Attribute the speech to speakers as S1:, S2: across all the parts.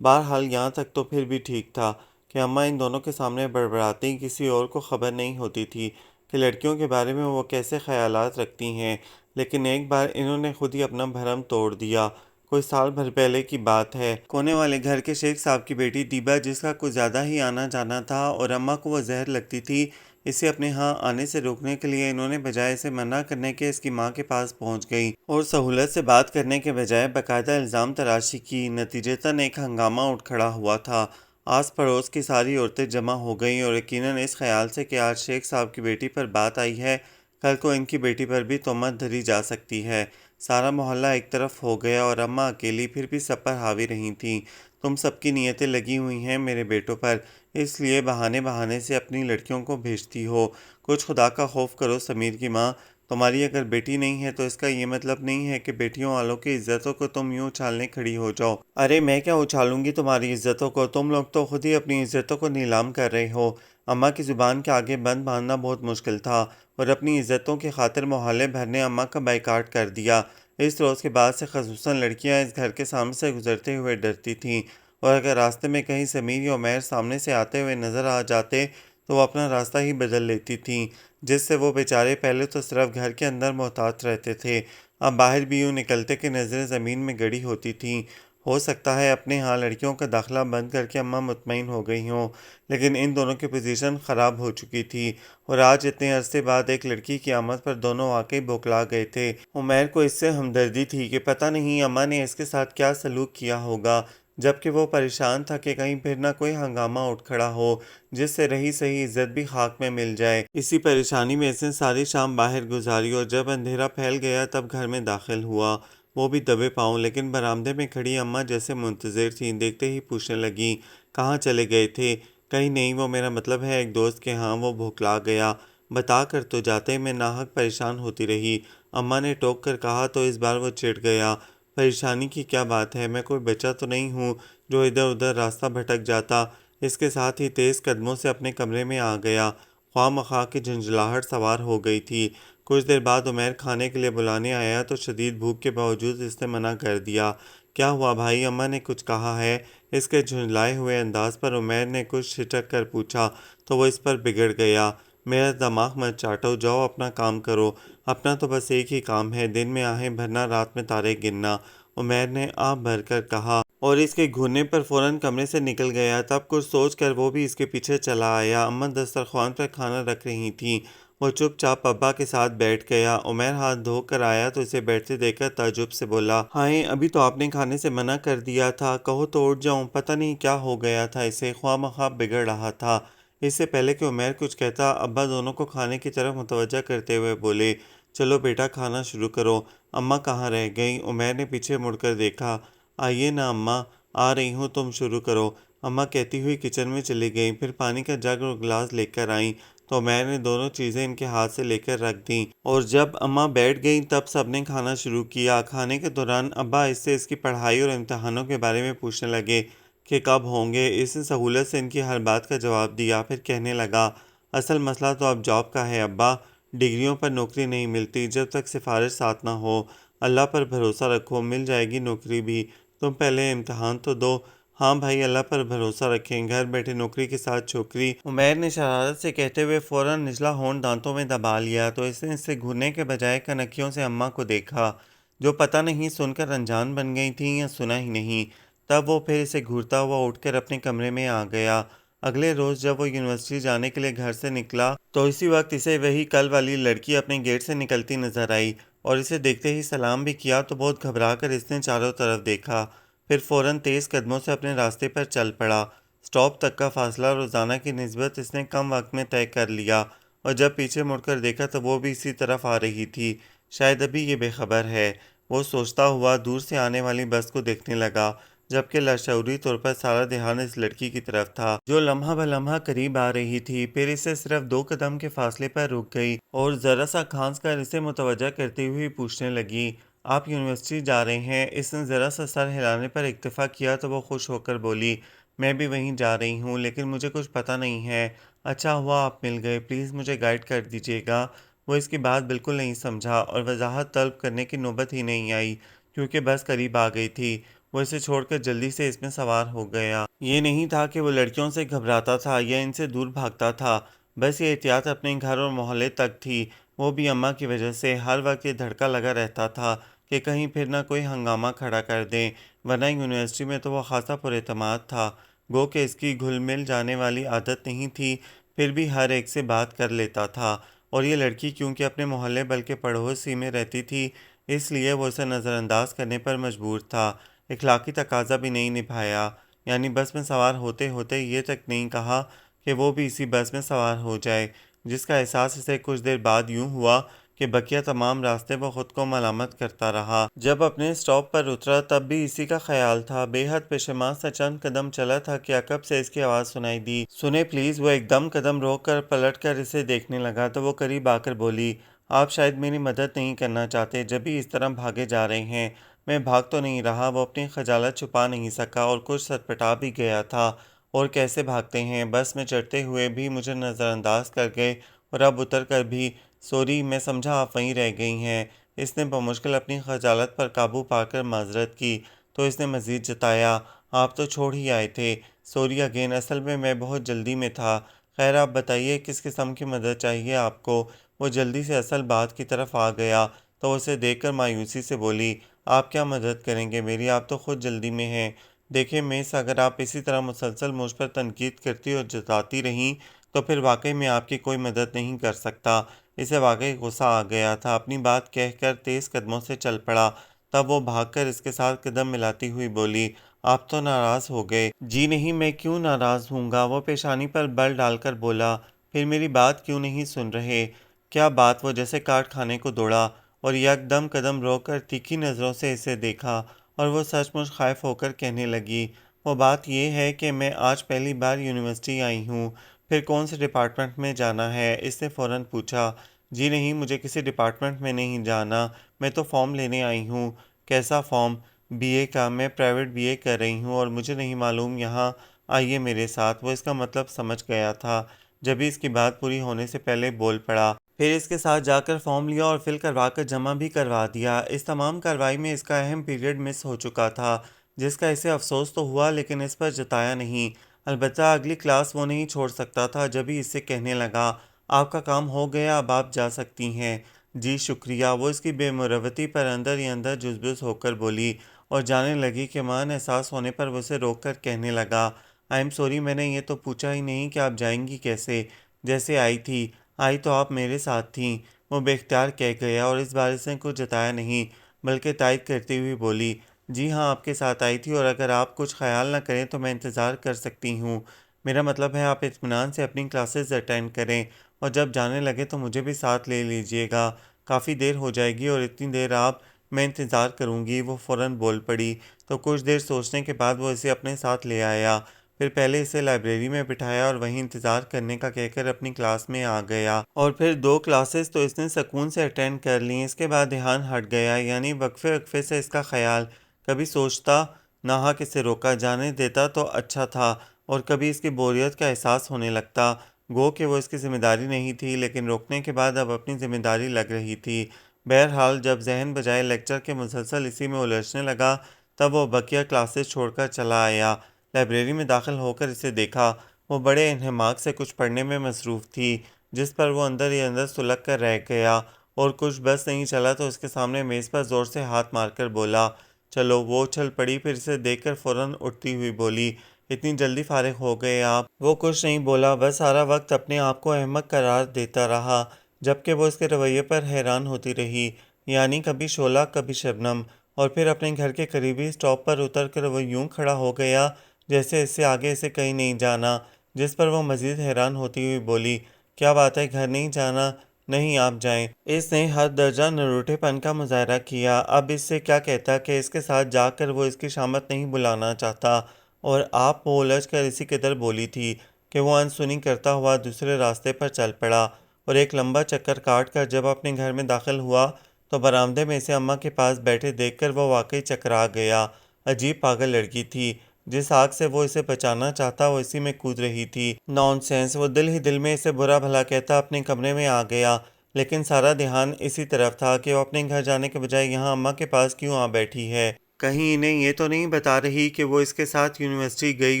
S1: بہرحال یہاں تک تو پھر بھی ٹھیک تھا کہ اماں ان دونوں کے سامنے بڑبڑاتی، کسی اور کو خبر نہیں ہوتی تھی کہ لڑکیوں کے بارے میں وہ کیسے خیالات رکھتی ہیں، لیکن ایک بار انہوں نے خود ہی اپنا بھرم توڑ دیا۔ کوئی سال بھر پہلے کی بات ہے، کونے والے گھر کے شیخ صاحب کی بیٹی طیبہ، جس کا کچھ زیادہ ہی آنا جانا تھا اور اماں کو وہ زہر لگتی تھی، اسے اپنے ہاں آنے سے روکنے کے لیے انہوں نے بجائے اسے منع کرنے کے اس کی ماں کے پاس پہنچ گئی اور سہولت سے بات کرنے کے بجائے باقاعدہ الزام تراشی کی۔ نتیجتاً ایک ہنگامہ اٹھ کھڑا ہوا تھا۔ آس پڑوس کی ساری عورتیں جمع ہو گئیں اور یقیناً اس خیال سے کہ آج شیخ صاحب کی بیٹی پر بات آئی ہے، کل کو ان کی بیٹی پر بھی تہمت دھری جا سکتی ہے۔ سارا محلہ ایک طرف ہو گیا اور اماں اکیلی پھر بھی سب پر حاوی رہی تھیں۔ تم سب کی نیتیں لگی ہوئی ہیں میرے بیٹوں پر، اس لیے بہانے بہانے سے اپنی لڑکیوں کو بھیجتی ہو۔ کچھ خدا کا خوف کرو سمیر کی ماں، تمہاری اگر بیٹی نہیں ہے تو اس کا یہ مطلب نہیں ہے کہ بیٹیوں والوں کی عزتوں کو تم یوں اچھالنے کھڑی ہو جاؤ۔ ارے میں کیا اچھالوں گی تمہاری عزتوں کو، تم لوگ تو خود ہی اپنی عزتوں کو نیلام کر رہے ہو۔ اماں کی زبان کے آگے بند باندھنا بہت مشکل تھا اور اپنی عزتوں کی خاطر محلے بھر نے اماں کا بائیکاٹ کر دیا۔ اس روز کے بعد سے خصوصاً لڑکیاں اس گھر کے سامنے سے گزرتے ہوئے ڈرتی تھیں، اور اگر راستے میں کہیں سمیر یا عمیر سامنے سے آتے ہوئے نظر آ جاتے تو وہ اپنا راستہ ہی بدل لیتی تھیں، جس سے وہ بیچارے پہلے تو صرف گھر کے اندر محتاط رہتے تھے، اب باہر بھی یوں نکلتے کہ نظریں زمین میں گڑی ہوتی تھیں۔ ہو سکتا ہے اپنے ہاں لڑکیوں کا داخلہ بند کر کے اماں مطمئن ہو گئی ہوں، لیکن ان دونوں کی پوزیشن خراب ہو چکی تھی، اور آج اتنے عرصے بعد ایک لڑکی کی آمد پر دونوں واقعی بوکھلا گئے تھے۔ عمیر کو اس سے ہمدردی تھی کہ پتہ نہیں اماں نے اس کے ساتھ کیا سلوک کیا ہوگا، جبکہ وہ پریشان تھا کہ کہیں پھر نہ کوئی ہنگامہ اٹھ کھڑا ہو جس سے رہی سہی عزت بھی خاک میں مل جائے۔ اسی پریشانی میں اس نے ساری شام باہر گزاری اور جب اندھیرا پھیل گیا تب گھر میں داخل ہوا، وہ بھی دبے پاؤں، لیکن برآمدے میں کھڑی اماں جیسے منتظر تھیں، دیکھتے ہی پوچھنے لگیں، کہاں چلے گئے تھے؟ کہیں نہیں، وہ میرا مطلب ہے ایک دوست کے ہاں وہ بھوکلا گیا، بتا کر تو جاتے، میں ناحق پریشان ہوتی رہی۔ اماں نے ٹوک کر کہا تو اس بار وہ چڑ گیا۔ پریشانی کی کیا بات ہے، میں کوئی بچہ تو نہیں ہوں جو ادھر ادھر راستہ بھٹک جاتا۔ اس کے ساتھ ہی تیز قدموں سے اپنے کمرے میں آ گیا، خواہ مخواہ کی جھنجھلاہٹ سوار ہو گئی تھی۔ کچھ دیر بعد عمیر کھانے کے لیے بلانے آیا تو شدید بھوک کے باوجود اس نے منع کر دیا۔ کیا ہوا بھائی، اماں نے کچھ کہا ہے؟ اس کے جھنجھلائے ہوئے انداز پر عمیر نے کچھ جھٹک کر پوچھا تو وہ اس پر بگڑ گیا۔ میرا دماغ مت چاٹو، جاؤ اپنا کام کرو، اپنا تو بس ایک ہی کام ہے، دن میں آہیں بھرنا، رات میں تارے گننا، عمیر نے آہ بھر کر کہا، اور اس کے گھرنے پر فوراً کمرے سے نکل گیا۔ تب کچھ سوچ کر وہ بھی اس کے پیچھے چلا آیا۔ اماں دسترخوان پر کھانا رکھ رہی تھیں، وہ چپ چاپ ابا کے ساتھ بیٹھ گیا۔ عمیر ہاتھ دھو کر آیا تو اسے بیٹھتے دیکھ کر تعجب سے بولا، ہائے، ابھی تو آپ نے کھانے سے منع کر دیا تھا، کہو تو اٹھ جاؤں۔ پتہ نہیں کیا ہو گیا تھا اسے، خواہ مخواہ بگڑ رہا تھا۔ اس سے پہلے کہ عمیر کچھ کہتا، ابا دونوں کو کھانے کی طرف متوجہ کرتے ہوئے بولے، چلو بیٹا کھانا شروع کرو۔ اماں کہاں رہ گئیں؟ عمیر نے پیچھے مڑ کر دیکھا۔ آئیے نا اماں، آ رہی ہوں، تم شروع کرو، اماں کہتی ہوئی کچن میں چلی گئیں، پھر پانی کا جگ اور گلاس لے کر آئیں تو عمیر نے دونوں چیزیں ان کے ہاتھ سے لے کر رکھ دیں، اور جب اماں بیٹھ گئیں تب سب نے کھانا شروع کیا۔ کھانے کے دوران ابا اس سے اس کی پڑھائی اور امتحانوں کے بارے میں پوچھنے لگے کہ کب ہوں گے۔ اس نے سہولت سے ان کی ہر بات کا جواب دیا، پھر کہنے لگا، اصل مسئلہ تو اب جاب کا ہے ابا، ڈگریوں پر نوکری نہیں ملتی جب تک سفارش ساتھ نہ ہو۔ اللہ پر بھروسہ رکھو، مل جائے گی نوکری بھی، تم پہلے امتحان تو دو۔ ہاں بھائی، اللہ پر بھروسہ رکھیں، گھر بیٹھے نوکری کے ساتھ چھوکری، عمیر نے شرارت سے کہتے ہوئے فوراً نچلا ہونٹ دانتوں میں دبا لیا تو اس نے اس سے گھورنے کے بجائے کنکھیوں سے اماں کو دیکھا، جو پتہ نہیں سن کر انجان بن گئی تھیں یا سنا ہی نہیں۔ تب وہ پھر اسے گھورتا ہوا اٹھ کر اپنے کمرے میں آ گیا۔ اگلے روز جب وہ یونیورسٹی جانے کے لیے گھر سے نکلا تو اسی وقت اسے وہی کل والی لڑکی اپنے گیٹ سے نکلتی نظر آئی، اور اسے دیکھتے ہی سلام بھی کیا تو بہت گھبرا کر اس نے چاروں طرف دیکھا، پھر فوراً تیز قدموں سے اپنے راستے پر چل پڑا۔ اسٹاپ تک کا فاصلہ روزانہ کی نسبت اس نے کم وقت میں طے کر لیا، اور جب پیچھے مڑ کر دیکھا تو وہ بھی اسی طرف آ رہی تھی، شاید ابھی یہ بے خبر ہے، وہ سوچتا ہوا دور سے آنے والی بس کو دیکھنے لگا، جبکہ لاشعوری طور پر سارا دھیان اس لڑکی کی طرف تھا جو لمحہ بلمحہ قریب آ رہی تھی، پھر اسے صرف 2 قدم کے فاصلے پر رک گئی اور ذرا سا کھانس کر اسے متوجہ کرتے ہوئے پوچھنے لگی، آپ یونیورسٹی جا رہے ہیں؟ اس نے ذرا سا سر ہلانے پر اکتفا کیا تو وہ خوش ہو کر بولی، میں بھی وہیں جا رہی ہوں، لیکن مجھے کچھ پتہ نہیں ہے۔ اچھا ہوا آپ مل گئے، پلیز مجھے گائیڈ کر دیجیے گا۔ وہ اس کی بات بالکل نہیں سمجھا اور وضاحت طلب کرنے کی نوبت ہی نہیں آئی کیونکہ بس قریب آ گئی تھی۔ وہ اسے چھوڑ کر جلدی سے اس میں سوار ہو گیا۔ یہ نہیں تھا کہ وہ لڑکیوں سے گھبراتا تھا یا ان سے دور بھاگتا تھا، بس یہ احتیاط اپنے گھر اور محلے تک تھی۔ وہ بھی اماں کی وجہ سے ہر وقت یہ دھڑکا لگا رہتا تھا کہ کہیں پھر نہ کوئی ہنگامہ کھڑا کر دیں، ورنہ یونیورسٹی میں تو وہ خاصا پر اعتماد تھا، گو کہ اس کی گھل مل جانے والی عادت نہیں تھی، پھر بھی ہر ایک سے بات کر لیتا تھا۔ اور یہ لڑکی کیونکہ اپنے محلے بلکہ پڑوس ہی میں رہتی تھی، اس لیے وہ اسے نظر انداز کرنے پر مجبور تھا۔ اخلاقی تقاضا بھی نہیں نبھایا، یعنی بس میں سوار ہوتے ہوتے یہ تک نہیں کہا کہ وہ بھی اسی بس میں سوار ہو جائے، جس کا احساس اسے کچھ دیر بعد یوں ہوا کہ بقیہ تمام راستے وہ خود کو ملامت کرتا رہا۔ جب اپنے اسٹاپ پر اترا تب بھی اسی کا خیال تھا، بے حد پشیمان سا چند قدم چلا تھا کہ عقب سے اس کی آواز سنائی دی، سنیں پلیز۔ وہ ایک دم قدم روک کر پلٹ کر اسے دیکھنے لگا تو وہ قریب آ کر بولی، آپ شاید میری مدد نہیں کرنا چاہتے جبھی اس طرح بھاگے جا رہے ہیں۔ میں بھاگ تو نہیں رہا، وہ اپنی خجالت چھپا نہیں سکا اور کچھ سٹپٹا بھی گیا تھا۔ اور کیسے بھاگتے ہیں، بس میں چڑھتے ہوئے بھی مجھے نظر انداز کر گئے اور اب اتر کر بھی۔ سوری، میں سمجھا آپ وہیں رہ گئی ہیں۔ اس نے بمشکل اپنی خجالت پر قابو پا کر معذرت کی تو اس نے مزید جتایا، آپ تو چھوڑ ہی آئے تھے۔ سوری اگین، اصل میں بہت جلدی میں تھا۔ خیر آپ بتائیے کس قسم کی مدد چاہیے آپ کو؟ وہ جلدی سے اصل بات کی طرف آ گیا تو اسے دیکھ کر مایوسی سے بولی، آپ کیا مدد کریں گے میری، آپ تو خود جلدی میں ہیں۔ دیکھیں مس، اگر آپ اسی طرح مسلسل مجھ پر تنقید کرتی اور جتاتی رہیں تو پھر واقعی میں آپ کی کوئی مدد نہیں کر سکتا۔ اسے واقعی غصہ آ گیا تھا، اپنی بات کہہ کر تیز قدموں سے چل پڑا، تب وہ بھاگ کر اس کے ساتھ قدم ملاتی ہوئی بولی، آپ تو ناراض ہو گئے؟ جی نہیں، میں کیوں ناراض ہوں گا؟ وہ پیشانی پر بل ڈال کر بولا، پھر میری بات کیوں نہیں سن رہے؟ کیا بات؟ وہ جیسے کاٹ کھانے کو دوڑا اور یک دم قدم روک کر تیکھی نظروں سے اسے دیکھا اور وہ سچ مچ خائف ہو کر کہنے لگی، وہ بات یہ ہے کہ میں آج پہلی بار یونیورسٹی آئی ہوں۔ پھر کون سے ڈپارٹمنٹ میں جانا ہے؟ اس نے فوراً پوچھا۔ جی نہیں، مجھے کسی ڈپارٹمنٹ میں نہیں جانا، میں تو فارم لینے آئی ہوں۔ کیسا فارم؟ بی اے کا، میں پرائیویٹ بی اے کر رہی ہوں اور مجھے نہیں معلوم، یہاں آئیے میرے ساتھ۔ وہ اس کا مطلب سمجھ گیا تھا، جبھی اس کی بات پوری ہونے سے پہلے بول پڑا، پھر اس کے ساتھ جا کر فارم لیا اور فل کروا کر جمع بھی کروا دیا۔ اس تمام کارروائی میں اس کا اہم پیریڈ مس ہو چکا تھا، جس کا اسے افسوس تو ہوا لیکن اس پر جتایا نہیں۔ البتہ اگلی کلاس وہ نہیں چھوڑ سکتا تھا، جبھی اس سے کہنے لگا، آپ کا کام ہو گیا، اب آپ جا سکتی ہیں۔ جی شکریہ، وہ اس کی بے مروتی پر اندر ہی اندر جزبز ہو کر بولی اور جانے لگی کہ مان احساس ہونے پر وہ اسے روک کر کہنے لگا، آئی ایم سوری، میں نے یہ تو پوچھا ہی نہیں کہ آپ جائیں گی کیسے؟ جیسے آئی تھی، آئی تو آپ میرے ساتھ تھیں۔ وہ بے اختیار کہہ گیا اور اس بار اس نے کچھ جتایا نہیں بلکہ تائید کرتی ہوئی بولی، جی ہاں آپ کے ساتھ آئی تھی، اور اگر آپ کچھ خیال نہ کریں تو میں انتظار کر سکتی ہوں۔ میرا مطلب ہے آپ اطمینان سے اپنی کلاسز اٹینڈ کریں اور جب جانے لگے تو مجھے بھی ساتھ لے لیجیے گا، کافی دیر ہو جائے گی اور اتنی دیر آپ، میں انتظار کروں گی۔ وہ فوراً بول پڑی تو کچھ دیر سوچنے کے بعد وہ اسے اپنے ساتھ لے آیا، پھر پہلے اسے لائبریری میں بٹھایا اور وہیں انتظار کرنے کا کہہ کر اپنی کلاس میں آ گیا، اور پھر 2 کلاسز تو اس نے سکون سے اٹینڈ کر لیں۔ اس کے بعد دھیان ہٹ گیا، یعنی وقفے وقفے سے اس کا خیال، کبھی سوچتا ناحق اسے روکا جانے دیتا تو اچھا تھا، اور کبھی اس کی بوریت کا احساس ہونے لگتا، گو کہ وہ اس کی ذمہ داری نہیں تھی لیکن روکنے کے بعد اب اپنی ذمہ داری لگ رہی تھی۔ بہرحال جب ذہن بجائے لیکچر کے مسلسل اسی میں الجھنے لگا تب وہ بقیہ کلاسز چھوڑ کر چلا آیا۔ لائبریری میں داخل ہو کر اسے دیکھا، وہ بڑے انہماک سے کچھ پڑھنے میں مصروف تھی، جس پر وہ اندر ہی اندر سلگ کر رہ گیا، اور کچھ بس نہیں چلا تو اس کے سامنے میز پر زور سے ہاتھ مار کر بولا، چلو۔ وہ اچھل پڑی، پھر اسے دیکھ کر فوراً اٹھتی ہوئی بولی، اتنی جلدی فارغ ہو گئے آپ؟ وہ کچھ نہیں بولا، بس سارا وقت اپنے آپ کو احمق قرار دیتا رہا، جبکہ وہ اس کے رویے پر حیران ہوتی رہی، یعنی کبھی شعلہ کبھی شبنم۔ اور پھر اپنے گھر کے قریبی اسٹاپ پر اتر کر وہ یوں کھڑا ہو گیا جیسے اس سے آگے اسے کہیں نہیں جانا، جس پر وہ مزید حیران ہوتی ہوئی بولی، کیا بات ہے، گھر نہیں جانا؟ نہیں آپ جائیں۔ اس نے حد درجہ نروٹے پن کا مظاہرہ کیا، اب اس سے کیا کہتا کہ اس کے ساتھ جا کر وہ اس کی شامت نہیں بلانا چاہتا، اور آپ وہ الجھ کر اسی قدر بولی تھی کہ وہ انسنی کرتا ہوا دوسرے راستے پر چل پڑا، اور ایک لمبا چکر کاٹ کر جب اپنے گھر میں داخل ہوا تو برآمدے میں اسے اماں کے پاس بیٹھے دیکھ کر وہ واقعی چکرا گیا۔ عجیب پاگل لڑکی تھی، جس آگ سے وہ اسے بچانا چاہتا وہ اسی میں کود رہی تھی۔ نان سینس، وہ دل ہی دل میں اسے برا بھلا کہتا اپنے کمرے میں آ گیا، لیکن سارا دھیان اسی طرف تھا کہ وہ اپنے گھر جانے کے بجائے یہاں اماں کے پاس کیوں آ بیٹھی ہے۔ کہیں انہیں یہ تو نہیں بتا رہی کہ وہ اس کے ساتھ یونیورسٹی گئی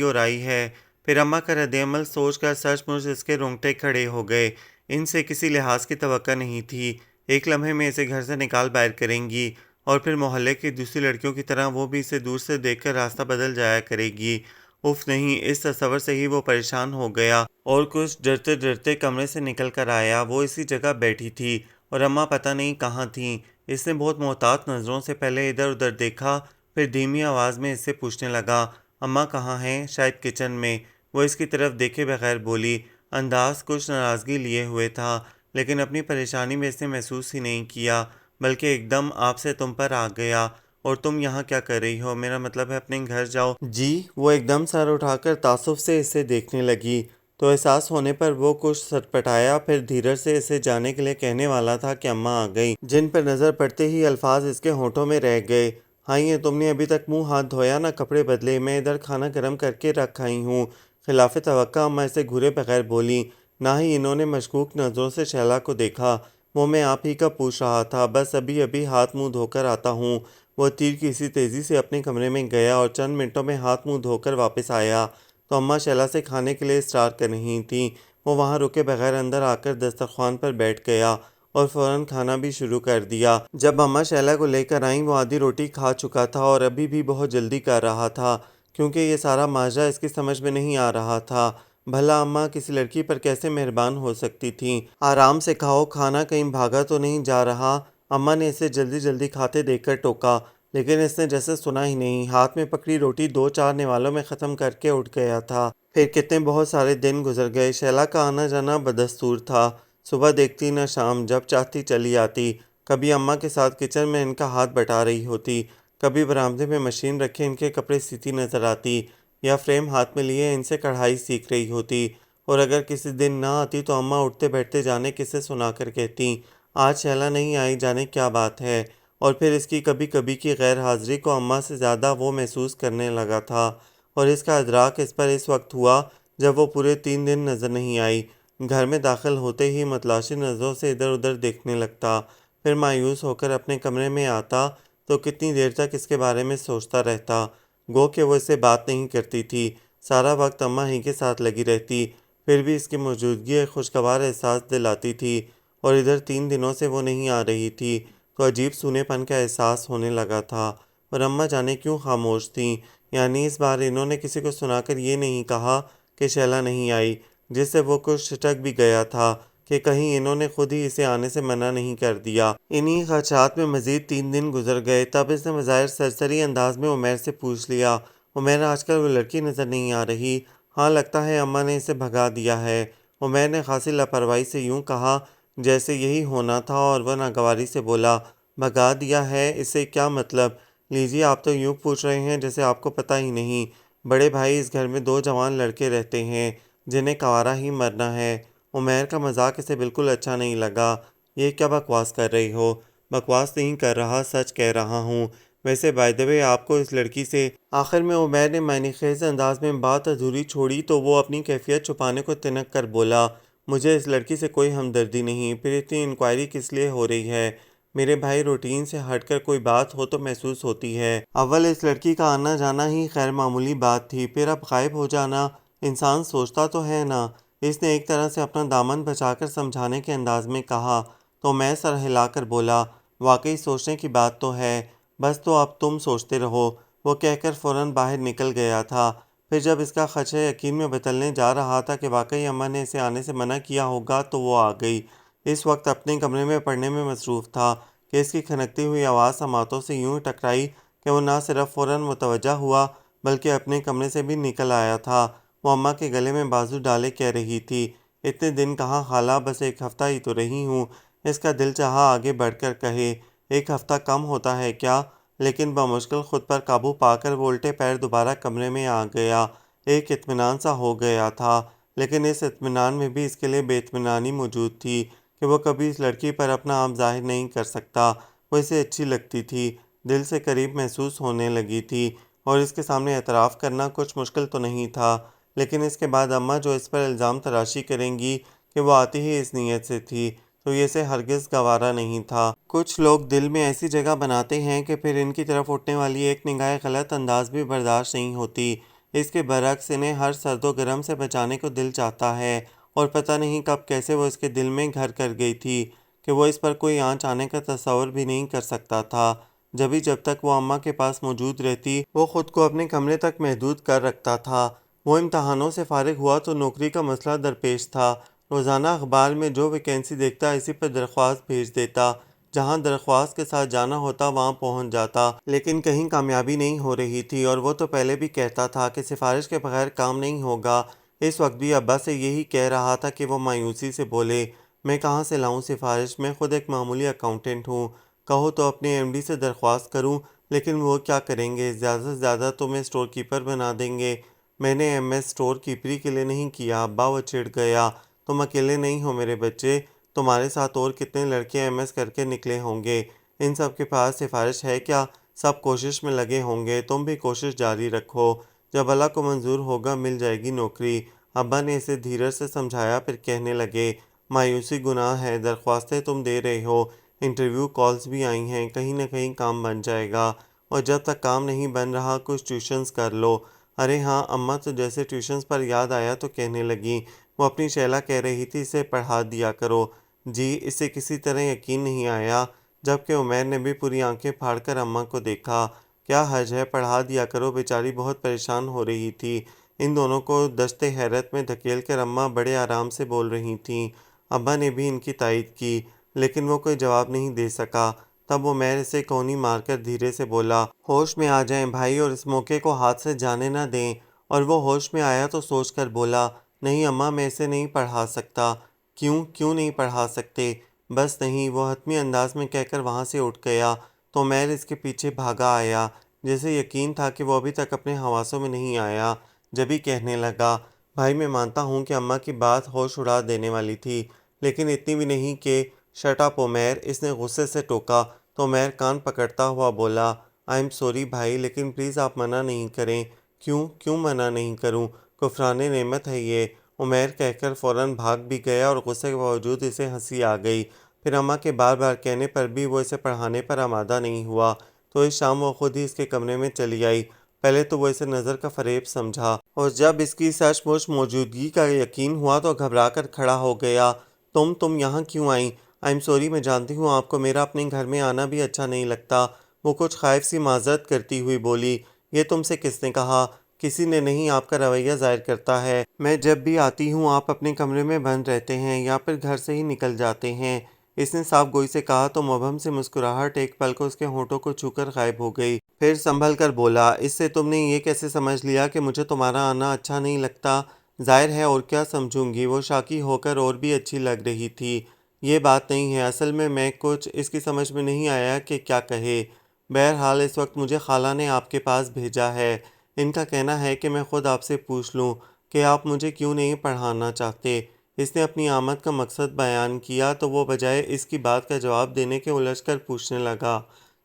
S1: اور آئی ہے؟ پھر اماں کا رد عمل سوچ کر سچ مچ اس کے رونگٹے کھڑے ہو گئے۔ ان سے کسی لحاظ کی توقع نہیں تھی۔ ایک لمحے میں اسے گھر سے نکال باہر کریں گی اور پھر محلے کی دوسری لڑکیوں کی طرح وہ بھی اسے دور سے دیکھ کر راستہ بدل جایا کرے گی۔ اف نہیں، اس تصور سے ہی وہ پریشان ہو گیا اور کچھ ڈرتے ڈرتے کمرے سے نکل کر آیا۔ وہ اسی جگہ بیٹھی تھی اور اماں پتہ نہیں کہاں تھیں۔ اس نے بہت محتاط نظروں سے پہلے ادھر ادھر دیکھا، پھر دھیمی آواز میں اس سے پوچھنے لگا، اماں کہاں ہیں؟ شاید کچن میں۔ وہ اس کی طرف دیکھے بغیر بولی۔ انداز کچھ ناراضگی لیے ہوئے تھا، لیکن اپنی پریشانی میں اس نے محسوس ہی نہیں کیا، بلکہ ایک دم آپ سے تم پر آ گیا۔ اور تم یہاں کیا کر رہی ہو؟ میرا مطلب ہے اپنے گھر جاؤ۔ جی؟ وہ ایک دم سر اٹھا کر تعصب سے اسے دیکھنے لگی، تو احساس ہونے پر وہ کچھ سٹپٹایا، پھر دھیرج سے اسے جانے کے لیے کہنے والا تھا کہ اماں آ گئیں، جن پر نظر پڑتے ہی الفاظ اس کے ہونٹوں میں رہ گئے۔ ہاں، یہ تم نے ابھی تک منہ ہاتھ دھویا نہ کپڑے بدلے؟ میں ادھر کھانا گرم کر کے رکھ آئی ہوں۔ خلاف توقع اماں اسے گھورے بغیر بولی، نہ ہی انہوں نے مشکوک نظروں سے شہلا کو دیکھا۔ وہ میں آپ ہی کا پوچھ رہا تھا، بس ابھی ابھی ہاتھ منہ دھو کر آتا ہوں۔ وہ تیر کسی تیزی سے اپنے کمرے میں گیا اور چند منٹوں میں ہاتھ منہ دھو کر واپس آیا تو اماں شہلا سے کھانے کے لیے اصرار کر رہی تھیں۔ وہ وہاں رکے بغیر اندر آ کر دسترخوان پر بیٹھ گیا اور فوراً کھانا بھی شروع کر دیا۔ جب اماں شہلا کو لے کر آئیں، وہ آدھی روٹی کھا چکا تھا اور ابھی بھی بہت جلدی کر رہا تھا، کیونکہ یہ سارا ماجرا اس کی سمجھ میں نہیں آ رہا تھا۔ بھلا اماں کسی لڑکی پر کیسے مہربان ہو سکتی تھیں؟ آرام سے کھاؤ، کھانا کہیں بھاگا تو نہیں جا رہا؟ اماں نے اسے جلدی جلدی کھاتے دیکھ کر ٹوکا، لیکن اس نے جیسے سنا ہی نہیں۔ ہاتھ میں پکڑی روٹی 2-4 نوالوں میں ختم کر کے اٹھ گیا تھا۔ پھر کتنے بہت سارے دن گزر گئے۔ شیلا کا آنا جانا بدستور تھا، صبح دیکھتی نہ شام، جب چاہتی چلی آتی۔ کبھی اماں کے ساتھ کچن میں ان کا ہاتھ بٹا رہی ہوتی، کبھی برآمدے میں مشین رکھے ان کے کپڑے سیتی نظر آتی، یا فریم ہاتھ میں لیے ان سے کڑھائی سیکھ رہی ہوتی۔ اور اگر کسی دن نہ آتی تو اماں اٹھتے بیٹھتے جانے قصے سنا کر کہتی، آج شیلا نہیں آئی، جانے کیا بات ہے۔ اور پھر اس کی کبھی کبھی کی غیر حاضری کو اماں سے زیادہ وہ محسوس کرنے لگا تھا، اور اس کا ادراک اس پر اس وقت ہوا جب وہ پورے 3 دن نظر نہیں آئی۔ گھر میں داخل ہوتے ہی متلاشی نظروں سے ادھر ادھر دیکھنے لگتا، پھر مایوس ہو کر اپنے کمرے میں آتا تو کتنی دیر تک اس کے بارے میں سوچتا رہتا۔ گو کہ وہ اس سے بات نہیں کرتی تھی، سارا وقت اماں ہی کے ساتھ لگی رہتی، پھر بھی اس کی موجودگی ایک خوشگوار احساس دلاتی تھی، اور ادھر 3 دنوں سے وہ نہیں آ رہی تھی تو عجیب سونے پن کا احساس ہونے لگا تھا۔ اور اماں جانے کیوں خاموش تھیں؟ یعنی اس بار انہوں نے کسی کو سنا کر یہ نہیں کہا کہ شیلا نہیں آئی، جس سے وہ کچھ چھٹک بھی گیا تھا کہ کہیں انہوں نے خود ہی اسے آنے سے منع نہیں کر دیا۔ انہی خدشات میں مزید 3 دن گزر گئے، تب اس نے بظاہر سرسری انداز میں عمیر سے پوچھ لیا، عمیر آج کل وہ لڑکی نظر نہیں آ رہی؟ ہاں، لگتا ہے اماں نے اسے بھگا دیا ہے۔ عمیر نے خاصی لاپرواہی سے یوں کہا جیسے یہی ہونا تھا، اور وہ ناگواری سے بولا، بھگا دیا ہے؟ اس سے کیا مطلب؟ لیجیے، آپ تو یوں پوچھ رہے ہیں جیسے آپ کو پتہ ہی نہیں۔ بڑے بھائی، اس گھر میں 2 جوان لڑکے رہتے ہیں جنہیں کنوارا ہی مرنا ہے۔ عمیر کا مذاق اسے بالکل اچھا نہیں لگا۔ یہ کیا بکواس کر رہی ہو؟ بکواس نہیں کر رہا، سچ کہہ رہا ہوں۔ ویسے بائی دی وے، آپ کو اس لڑکی سے… آخر میں عمیر نے معنی خیز انداز میں بات ادھوری چھوڑی تو وہ اپنی کیفیت چھپانے کو تنک کر بولا، مجھے اس لڑکی سے کوئی ہمدردی نہیں، پھر اتنی انکوائری کس لیے ہو رہی ہے؟ میرے بھائی، روٹین سے ہٹ کر کوئی بات ہو تو محسوس ہوتی ہے۔ اول اس لڑکی کا آنا جانا ہی خیر معمولی بات تھی، پھر اب غائب ہو جانا، انسان سوچتا تو ہے نا۔ اس نے ایک طرح سے اپنا دامن بچا کر سمجھانے کے انداز میں کہا، تو میں سر ہلا کر بولا، واقعی سوچنے کی بات تو ہے، بس تو اب تم سوچتے رہو۔ وہ کہہ کر فوراً باہر نکل گیا تھا۔ پھر جب اس کا خدشہ یقین میں بدلنے جا رہا تھا کہ واقعی اماں نے اسے آنے سے منع کیا ہوگا تو وہ آ گئی۔ اس وقت اپنے کمرے میں پڑھنے میں مصروف تھا کہ اس کی کھنکتی ہوئی آواز سماعتوں سے یوں ٹکرائی کہ وہ نہ صرف فوراً متوجہ ہوا بلکہ اپنے کمرے سے بھی نکل آیا تھا۔ وہ اماں کے گلے میں بازو ڈالے کہہ رہی تھی، اتنے دن کہاں خالہ، بس 1 ہفتہ ہی تو رہی ہوں۔ اس کا دل چاہا آگے بڑھ کر کہے، 1 ہفتہ کم ہوتا ہے کیا؟ لیکن بمشکل خود پر قابو پا کر وہ الٹے پیر دوبارہ کمرے میں آ گیا۔ ایک اطمینان سا ہو گیا تھا، لیکن اس اطمینان میں بھی اس کے لیے بے اطمینانی موجود تھی کہ وہ کبھی اس لڑکی پر اپنا آپ ظاہر نہیں کر سکتا۔ وہ اسے اچھی لگتی تھی، دل سے قریب محسوس ہونے لگی تھی، اور اس کے سامنے اعتراف کرنا کچھ مشکل تو نہیں تھا، لیکن اس کے بعد اماں جو اس پر الزام تراشی کریں گی کہ وہ آتی ہی اس نیت سے تھی، تو یہ اسے ہرگز گوارا نہیں تھا۔ کچھ لوگ دل میں ایسی جگہ بناتے ہیں کہ پھر ان کی طرف اٹھنے والی ایک نگاہ غلط انداز بھی برداشت نہیں ہوتی۔ اس کے برعکس انہیں ہر سرد و گرم سے بچانے کو دل چاہتا ہے، اور پتہ نہیں کب کیسے وہ اس کے دل میں گھر کر گئی تھی کہ وہ اس پر کوئی آنچ آنے کا تصور بھی نہیں کر سکتا تھا۔ جب تک وہ اماں کے پاس موجود رہتی وہ خود کو اپنے کمرے تک محدود کر رکھتا تھا۔ وہ امتحانوں سے فارغ ہوا تو نوکری کا مسئلہ درپیش تھا۔ روزانہ اخبار میں جو ویکینسی دیکھتا اسی پر درخواست بھیج دیتا، جہاں درخواست کے ساتھ جانا ہوتا وہاں پہنچ جاتا، لیکن کہیں کامیابی نہیں ہو رہی تھی، اور وہ تو پہلے بھی کہتا تھا کہ سفارش کے بغیر کام نہیں ہوگا۔ اس وقت بھی ابا سے یہی کہہ رہا تھا کہ وہ مایوسی سے بولے، میں کہاں سے لاؤں سفارش، میں خود ایک معمولی اکاؤنٹنٹ ہوں، کہو تو اپنے ایم ڈی سے درخواست کروں، لیکن وہ کیا کریں گے، زیادہ سے زیادہ تو میں اسٹور کیپر بنا دیں گے۔ میں نے ایم ایس اسٹور کیپری کے لیے نہیں کیا ابا، وہ چڑ گیا۔ تم اکیلے نہیں ہو میرے بچے، تمہارے ساتھ اور کتنے لڑکے ایم ایس کر کے نکلے ہوں گے، ان سب کے پاس سفارش ہے کیا، سب کوشش میں لگے ہوں گے، تم بھی کوشش جاری رکھو، جب اللہ کو منظور ہوگا مل جائے گی نوکری۔ ابا نے اسے دھیرج سے سمجھایا، پھر کہنے لگے، مایوسی گناہ ہے، درخواستیں تم دے رہے ہو، انٹرویو کالز بھی آئی ہیں، کہیں نہ کہیں کام بن جائے گا، اور جب تک کام نہیں بن رہا کچھ ٹیوشنز کر لو۔ ارے ہاں اماں، تو جیسے ٹیوشنز پر یاد آیا تو کہنے لگی، وہ اپنی شیلا کہہ رہی تھی اسے پڑھا دیا کرو۔ جی، اسے کسی طرح یقین نہیں آیا، جبکہ عمیر نے بھی پوری آنکھیں پھاڑ کر اماں کو دیکھا۔ کیا حرج ہے، پڑھا دیا کرو، بیچاری بہت پریشان ہو رہی تھی۔ ان دونوں کو دشتے حیرت میں دھکیل کر اماں بڑے آرام سے بول رہی تھیں۔ ابا نے بھی ان کی تائید کی، لیکن وہ کوئی جواب نہیں دے سکا۔ تب عمیر اسے کونی مار کر دھیرے سے بولا، ہوش میں آ جائیں بھائی، اور اس موقع کو ہاتھ سے جانے نہ دیں۔ اور وہ ہوش میں آیا تو سوچ کر بولا، نہیں اماں، میں اسے نہیں پڑھا سکتا۔ کیوں نہیں پڑھا سکتے؟ بس نہیں، وہ حتمی انداز میں کہہ کر وہاں سے اٹھ گیا تو عمیر اس کے پیچھے بھاگا آیا، جسے یقین تھا کہ وہ ابھی تک اپنے حواسوں میں نہیں آیا۔ جبھی کہنے لگا، بھائی میں مانتا ہوں کہ اماں کی بات ہوش اڑا دینے والی تھی، لیکن اتنی بھی نہیں کہ شٹ اپ عمیر، اس نے غصے سے ٹوکا تو عمیر کان پکڑتا ہوا بولا، آئی ایم سوری بھائی، لیکن پلیز آپ منع نہیں کریں۔ کیوں منع نہیں کروں، کفران نعمت ہے یہ، عمیر کہہ کر فوراً بھاگ بھی گیا، اور غصے کے باوجود اسے ہنسی آ گئی۔ پھر اماں کے بار بار کہنے پر بھی وہ اسے پڑھانے پر آمادہ نہیں ہوا، تو اس شام وہ خود ہی اس کے کمرے میں چلی آئی۔ پہلے تو وہ اسے نظر کا فریب سمجھا، اور جب اس کی سچ مچ موجودگی کا یقین ہوا تو گھبرا کر کھڑا ہو گیا۔ تم یہاں کیوں آئیں؟ آئی ایم سوری، میں جانتی ہوں آپ کو میرا اپنے گھر میں آنا بھی اچھا نہیں لگتا، وہ کچھ خائف سی معذرت کرتی ہوئی بولی۔ یہ تم سے کس نے کہا؟ کسی نے نہیں، آپ کا رویہ ظاہر کرتا ہے، میں جب بھی آتی ہوں آپ اپنے کمرے میں بند رہتے ہیں یا پھر گھر سے ہی نکل جاتے ہیں۔ اس نے صاف گوئی سے کہا تو مبہم سے مسکراہٹ ایک پل کو اس کے ہونٹوں کو چھو کر غائب ہو گئی۔ پھر سنبھل کر بولا، اس سے تم نے یہ کیسے سمجھ لیا کہ مجھے تمہارا آنا اچھا نہیں لگتا؟ ظاہر ہے، اور کیا سمجھوں گی، وہ شاکی ہو کر اور بھی اچھی لگ رہی تھی۔ یہ بات نہیں ہے، اصل میں کچھ اس کی سمجھ میں نہیں آیا کہ کیا کہے۔ بہرحال اس وقت مجھے خالہ نے آپ کے پاس بھیجا ہے، ان کا کہنا ہے کہ میں خود آپ سے پوچھ لوں کہ آپ مجھے کیوں نہیں پڑھانا چاہتے۔ اس نے اپنی آمد کا مقصد بیان کیا تو وہ بجائے اس کی بات کا جواب دینے کے الجھ کر پوچھنے لگا،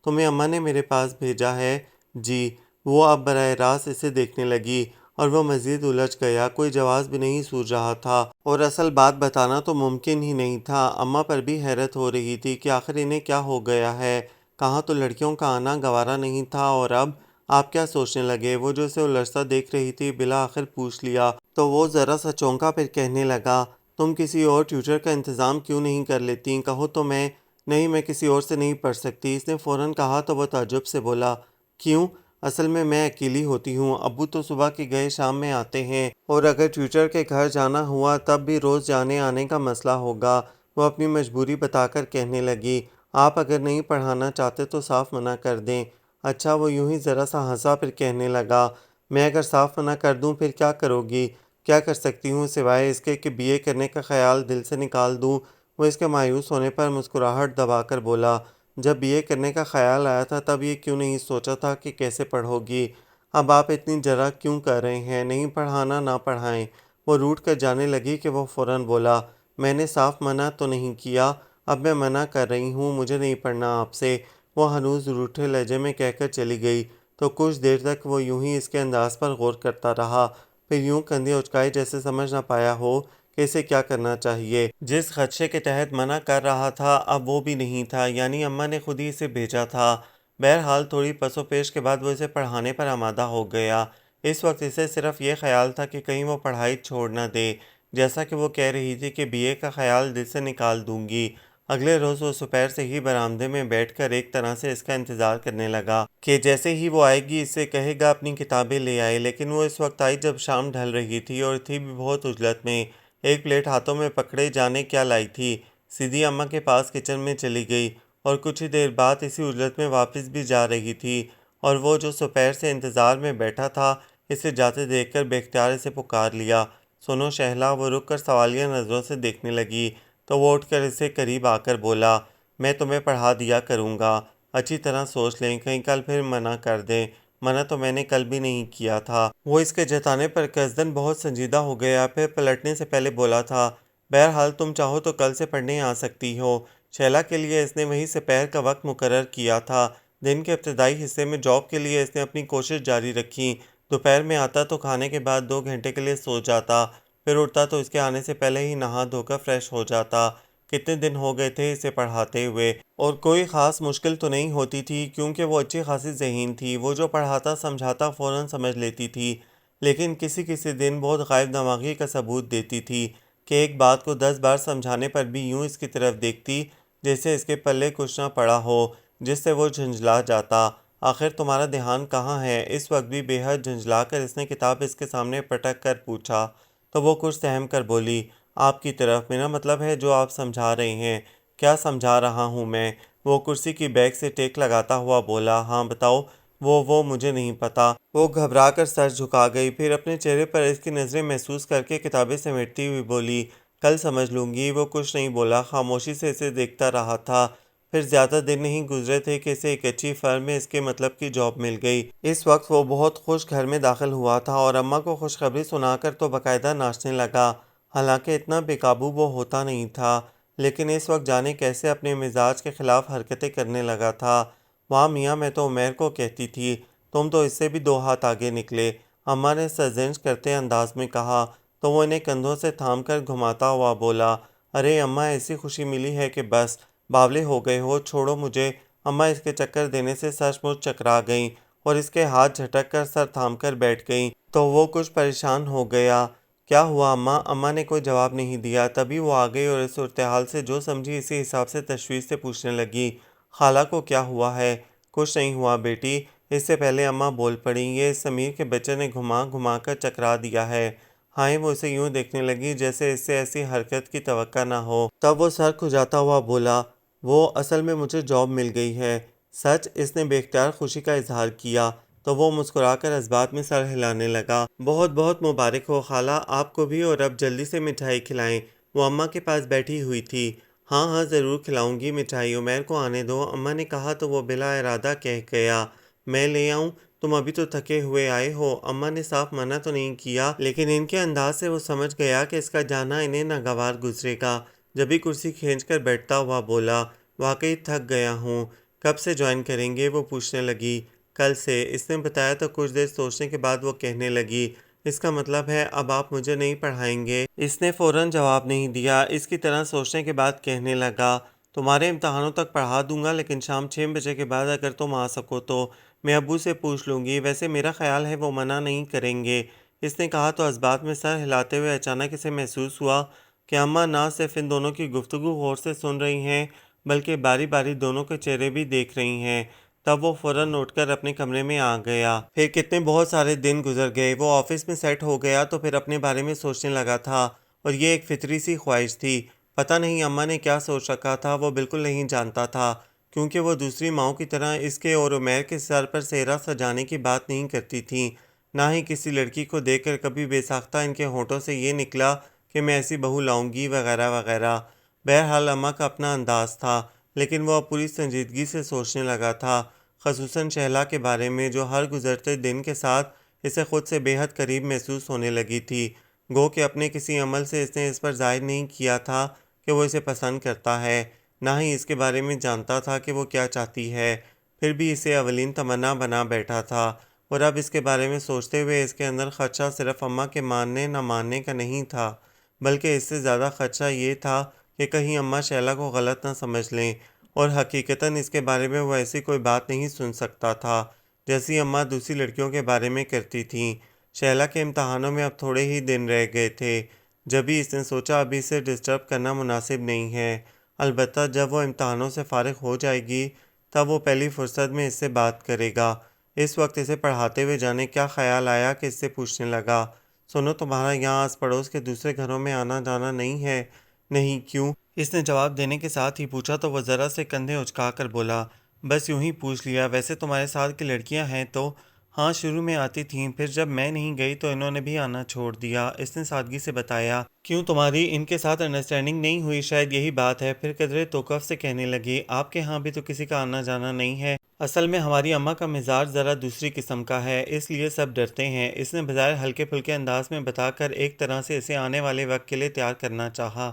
S1: تمہیں اماں نے میرے پاس بھیجا ہے؟ جی۔ وہ اب براہ راست اسے دیکھنے لگی، اور وہ مزید الجھ گیا، کوئی جواز بھی نہیں سوچ رہا تھا، اور اصل بات بتانا تو ممکن ہی نہیں تھا۔ اماں پر بھی حیرت ہو رہی تھی کہ آخر انہیں کیا ہو گیا ہے، کہاں تو لڑکیوں کا آنا گوارا نہیں تھا، اور اب آپ کیا سوچنے لگے؟ وہ جو اسے الجھتا دیکھ رہی تھی بالآخر پوچھ لیا تو وہ ذرا سا چونکا، پھر کہنے لگا، تم کسی اور ٹیوٹر کا انتظام کیوں نہیں کر لیتی؟ کہو تو میں نہیں، میں کسی اور سے نہیں پڑھ سکتی، اس نے فوراً کہا تو وہ تعجب سے بولا، کیوں؟ اصل میں اکیلی ہوتی ہوں، ابو تو صبح کے گئے شام میں آتے ہیں، اور اگر ٹیوٹر کے گھر جانا ہوا تب بھی روز جانے آنے کا مسئلہ ہوگا۔ وہ اپنی مجبوری بتا کر کہنے لگی، آپ اگر نہیں پڑھانا چاہتے تو صاف منع کر دیں۔ اچھا، وہ یوں ہی ذرا سا ہنسا، پھر کہنے لگا، میں اگر صاف منع کر دوں پھر کیا کرو گی؟ کیا کر سکتی ہوں سوائے اس کے کہ بی اے کرنے کا خیال دل سے نکال دوں؟ وہ اس کے مایوس ہونے پر مسکراہٹ دبا کر بولا، جب بی اے کرنے کا خیال آیا تھا تب یہ کیوں نہیں سوچا تھا کہ کیسے پڑھو گی؟ اب آپ اتنی جرأ کیوں کر رہے ہیں؟ نہیں پڑھانا نہ پڑھائیں۔ وہ روٹھ کر جانے لگی کہ وہ فوراً بولا، میں نے صاف منع تو نہیں کیا، اب میں منع کر رہی ہوں، مجھے نہیں پڑھنا آپ سے، وہ ہنوز روٹھے لہجے میں کہہ کر چلی گئی۔ تو کچھ دیر تک وہ یوں ہی اس کے انداز پر غور کرتا رہا، پھر یوں کندھے اچکائے جیسے سمجھ نہ پایا ہو کہ اسے کیا کرنا چاہیے۔ جس خدشے کے تحت منع کر رہا تھا اب وہ بھی نہیں تھا، یعنی اماں نے خود ہی اسے بھیجا تھا۔ بہرحال تھوڑی پس و پیش کے بعد وہ اسے پڑھانے پر آمادہ ہو گیا۔ اس وقت اسے صرف یہ خیال تھا کہ کہیں وہ پڑھائی چھوڑ نہ دے، جیسا کہ وہ کہہ رہی تھی کہ بی اے کا خیال دل سے نکال دوں گی۔ اگلے روز وہ دوپہر سے ہی برآمدے میں بیٹھ کر ایک طرح سے اس کا انتظار کرنے لگا کہ جیسے ہی وہ آئے گی اس سے کہے گا اپنی کتابیں لے آئے، لیکن وہ اس وقت آئی جب شام ڈھل رہی تھی اور تھی بھی بہت عجلت میں۔ ایک پلیٹ ہاتھوں میں پکڑے جانے کیا لائی تھی، سیدھی اماں کے پاس کچن میں چلی گئی اور کچھ ہی دیر بعد اسی عجلت میں واپس بھی جا رہی تھی، اور وہ جو دوپہر سے انتظار میں بیٹھا تھا اسے جاتے دیکھ کر بے اختیار اسے پکار لیا، سنو شہلا۔ وہ رک کر سوالیہ نظروں سے دیکھنے لگی تو وہ اٹھ کر اسے قریب آ کر بولا، میں تمہیں پڑھا دیا کروں گا، اچھی طرح سوچ لیں، کہیں کل پھر منع کر دیں۔ منع تو میں نے کل بھی نہیں کیا تھا۔ وہ اس کے جتانے پر قصداً بہت سنجیدہ ہو گیا، پھر پلٹنے سے پہلے بولا تھا، بہرحال تم چاہو تو کل سے پڑھنے آ سکتی ہو۔ شیلا کے لیے اس نے وہیں دوپہر کا وقت مقرر کیا تھا۔ دن کے ابتدائی حصے میں جاب کے لیے اس نے اپنی کوشش جاری رکھی۔ دوپہر میں آتا تو کھانے کے بعد 2 گھنٹے کے لیے سو جاتا، پھر اٹھتا تو اس کے آنے سے پہلے ہی نہا دھو کر فریش ہو جاتا۔ کتنے دن ہو گئے تھے اسے پڑھاتے ہوئے، اور کوئی خاص مشکل تو نہیں ہوتی تھی کیونکہ وہ اچھی خاصی ذہین تھی، وہ جو پڑھاتا سمجھاتا فوراً سمجھ لیتی تھی، لیکن کسی کسی دن بہت غائب دماغی کا ثبوت دیتی تھی کہ ایک بات کو 10 بار سمجھانے پر بھی یوں اس کی طرف دیکھتی جیسے اس کے پلے کچھ نہ پڑا ہو، جس سے وہ جھنجھلا جاتا۔ آخر تمہارا دھیان کہاں ہے؟ اس وقت بھی بے حد جھنجھلا کر اس نے کتاب اس کے سامنے پٹک کر پوچھا تو وہ کچھ سہم کر بولی، آپ کی طرف، میرا مطلب ہے جو آپ سمجھا رہے ہیں۔ کیا سمجھا رہا ہوں میں؟ وہ کرسی کی بیک سے ٹیک لگاتا ہوا بولا، ہاں بتاؤ۔ وہ مجھے نہیں پتا۔ وہ گھبرا کر سر جھکا گئی، پھر اپنے چہرے پر اس کی نظریں محسوس کر کے کتابیں سمیٹتی ہوئی بولی، کل سمجھ لوں گی۔ وہ کچھ نہیں بولا، خاموشی سے اسے دیکھتا رہا تھا۔ پھر زیادہ دن نہیں گزرے تھے کہ اسے ایک اچھی فرم میں اس کے مطلب کی جاب مل گئی۔ اس وقت وہ بہت خوش گھر میں داخل ہوا تھا اور اماں کو خوشخبری سنا کر تو باقاعدہ ناچنے لگا، حالانکہ اتنا بے قابو وہ ہوتا نہیں تھا، لیکن اس وقت جانے کیسے اپنے مزاج کے خلاف حرکتیں کرنے لگا تھا۔ واہ میاں، میں تو عمیر کو کہتی تھی، تم تو اس سے بھی 2 ہاتھ آگے نکلے، اماں نے سرزنش کرتے انداز میں کہا، تو وہ انہیں کندھوں سے تھام کر گھماتا ہوا بولا، ارے اماں، ایسی خوشی ملی ہے کہ بس باولے ہو گئے ہو، چھوڑو مجھے۔ اماں اس کے چکر دینے سے سچ مچ چکرا گئیں اور اس کے ہاتھ جھٹک کر سر تھام کر بیٹھ گئیں تو وہ کچھ پریشان ہو گیا۔ کیا ہوا اماں؟ اماں نے کوئی جواب نہیں دیا، تبھی وہ آ گئی اور اس صورتحال سے جو سمجھی اسی حساب سے تشویش سے پوچھنے لگی، خالہ کو کیا ہوا ہے؟ کچھ نہیں ہوا بیٹی۔ اس سے پہلے اماں بول پڑیں، یہ سمیر کے بچے نے گھما گھما کر چکرا دیا ہے۔ ہائے، وہ اسے یوں دیکھنے لگی جیسے اس سے ایسی حرکت کی توقع نہ ہو۔ تب وہ سر کھجاتا ہوا بولا، وہ اصل میں مجھے جاب مل گئی ہے۔ سچ؟ اس نے بے اختیار خوشی کا اظہار کیا تو وہ مسکرا کر اس بات میں سر ہلانے لگا، بہت بہت مبارک ہو خالہ آپ کو بھی، اور اب جلدی سے مٹھائی کھلائیں۔ وہ اماں کے پاس بیٹھی ہوئی تھی۔ ہاں ہاں ضرور کھلاؤں گی مٹھائی، عمیر کو آنے دو، اماں نے کہا تو وہ بلا ارادہ کہہ گیا، میں لے آؤں؟ تم ابھی تو تھکے ہوئے آئے ہو۔ اماں نے صاف منع تو نہیں کیا، لیکن ان کے انداز سے وہ سمجھ گیا کہ اس کا جانا انہیں ناگوار گزرے گا۔ جبھی کرسی کھینچ کر بیٹھتا ہوا بولا، واقعی تھک گیا ہوں۔ کب سے جوائن کریں گے؟ وہ پوچھنے لگی۔ کل سے، اس نے بتایا تو کچھ دیر سوچنے کے بعد وہ کہنے لگی، اس کا مطلب ہے اب آپ مجھے نہیں پڑھائیں گے؟ اس نے فوراً جواب نہیں دیا، اس کی طرح سوچنے کے بعد کہنے لگا، تمہارے امتحانوں تک پڑھا دوں گا، لیکن شام 6 بجے کے بعد اگر تم آ سکو تو میں ابو سے پوچھ لوں گی، ویسے میرا خیال ہے وہ منع نہیں کریں گے۔ اس نے کہا تو اس بات میں سر ہلاتے ہوئے اچانک اسے محسوس ہوا کہ اماں نہ صرف ان دونوں کی گفتگو غور سے سن رہی ہیں بلکہ باری باری دونوں کے چہرے بھی دیکھ رہی ہیں۔ تب وہ فوراً اٹھ کر اپنے کمرے میں آ گیا۔ پھر کتنے بہت سارے دن گزر گئے، وہ آفس میں سیٹ ہو گیا تو پھر اپنے بارے میں سوچنے لگا تھا، اور یہ ایک فطری سی خواہش تھی۔ پتہ نہیں اماں نے کیا سوچ رکھا تھا، وہ بالکل نہیں جانتا تھا، کیونکہ وہ دوسری ماؤں کی طرح اس کے اور عمیر کے سر پر سہرا سجانے کی بات نہیں کرتی تھیں، نہ ہی کسی لڑکی کو دیکھ کر کبھی بے ساختہ ان کے ہونٹوں سے یہ نکلا کہ میں ایسی بہو لاؤں گی وغیرہ وغیرہ۔ بہرحال اماں کا اپنا انداز تھا، لیکن وہ اب پوری سنجیدگی سے سوچنے لگا تھا، خصوصاً شہلا کے بارے میں جو ہر گزرتے دن کے ساتھ اسے خود سے بے حد قریب محسوس ہونے لگی تھی، گو کہ اپنے کسی عمل سے اس نے اس پر ظاہر نہیں کیا تھا کہ وہ اسے پسند کرتا ہے، نہ ہی اس کے بارے میں جانتا تھا کہ وہ کیا چاہتی ہے، پھر بھی اسے اولین تمنا بنا بیٹھا تھا، اور اب اس کے بارے میں سوچتے ہوئے اس کے اندر خدشہ صرف اماں کے ماننے نہ ماننے کا نہیں تھا بلکہ اس سے زیادہ خدشہ یہ تھا کہ کہیں اماں شیلا کو غلط نہ سمجھ لیں، اور حقیقتاً اس کے بارے میں وہ ایسی کوئی بات نہیں سن سکتا تھا جیسی اماں دوسری لڑکیوں کے بارے میں کرتی تھیں۔ شیلا کے امتحانوں میں اب تھوڑے ہی دن رہ گئے تھے، جبھی اس نے سوچا ابھی اسے ڈسٹرب کرنا مناسب نہیں ہے۔ البتہ جب وہ امتحانوں سے فارغ ہو جائے گی تب وہ پہلی فرصت میں اس سے بات کرے گا۔ اس وقت اسے پڑھاتے ہوئے جانے کیا خیال آیا کہ اس سے پوچھنے لگا، سنو تمہارا یہاں آس پڑوس کے دوسرے گھروں میں آنا جانا نہیں ہے؟ نہیں، کیوں؟ اس نے جواب دینے کے ساتھ ہی پوچھا تو وہ ذرا سے کندھے اچکا کر بولا، بس یوں ہی پوچھ لیا، ویسے تمہارے ساتھ کی لڑکیاں ہیں تو؟ ہاں، شروع میں آتی تھیں، پھر جب میں نہیں گئی تو انہوں نے بھی آنا چھوڑ دیا، اس نے سادگی سے بتایا۔ کیوں، تمہاری ان کے ساتھ انڈرسٹینڈنگ نہیں ہوئی؟ شاید یہی بات ہے۔ پھر قدرے توقف سے کہنے لگی، آپ کے ہاں بھی تو کسی کا آنا جانا نہیں ہے؟ اصل میں ہماری اماں کا مزاج ذرا دوسری قسم کا ہے، اس لیے سب ڈرتے ہیں۔ اس نے بظاہر ہلکے پھلکے انداز میں بتا کر ایک طرح سے اسے آنے والے وقت کے لیے تیار کرنا چاہا۔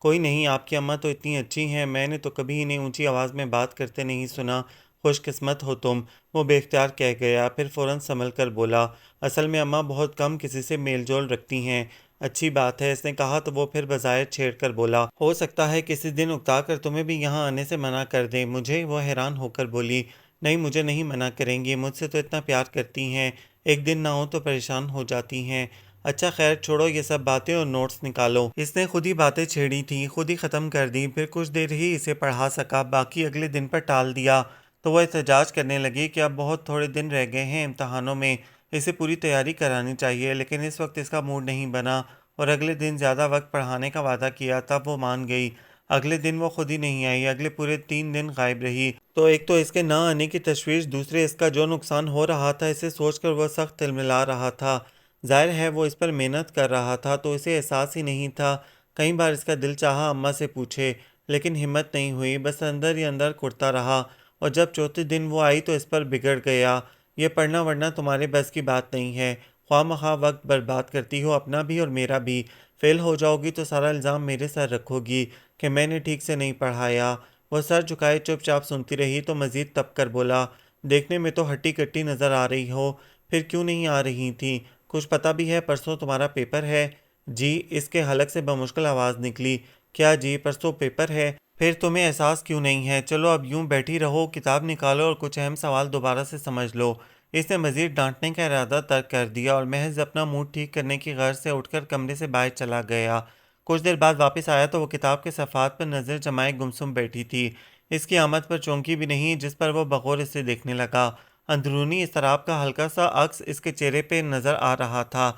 S1: کوئی نہیں، آپ کی اماں تو اتنی اچھی ہیں، میں نے تو کبھی انہیں اونچی آواز میں بات کرتے نہیں سنا، خوش قسمت ہو تم، وہ بے اختیار کہہ گیا، پھر فوراً سنبھل کر بولا، اصل میں اماں بہت کم کسی سے میل جول رکھتی ہیں۔ اچھی بات ہے، اس نے کہا تو وہ پھر بظاہر چھیڑ کر بولا، ہو سکتا ہے کسی دن اکتا کر تمہیں بھی یہاں آنے سے منع کر دیں مجھے؟ وہ حیران ہو کر بولی، نہیں، مجھے نہیں منع کریں گی، مجھ سے تو اتنا پیار کرتی ہیں، ایک دن نہ ہو تو پریشان ہو جاتی ہیں۔ اچھا خیر چھوڑو یہ سب باتیں اور نوٹس نکالو۔ اس نے خود ہی باتیں چھیڑی تھیں، خود ہی ختم کر دی، پھر کچھ دیر ہی اسے پڑھا سکا، باقی اگلے دن پر ٹال دیا۔ تو وہ احتجاج کرنے لگی کہ اب بہت تھوڑے دن رہ گئے ہیں امتحانوں میں، اسے پوری تیاری کرانی چاہیے، لیکن اس وقت اس کا موڈ نہیں بنا، اور اگلے دن زیادہ وقت پڑھانے کا وعدہ کیا، تب وہ مان گئی۔ اگلے دن وہ خود ہی نہیں آئی، اگلے پورے 3 دن غائب رہی۔ تو ایک تو اس کے نہ آنے کی تشویش، دوسرے اس کا جو نقصان ہو رہا تھا اسے سوچ کر وہ سخت تلملا رہا تھا۔ ظاہر ہے وہ اس پر محنت کر رہا تھا تو اسے احساس ہی نہیں تھا۔ کئی بار اس کا دل چاہا اماں سے پوچھے، لیکن ہمت نہیں ہوئی، بس اندر ہی اندر کڑتا رہا، اور جب چوتھے دن وہ آئی تو اس پر بگڑ گیا، یہ پڑھنا وڑھنا تمہارے بس کی بات نہیں ہے، خواہ مخواہ وقت برباد کرتی ہو اپنا بھی اور میرا بھی، فیل ہو جاؤ گی تو سارا الزام میرے سر رکھو گی کہ میں نے ٹھیک سے نہیں پڑھایا۔ وہ سر جھکائے چپ چاپ سنتی رہی تو مزید تپ کر بولا، دیکھنے میں تو ہٹی کٹی نظر آ رہی ہو، پھر کیوں نہیں آ رہی تھی؟ کچھ پتہ بھی ہے پرسوں تمہارا پیپر ہے؟ جی، اس کے حلق سے بمشکل آواز نکلی، کیا جی پرسوں پیپر ہے؟ پھر تمہیں احساس کیوں نہیں ہے؟ چلو اب یوں بیٹھی رہو، کتاب نکالو اور کچھ اہم سوال دوبارہ سے سمجھ لو۔ اس نے مزید ڈانٹنے کا ارادہ ترک کر دیا اور محض اپنا موڈ ٹھیک کرنے کی غرض سے اٹھ کر کمرے سے باہر چلا گیا۔ کچھ دیر بعد واپس آیا تو وہ کتاب کے صفحات پر نظر جمائے گمسم بیٹھی تھی، اس کی آمد پر چونکی بھی نہیں، جس پر وہ بغور اسے دیکھنے لگا۔ اندرونی اضطراب کا ہلکا سا عکس اس کے چہرے پہ نظر آ رہا تھا۔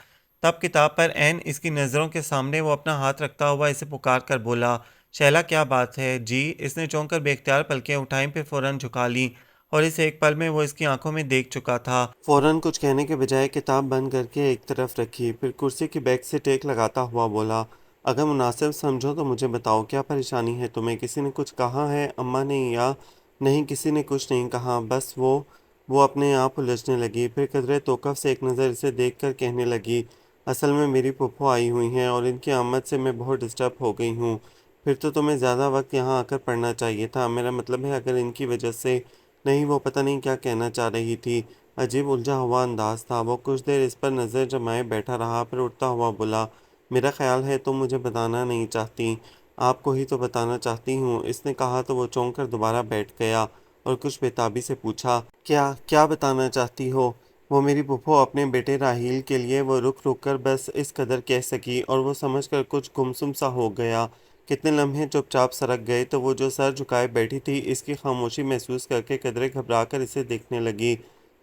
S1: تب کتاب پر عین اس کی نظروں کے سامنے وہ اپنا ہاتھ رکھتا ہوا اسے پکار کر بولا، شیلا کیا بات ہے؟ جی، اس نے چونک کر بے اختیار پلکیں اٹھائیں، پھر فوراً جھکا لیں، اور اس ایک پل میں وہ اس کی آنکھوں میں دیکھ چکا تھا۔ فوراً کچھ کہنے کے بجائے کتاب بند کر کے ایک طرف رکھی، پھر کرسی کی بیک سے ٹیک لگاتا ہوا بولا، اگر مناسب سمجھو تو مجھے بتاؤ کیا پریشانی ہے تمہیں؟ کسی نے کچھ کہا ہے؟ اماں نے یا؟ نہیں، کسی نے کچھ نہیں کہا، بس وہ اپنے آپ الجھنے لگی، پھر قدرے توقف سے ایک نظر اسے دیکھ کر کہنے لگی، اصل میں میری پھوپھو آئی ہوئی ہیں اور ان کی آمد سے میں بہت ڈسٹرب ہو گئی ہوں۔ پھر تو تمہیں زیادہ وقت یہاں آ کر پڑھنا چاہیے تھا، میرا مطلب ہے اگر ان کی وجہ سے نہیں۔ وہ پتہ نہیں کیا کہنا چاہ رہی تھی، عجیب الجھا ہوا انداز تھا۔ وہ کچھ دیر اس پر نظر جمائے بیٹھا رہا، پھر اٹھتا ہوا بولا، میرا خیال ہے تم مجھے بتانا نہیں چاہتی، آپ کو ہی تو بتانا چاہتی ہوں۔ اس نے کہا تو وہ چونک کر دوبارہ بیٹھ گیا اور کچھ بےتابی سے پوچھا، کیا بتانا چاہتی ہو؟ وہ میری پھوپھو اپنے بیٹے راحیل کے لیے، وہ رک کر بس اس قدر کہہ سکی، اور وہ سمجھ کر کچھ گمسم سا ہو گیا۔ کتنے لمحے چپ چاپ سرک گئے تو وہ جو سر جھکائے بیٹھی تھی اس کی خاموشی محسوس کر کے قدرے گھبرا کر اسے دیکھنے لگی۔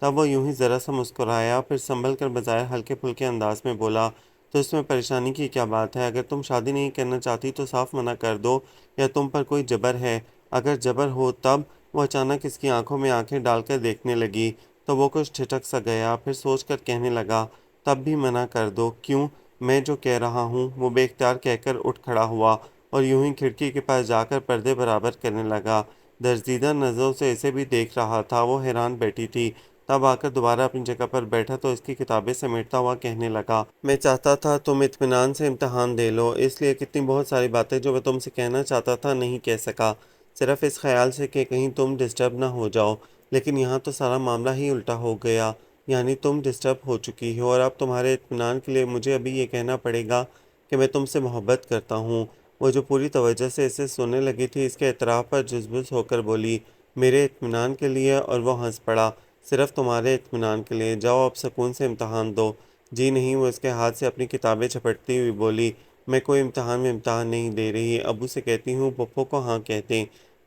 S1: تب وہ یوں ہی ذرا سا مسکرایا، پھر سنبھل کر بظاہر ہلکے پھلکے انداز میں بولا، تو اس میں پریشانی کی کیا بات ہے؟ اگر تم شادی نہیں کرنا چاہتی تو صاف منع کر دو، یا تم پر کوئی جبر ہے؟ اگر جبر ہو تب؟ وہ اچانک اس کی آنکھوں میں آنکھیں ڈال کر دیکھنے لگی تو وہ کچھ ٹھٹک سا گیا، پھر سوچ کر کہنے لگا، تب بھی منع کر دو؟ کیوں؟ میں جو کہہ رہا ہوں۔ وہ بے اختیار کہہ کر اٹھ کھڑا ہوا اور یوں ہی کھڑکی کے پاس جا کر پردے برابر کرنے لگا، درزیدہ نظروں سے اسے بھی دیکھ رہا تھا۔ وہ حیران بیٹھی تھی، تب آ کر دوبارہ اپنی جگہ پر بیٹھا تو اس کی کتابیں سمیٹتا ہوا کہنے لگا، میں چاہتا تھا تم اطمینان سے امتحان دے لو، اس لیے کتنی بہت ساری باتیں جو میں تم سے کہنا چاہتا تھا نہیں کہہ سکا، صرف اس خیال سے کہ کہیں تم ڈسٹرب نہ ہو جاؤ، لیکن یہاں تو سارا معاملہ ہی الٹا ہو گیا، یعنی تم ڈسٹرب ہو چکی ہو، اور اب تمہارے اطمینان کے لیے مجھے ابھی یہ کہنا پڑے گا کہ میں تم سے محبت کرتا ہوں۔ وہ جو پوری توجہ سے اسے سننے لگی تھی، اس کے اعتراف پر جزبز ہو کر بولی، میرے اطمینان کے لیے، اور وہ ہنس پڑا، صرف تمہارے اطمینان کے لیے، جاؤ اب سکون سے امتحان دو۔ جی نہیں، وہ اس کے ہاتھ سے اپنی کتابیں جھپٹتی ہوئی بولی، میں کوئی امتحان نہیں دے رہی، ابو سے کہتی ہوں پھپھو کو ہاں کہتے۔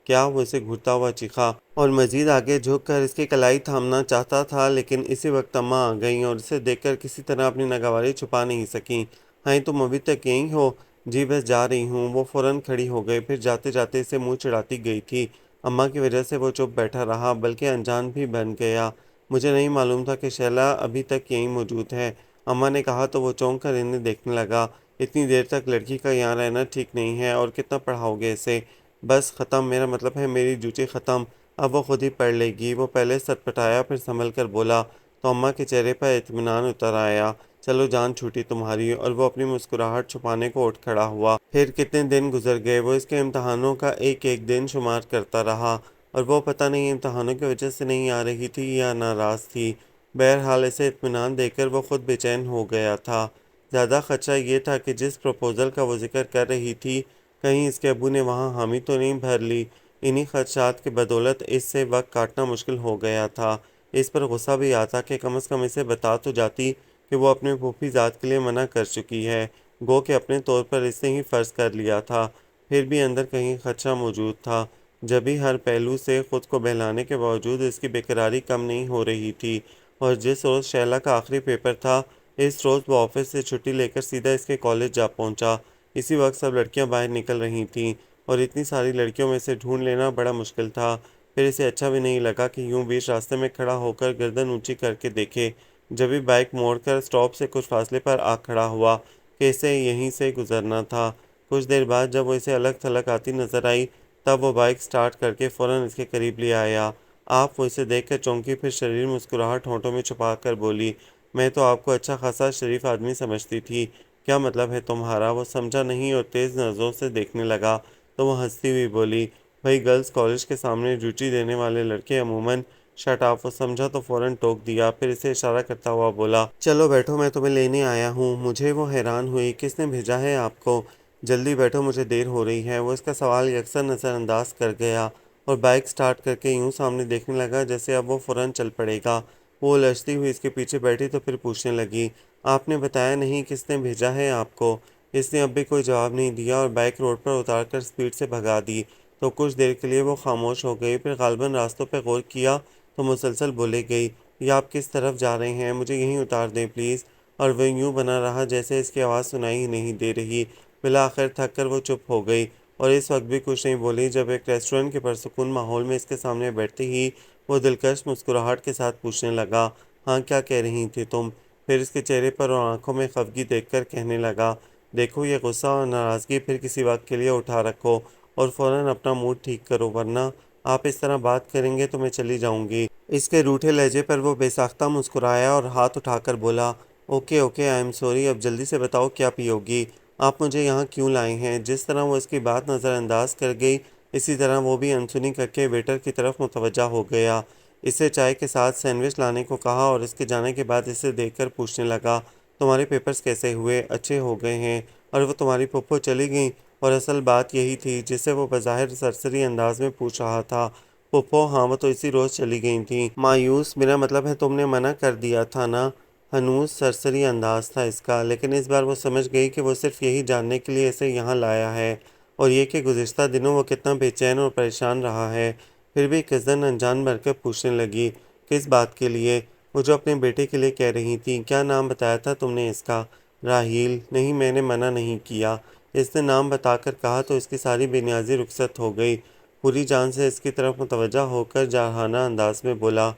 S1: کیا؟ وہ اسے گھٹتا ہوا چیخا اور مزید آگے جھک کر اس کی کلائی تھامنا چاہتا تھا، لیکن اسی وقت اماں آ گئیں اور اسے دیکھ کر کسی طرح اپنی ناگواری چھپا نہیں سکیں۔ ہائے، تم ابھی تک یہیں ہو؟ جی بس جا رہی ہوں۔ وہ فوراً کھڑی ہو گئی، پھر جاتے جاتے اسے منہ چڑھاتی گئی تھی۔ اماں کی وجہ سے وہ چپ بیٹھا رہا، بلکہ انجان بھی بن گیا۔ مجھے نہیں معلوم تھا کہ شیلا ابھی تک یہیں موجود ہے، اماں نے کہا تو وہ چونک کر انہیں دیکھنے لگا۔ اتنی دیر تک لڑکی کا یہاں رہنا ٹھیک نہیں ہے، اور کتنا پڑھاؤ گے اسے؟ بس ختم، میرا مطلب ہے میری ڈیوٹی ختم، اب وہ خود ہی پڑھ لے گی۔ وہ پہلے سٹپٹایا، پھر سنبھل کر بولا، تو اماں کے چہرے پر اطمینان اتر آیا۔ چلو جان چھوٹی تمہاری، اور وہ اپنی مسکراہٹ چھپانے کو اٹھ کھڑا ہوا۔ پھر کتنے دن گزر گئے، وہ اس کے امتحانوں کا ایک ایک دن شمار کرتا رہا، اور وہ پتہ نہیں امتحانوں کی وجہ سے نہیں آ رہی تھی یا ناراض تھی۔ بہرحال اسے اطمینان دے کر وہ خود بے چین ہو گیا تھا۔ زیادہ خدشہ یہ تھا کہ جس پروپوزل کا وہ ذکر کر رہی تھی، کہیں اس کے ابو نے وہاں حامی تو نہیں بھر لی۔ انہی خدشات کی بدولت اس سے وقت کاٹنا مشکل ہو گیا تھا۔ اس پر غصہ بھی آتا کہ کم از کم اسے بتا تو جاتی کہ وہ اپنے پھوپھی ذات کے لیے منع کر چکی ہے، گو کہ اپنے طور پر اس نے ہی فرض کر لیا تھا۔ پھر بھی اندر کہیں خدشہ موجود تھا، جبھی ہر پہلو سے خود کو بہلانے کے باوجود اس کی بےقراری کم نہیں ہو رہی تھی۔ اور جس روز شیلا کا آخری پیپر تھا، اس روز وہ آفس سے چھٹی لے کر سیدھا اس کے کالج جا پہنچا۔ اسی وقت سب لڑکیاں باہر نکل رہی تھیں، اور اتنی ساری لڑکیوں میں سے ڈھونڈ لینا بڑا مشکل تھا۔ پھر اسے اچھا بھی نہیں لگا کہ یوں بیچ راستے میں کھڑا ہو کر گردن اونچی کر کے دیکھے۔ جبھی بائک موڑ کر اسٹاپ سے کچھ فاصلے پر آ کھڑا ہوا کہ اسے یہیں سے گزرنا تھا۔ کچھ دیر بعد جب وہ اسے الگ تھلگ آتی نظر آئی، تب وہ بائک سٹارٹ کر کے فوراً اس کے قریب لے آیا۔ آپ وہ اسے دیکھ کر چونکی، پھر شریر مسکراہٹ ہونٹوں میں چھپا کر بولی، میں تو آپ کو اچھا خاصا شریف آدمی سمجھتی تھی، کیا مطلب ہے تمہارا؟ وہ سمجھا نہیں اور تیز نظروں سے دیکھنے لگا، تو وہ ہنستی ہوئی بولی، بھئی گرلز کالج کے سامنے ڈیوٹی دینے والے لڑکے عموماً شٹ آف۔ وہ سمجھا تو فوراً ٹوک دیا، پھر اسے اشارہ کرتا ہوا بولا، چلو بیٹھو، میں تمہیں لینے آیا ہوں۔ مجھے وہ حیران ہوئی، کس نے بھیجا ہے آپ کو؟ جلدی بیٹھو، مجھے دیر ہو رہی ہے۔ وہ اس کا سوال یکسر نظر انداز کر گیا، اور بائک سٹارٹ کر کے یوں سامنے دیکھنے لگا جیسے اب وہ فوراً چل پڑے گا۔ وہ الجھتی ہوئی اس کے پیچھے بیٹھی تو پھر پوچھنے لگی، آپ نے بتایا نہیں کس نے بھیجا ہے آپ کو؟ اس نے اب بھی کوئی جواب نہیں دیا، اور بائک روڈ پر اتار کر سپیڈ سے بھگا دی۔ تو کچھ دیر کے لیے وہ خاموش ہو گئی، پھر غالباً راستوں پہ غور کیا تو مسلسل بولے گئی، یہ آپ کس طرف جا رہے ہیں؟ مجھے یہیں اتار دیں پلیز۔ اور وہ یوں بنا رہا جیسے اس کی آواز سنائی ہی نہیں دے رہی۔ بالآخر تھک کر وہ چپ ہو گئی، اور اس وقت بھی کچھ نہیں بولی، جب ایک ریسٹورنٹ کے پرسکون ماحول میں اس کے سامنے بیٹھتے ہی وہ دلکش مسکراہٹ کے ساتھ پوچھنے لگا، ہاں کیا کہہ رہی تھی تم؟ پھر اس کے چہرے پر اور آنکھوں میں خفگی دیکھ کر کہنے لگا، دیکھو یہ غصہ اور ناراضگی پھر کسی وقت کے لیے اٹھا رکھو، اور فوراً اپنا موڈ ٹھیک کرو، ورنہ آپ اس طرح بات کریں گے تو میں چلی جاؤں گی۔ اس کے روٹھے لہجے پر وہ بے ساختہ مسکرایا اور ہاتھ اٹھا کر بولا، okay okay, I am sorry, اب جلدی سے بتاؤ کیا پیو گی؟ آپ مجھے یہاں کیوں لائے ہیں؟ جس طرح وہ اس کی بات نظر انداز کر گئی، اسی طرح وہ بھی انسنی کر کے ویٹر کی طرف متوجہ ہو گیا۔ اسے چائے کے ساتھ سینڈوچ لانے کو کہا، اور اس کے جانے کے بعد اسے دیکھ کر پوچھنے لگا، تمہارے پیپرز کیسے ہوئے؟ اچھے ہو گئے ہیں؟ اور وہ تمہاری پھپھو چلی گئیں؟ اور اصل بات یہی تھی جسے وہ بظاہر سرسری انداز میں پوچھ رہا تھا۔ پھپھو؟ ہاں وہ تو اسی روز چلی گئی تھیں۔ مایوس، میرا مطلب ہے تم نے منع کر دیا تھا نا؟ ہنوز سرسری انداز تھا اس کا، لیکن اس بار وہ سمجھ گئی کہ وہ صرف یہی جاننے کے لیے اسے یہاں لایا ہے، اور یہ کہ گزشتہ دنوں وہ کتنا بے چین اور پریشان رہا ہے۔ پھر بھی قصدن انجان بھر کر پوچھنے لگی، کس بات کے لیے؟ وہ جو اپنے بیٹے کے لیے کہہ رہی تھی، کیا نام بتایا تھا تم نے اس کا؟ راحیل؟ نہیں، میں نے منع نہیں کیا۔ اس نے نام بتا کر کہا تو اس کی ساری بے نیازی رخصت ہو گئی۔ پوری جان سے اس کی طرف متوجہ ہو کر جارحانہ انداز میں بولا،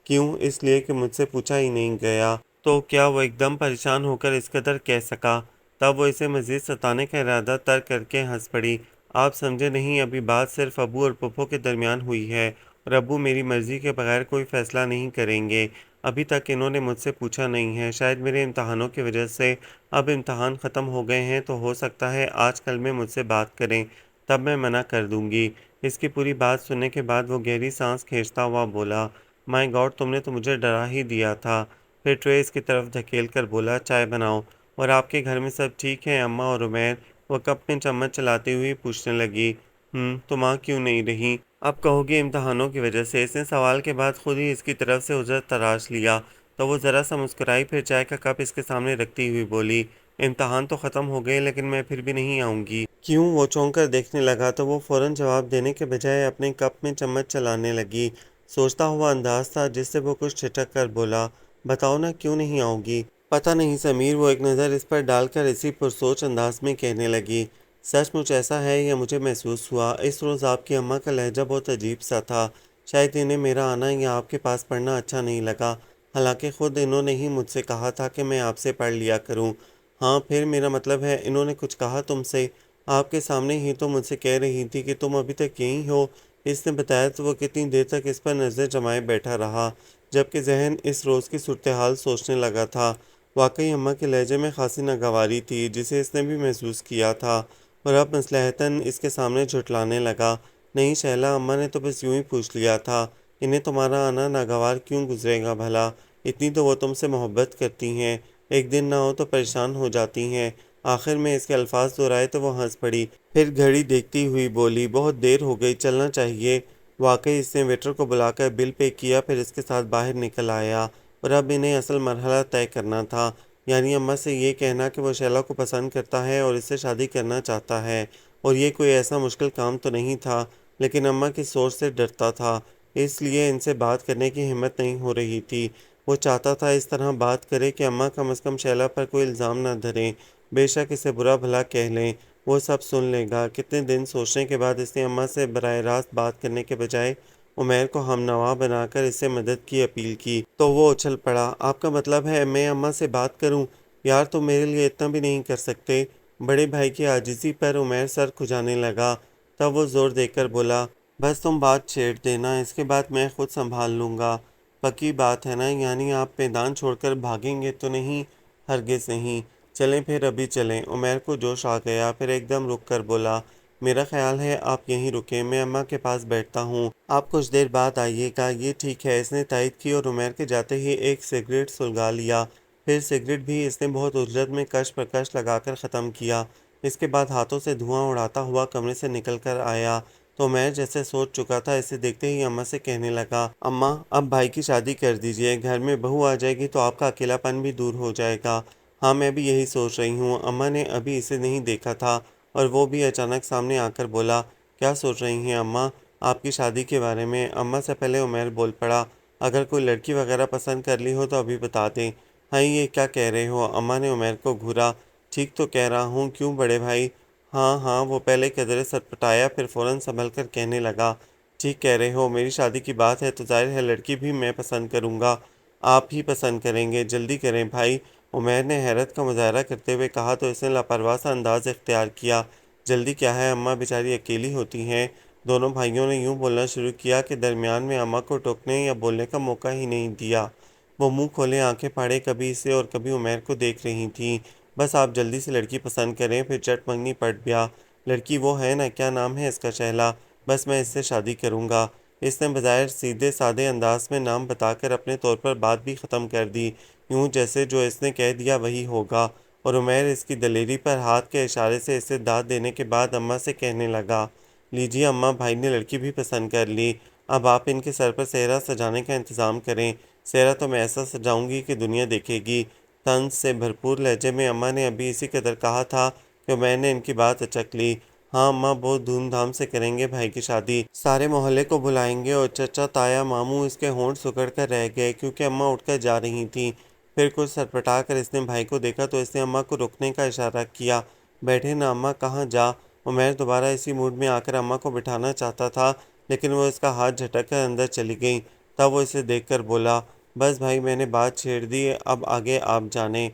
S1: کیوں؟ اس لیے کہ مجھ سے پوچھا ہی نہیں گیا۔ تو کیا؟ وہ ایک دم پریشان ہو کر اس قدر کہہ سکا۔ تب وہ اسے مزید ستانے کا ارادہ ترک کر کے ہنس پڑی، آپ سمجھے نہیں، ابھی بات صرف ابو اور پھپھو کے درمیان ہوئی ہے، اور ابو میری مرضی کے بغیر کوئی فیصلہ نہیں کریں گے۔ ابھی تک انہوں نے مجھ سے پوچھا نہیں ہے، شاید میرے امتحانوں کی وجہ سے اب امتحان ختم ہو گئے ہیں تو ہو سکتا ہے آج کل میں مجھ سے بات کریں، تب میں منع کر دوں گی۔ اس کی پوری بات سننے کے بعد وہ گہری سانس کھینچتا ہوا بولا، مائی گاڈ، تم نے تو مجھے ڈرا ہی دیا تھا۔ پھر ٹرے اس کی طرف دھکیل کر بولا، چائے بناؤ، اور آپ کے گھر میں سب ٹھیک ہیں اماں اور عمیر؟ وہ کپ میں چمچ چلاتی ہوئی پوچھنے لگی۔ تو ماں کیوں نہیں رہی؟ اب کہو گی امتحانوں کی وجہ سے۔ اس نے سوال کے بعد خود ہی اس کی طرف سے عذر تراش لیا تو وہ ذرا سا مسکرائی، پھر چائے کا کپ اس کے سامنے رکھتی ہوئی بولی، امتحان تو ختم ہو گئے لیکن میں پھر بھی نہیں آؤں گی۔ کیوں؟ وہ چونک کر دیکھنے لگا تو وہ فوراً جواب دینے کے بجائے اپنے کپ میں چمچ چلانے لگی۔ سوچتا ہوا انداز تھا جس سے وہ کچھ ٹھٹک کر بولا، بتاؤ نا کیوں نہیں آؤ گی؟ پتہ نہیں سمیر، وہ ایک نظر اس پر ڈال کر اسی پرسوچ انداز میں کہنے لگی، سچ مچ ایسا ہے یا مجھے محسوس ہوا؟ اس روز آپ کی اماں کا لہجہ بہت عجیب سا تھا، شاید انہیں میرا آنا یا آپ کے پاس پڑھنا اچھا نہیں لگا، حالانکہ خود انہوں نے ہی مجھ سے کہا تھا کہ میں آپ سے پڑھ لیا کروں۔ ہاں پھر میرا مطلب ہے انہوں نے کچھ کہا تم سے؟ آپ کے سامنے ہی تو مجھ سے کہہ رہی تھی کہ تم ابھی تک یہیں ہو۔ اس نے بتایا تو وہ کتنی دیر تک اس پر نظر جمائے بیٹھا رہا، جبکہ ذہن اس روز کی صورتحال سوچنے لگا تھا۔ واقعی اماں کے لہجے میں خاصی ناگواری تھی جسے اس نے بھی محسوس کیا تھا، اور اب مصلحتاً اس کے سامنے جھٹلانے لگا، نہیں شہلا، اماں نے تو بس یوں ہی پوچھ لیا تھا، انہیں تمہارا آنا ناگوار کیوں گزرے گا بھلا؟ اتنی تو وہ تم سے محبت کرتی ہیں، ایک دن نہ ہو تو پریشان ہو جاتی ہیں۔ آخر میں اس کے الفاظ دہرائے تو وہ ہنس پڑی، پھر گھڑی دیکھتی ہوئی بولی، بہت دیر ہو گئی، چلنا چاہیے۔ واقعی اس نے ویٹر کو بلا کر بل پے کیا، پھر اس کے ساتھ باہر نکل آیا، اور اب انہیں اصل مرحلہ طے کرنا تھا، یعنی اماں سے یہ کہنا کہ وہ شیلا کو پسند کرتا ہے اور اس سے شادی کرنا چاہتا ہے۔ اور یہ کوئی ایسا مشکل کام تو نہیں تھا، لیکن اماں کی سوچ سے ڈرتا تھا، اس لیے ان سے بات کرنے کی ہمت نہیں ہو رہی تھی۔ وہ چاہتا تھا اس طرح بات کرے کہ اماں کم از کم شیلا پر کوئی الزام نہ دھریں، بے شک اسے برا بھلا کہہ لیں، وہ سب سن لے گا۔ کتنے دن سوچنے کے بعد اس نے اماں سے براہ راست بات کرنے کے بجائے عمیر کو ہم نوا بنا کر اس سے مدد کی اپیل کی، تو وہ اچھل پڑا، آپ کا مطلب ہے میں اماں سے بات کروں؟ یار تم میرے لیے اتنا بھی نہیں کر سکتے؟ بڑے بھائی کی عاجزی پر عمیر سر کھجانے لگا، تب وہ زور دے کر بولا، بس تم بات چھیڑ دینا، اس کے بعد میں خود سنبھال لوں گا۔ پکی بات ہے نا؟ یعنی آپ میدان چھوڑ کر بھاگیں گے تو نہیں؟ ہرگز نہیں۔ چلیں پھر ابھی چلیں۔ عمیر کو جوش آ گیا، پھر ایک دم رک کر بولا، میرا خیال ہے آپ یہیں رکیں، میں اماں کے پاس بیٹھتا ہوں، آپ کچھ دیر بعد آئیے گا۔ یہ ٹھیک ہے، اس نے تائید کی اور عمیر کے جاتے ہی ایک سگریٹ سلگا لیا، پھر سگریٹ بھی اس نے بہت اجلت میں کش پر کش لگا کر ختم کیا۔ اس کے بعد ہاتھوں سے دھواں اڑاتا ہوا کمرے سے نکل کر آیا تو عمیر جیسے سوچ چکا تھا اسے دیکھتے ہی اماں سے کہنے لگا، اماں اب بھائی کی شادی کر دیجئے، گھر میں بہو آ جائے گی تو آپ کا اکیلا پن بھی دور ہو جائے گا۔ ہاں میں بھی یہی سوچ رہی ہوں۔ اماں نے ابھی اسے نہیں دیکھا تھا اور وہ بھی اچانک سامنے آ کر بولا، کیا سوچ رہی ہیں اماں؟ آپ کی شادی کے بارے میں۔ اماں سے پہلے عمیر بول پڑا، اگر کوئی لڑکی وغیرہ پسند کر لی ہو تو ابھی بتا دیں۔ ہاں یہ کیا کہہ رہے ہو؟ اماں نے عمیر کو گھورا، ٹھیک تو کہہ رہا ہوں، کیوں بڑے بھائی؟ ہاں ہاں، وہ پہلے قدرے سٹپٹایا، پھر فوراً سنبھل کر کہنے لگا، ٹھیک کہہ رہے ہو، میری شادی کی بات ہے تو ظاہر ہے لڑکی بھی میں پسند کروں گا، آپ ہی پسند کریں گے، جلدی کریں بھائی۔ عمیر نے حیرت کا مظاہرہ کرتے ہوئے کہا تو اس نے لاپرواہ سا انداز اختیار کیا، جلدی کیا ہے، اماں بیچاری اکیلی ہوتی ہیں۔ دونوں بھائیوں نے یوں بولنا شروع کیا کہ درمیان میں اماں کو ٹوکنے یا بولنے کا موقع ہی نہیں دیا۔ وہ منہ کھولے آنکھیں پھاڑے کبھی اسے اور کبھی عمیر کو دیکھ رہی تھیں۔ بس آپ جلدی سے لڑکی پسند کریں، پھر چٹ منگنی پڑ گیا۔ لڑکی وہ ہے نا، کیا نام ہے اس کا؟ شہلا، بس میں اس سے شادی کروں گا۔ اس نے بظاہر سیدھے سادے انداز میں نام بتا کر اپنے طور پر بات بھی ختم کر دی، یوں جیسے جو اس نے کہہ دیا وہی ہوگا، اور عمیر اس کی دلیری پر ہاتھ کے اشارے سے اسے داد دینے کے بعد اماں سے کہنے لگا، لیجیے اماں، بھائی نے لڑکی بھی پسند کر لی، اب آپ ان کے سر پر صحرا سجانے کا انتظام کریں۔ صحرا تو میں ایسا سجاؤں گی کہ دنیا دیکھے گی۔ طنز سے بھرپور لہجے میں اماں نے ابھی اسی قدر کہا تھا کہ عمیر نے ان کی بات اچک لی۔ ہاں اماں، بہت دھوم دھام سے کریں گے بھائی کی شادی، سارے محلے کو بلائیں گے، اور چچا تایا ماموں اس کے ہونٹ سکڑ کر رہ گئے کیونکہ اماں اٹھ کر جا رہی تھیں۔ پھر کچھ سٹپٹا کر اس نے بھائی کو دیکھا تو اس نے اماں کو رکنے کا اشارہ کیا، بیٹھے نا اماں، کہاں جا؟ عمیر دوبارہ اسی موڈ میں آ کر اماں کو بٹھانا چاہتا تھا لیکن وہ اس کا ہاتھ جھٹک کر اندر چلی گئیں، تب وہ اسے دیکھ کر بولا، بس بھائی میں نے بات چھیڑ دی، اب آگے آپ جانیں۔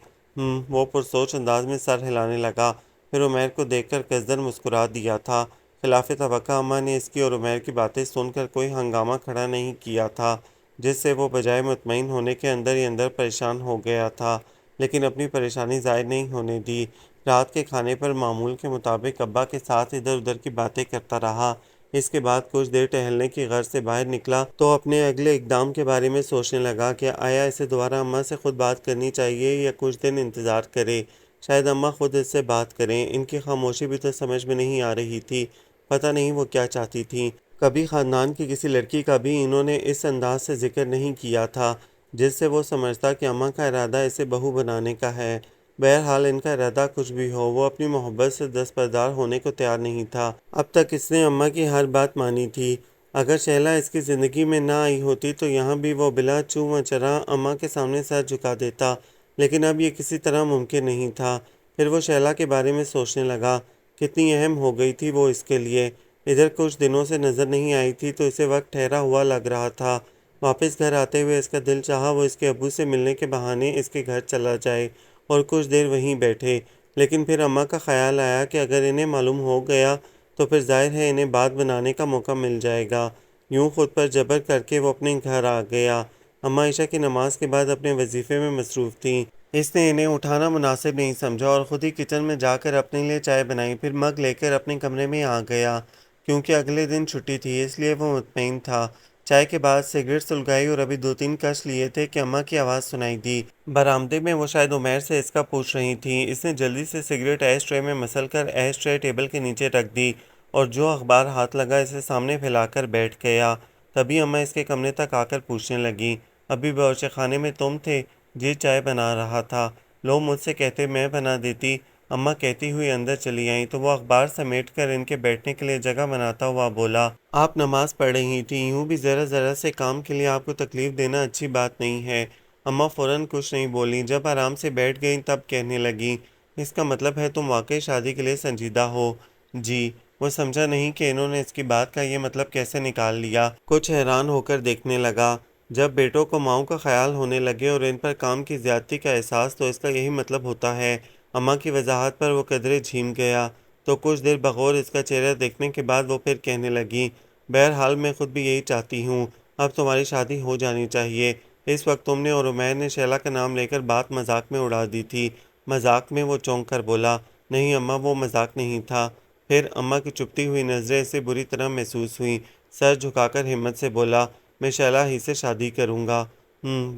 S1: وہ پرسوچ انداز میں سر ہلانے لگا، پھر عمیر کو دیکھ کر قصدن مسکرا دیا تھا۔ خلاف توقع اماں نے اس کی اور عمیر کی باتیں سن کر کوئی ہنگامہ کھڑا نہیں کیا تھا، جس سے وہ بجائے مطمئن ہونے کے اندر ہی اندر پریشان ہو گیا تھا، لیکن اپنی پریشانی ظاہر نہیں ہونے دی۔ رات کے کھانے پر معمول کے مطابق ابا کے ساتھ ادھر ادھر کی باتیں کرتا رہا۔ اس کے بعد کچھ دیر ٹہلنے کی غرض سے باہر نکلا تو اپنے اگلے اقدام کے بارے میں سوچنے لگا کہ آیا اسے دوبارہ اماں سے خود بات کرنی چاہیے یا کچھ دن انتظار کرے۔ شاید اماں خود اس سے بات کریں۔ ان کی خاموشی بھی تو سمجھ میں نہیں آ رہی تھی، پتہ نہیں وہ کیا چاہتی تھیں۔ کبھی خاندان کی کسی لڑکی کا بھی انہوں نے اس انداز سے ذکر نہیں کیا تھا جس سے وہ سمجھتا کہ اماں کا ارادہ اسے بہو بنانے کا ہے۔ بہرحال ان کا ارادہ کچھ بھی ہو، وہ اپنی محبت سے دستبردار ہونے کو تیار نہیں تھا۔ اب تک اس نے اماں کی ہر بات مانی تھی۔ اگر شہلا اس کی زندگی میں نہ آئی ہوتی تو یہاں بھی وہ بلا چوں و چرا اماں کے سامنے سر جھکا دیتا، لیکن اب یہ کسی طرح ممکن نہیں تھا۔ پھر وہ شہلا کے بارے میں سوچنے لگا، کتنی اہم ہو گئی تھی وہ اس کے لیے۔ ادھر کچھ دنوں سے نظر نہیں آئی تھی تو اسے وقت ٹھہرا ہوا لگ رہا تھا۔ واپس گھر آتے ہوئے اس کا دل چاہا وہ اس کے ابو سے ملنے کے بہانے اس کے گھر چلا جائے اور کچھ دیر وہیں بیٹھے، لیکن پھر اماں کا خیال آیا کہ اگر انہیں معلوم ہو گیا تو پھر ظاہر ہے انہیں بات بنانے کا موقع مل جائے گا۔ یوں خود پر جبر کر کے وہ اپنے گھر آ گیا۔ اماں عشاء کی نماز کے بعد اپنے وظیفے میں مصروف تھیں۔ اس نے انہیں اٹھانا مناسب نہیں سمجھا اور خود ہی کچن میں جا کر اپنے لیے چائے بنائی، پھر مگ لے کر اپنے کمرے میں آ گیا۔ کیونکہ اگلے دن چھٹی تھی اس لیے وہ مطمئن تھا۔ چائے کے بعد سگریٹ سلگائی اور ابھی 2-3 کش لیے تھے کہ اماں کی آواز سنائی دی۔ برآمدے میں وہ شاید عمیر سے اس کا پوچھ رہی تھیں۔ اس نے جلدی سے سگریٹ ایش ٹرے میں مسل کر ایش ٹرے ٹیبل کے نیچے رکھ دی اور جو اخبار ہاتھ لگا اسے سامنے پھیلا کر بیٹھ گیا۔ تبھی اماں اس کے کمرے تک آ کر پوچھنے لگیں، ابھی باورچی خانے میں تم تھے؟ جی چائے بنا رہا تھا۔ لو مجھ سے کہتے میں بنا دیتی۔ اماں کہتی ہوئی اندر چلی آئیں تو وہ اخبار سمیٹ کر ان کے بیٹھنے کے لیے جگہ بناتا ہوا بولا، آپ نماز پڑھ رہی تھیں، یوں بھی ذرا ذرا سے کام کے لیے آپ کو تکلیف دینا اچھی بات نہیں ہے۔ اماں فوراً کچھ نہیں بولیں، جب آرام سے بیٹھ گئیں تب کہنے لگیں، اس کا مطلب ہے تم واقعی شادی کے لیے سنجیدہ ہو؟ جی۔ وہ سمجھا نہیں کہ انہوں نے اس کی بات کا یہ مطلب کیسے نکال لیا۔ کچھ حیران ہو کر دیکھنے لگا۔ جب بیٹوں کو ماؤں کا خیال ہونے لگے اور ان پر کام کی زیادتی کا احساس تو اس کا یہی مطلب ہوتا ہے۔ اماں کی وضاحت پر وہ قدرے جھیم گیا تو کچھ دیر بغور اس کا چہرہ دیکھنے کے بعد وہ پھر کہنے لگیں، بہرحال میں خود بھی یہی چاہتی ہوں، اب تمہاری شادی ہو جانی چاہیے۔ اس وقت تم نے اور عمیر نے شیلا کا نام لے کر بات مذاق میں اڑا دی تھی۔ مذاق میں؟ وہ چونک کر بولا، نہیں اماں وہ مذاق نہیں تھا۔ پھر اماں کی چپتی ہوئی نظریں اسے بری طرح محسوس ہوئیں۔ سر جھکا کر ہمت سے بولا، میں شیلا ہی سے شادی کروں گا۔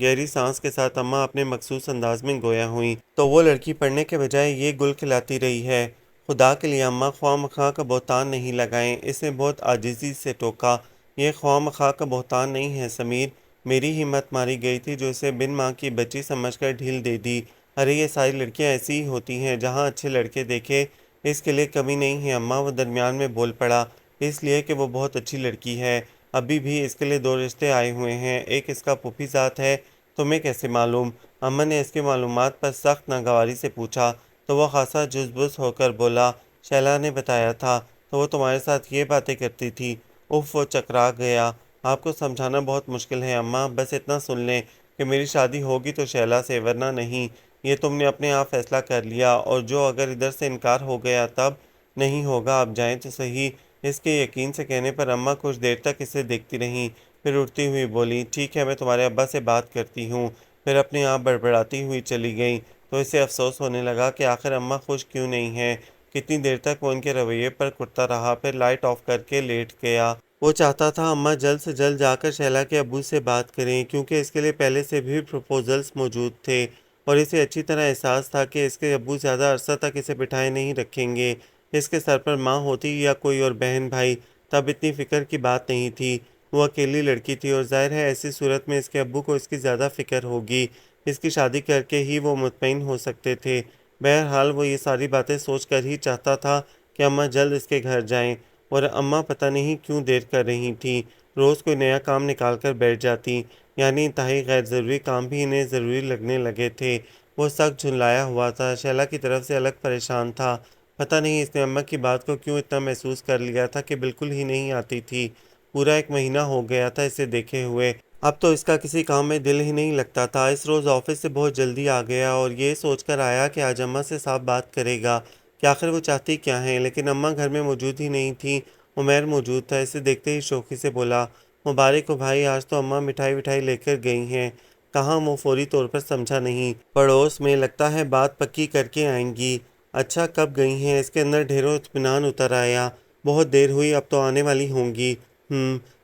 S1: گہری سانس کے ساتھ اماں اپنے مخصوص انداز میں گویا ہوئیں۔ تو وہ لڑکی پڑھنے کے بجائے یہ گل کھلاتی رہی ہے؟ خدا کے لیے اماں خواہ مخواہ کا بہتان نہیں لگائیں۔ اس نے بہت عاجزی سے ٹوکا، یہ خواہ مخواہ کا بہتان نہیں ہے سمیر، میری ہی مت ماری گئی تھی جو اسے بن ماں کی بچی سمجھ کر ڈھیل دے دی۔ ارے یہ ساری لڑکیاں ایسی ہی ہوتی ہیں، جہاں اچھے لڑکے دیکھے اس کے لیے کمی نہیں ہے اماں، وہ درمیان میں بول پڑا، اس لیے کہ وہ بہت اچھی لڑکی ہے۔ ابھی بھی اس کے لیے 2 رشتے آئے ہوئے ہیں، ایک اس کا پھوپھی ذات ہے۔ تمہیں کیسے معلوم؟ اماں نے اس کی معلومات پر سخت ناگواری سے پوچھا تو وہ خاصا جزبز ہو کر بولا، شیلا نے بتایا تھا، تو وہ تمہارے ساتھ یہ باتیں کرتی تھی؟ اف وہ چکرا گیا، آپ کو سمجھانا بہت مشکل ہے اماں، بس اتنا سن لیں کہ میری شادی ہوگی تو شیلا سے، ورنہ نہیں۔ یہ تم نے اپنے آپ فیصلہ کر لیا، اور جو اگر ادھر سے انکار ہو گیا تب؟ نہیں ہوگا، آپ جائیں تو صحیح۔ اس کے یقین سے کہنے پر اماں کچھ دیر تک اسے دیکھتی رہیں، پھر اٹھتی ہوئی بولی، ٹھیک ہے میں تمہارے ابا سے بات کرتی ہوں، پھر اپنے آپ بڑبڑاتی ہوئی چلی گئیں۔ تو اسے افسوس ہونے لگا کہ آخر اماں خوش کیوں نہیں ہیں۔ کتنی دیر تک وہ ان کے رویے پر کڑتا رہا، پھر لائٹ آف کر کے لیٹ گیا۔ وہ چاہتا تھا اماں جلد سے جلد جا کر شیلا کے ابو سے بات کریں، کیونکہ اس کے لیے پہلے سے بھی پروپوزلز موجود تھے اور اسے اچھی طرح احساس تھا کہ اس کے ابو زیادہ عرصہ تک اسے بٹھائے نہیں رکھیں گے۔ اس کے سر پر ماں ہوتی یا کوئی اور بہن بھائی تب اتنی فکر کی بات نہیں تھی، وہ اکیلی لڑکی تھی اور ظاہر ہے ایسی صورت میں اس کے ابو کو اس کی زیادہ فکر ہوگی، اس کی شادی کر کے ہی وہ مطمئن ہو سکتے تھے۔ بہرحال وہ یہ ساری باتیں سوچ کر ہی چاہتا تھا کہ اماں جلد اس کے گھر جائیں، اور اماں پتہ نہیں کیوں دیر کر رہی تھیں، روز کوئی نیا کام نکال کر بیٹھ جاتی، یعنی انتہائی غیر ضروری کام بھی انہیں ضروری لگنے لگے تھے۔ وہ سخت جھنلایا ہوا تھا، شیلا کی طرف سے الگ پریشان تھا، پتہ نہیں اس نے اماں کی بات کو کیوں اتنا محسوس کر لیا تھا کہ بالکل ہی نہیں آتی تھی۔ پورا 1 مہینہ ہو گیا تھا اسے دیکھے ہوئے، اب تو اس کا کسی کام میں دل ہی نہیں لگتا تھا۔ اس روز آفس سے بہت جلدی آ گیا اور یہ سوچ کر آیا کہ آج اماں سے صاف بات کرے گا کہ آخر وہ چاہتی کیا ہیں، لیکن اماں گھر میں موجود ہی نہیں تھیں۔ عمیر موجود تھا، اسے دیکھتے ہی شوخی سے بولا، مبارک ہو بھائی، آج تو اماں مٹھائی وٹھائی لے کر گئی ہیں۔ کہاں؟ وہ فوری طور پر سمجھا نہیں۔ پڑوس میں، لگتا ہے بات پکی کر کے آئیں گی۔ اچھا کب گئی ہیں؟ اس کے اندر ڈھیروں اطمینان اتر آیا، بہت دیر ہوئی، اب تو آنے والی ہوں گی۔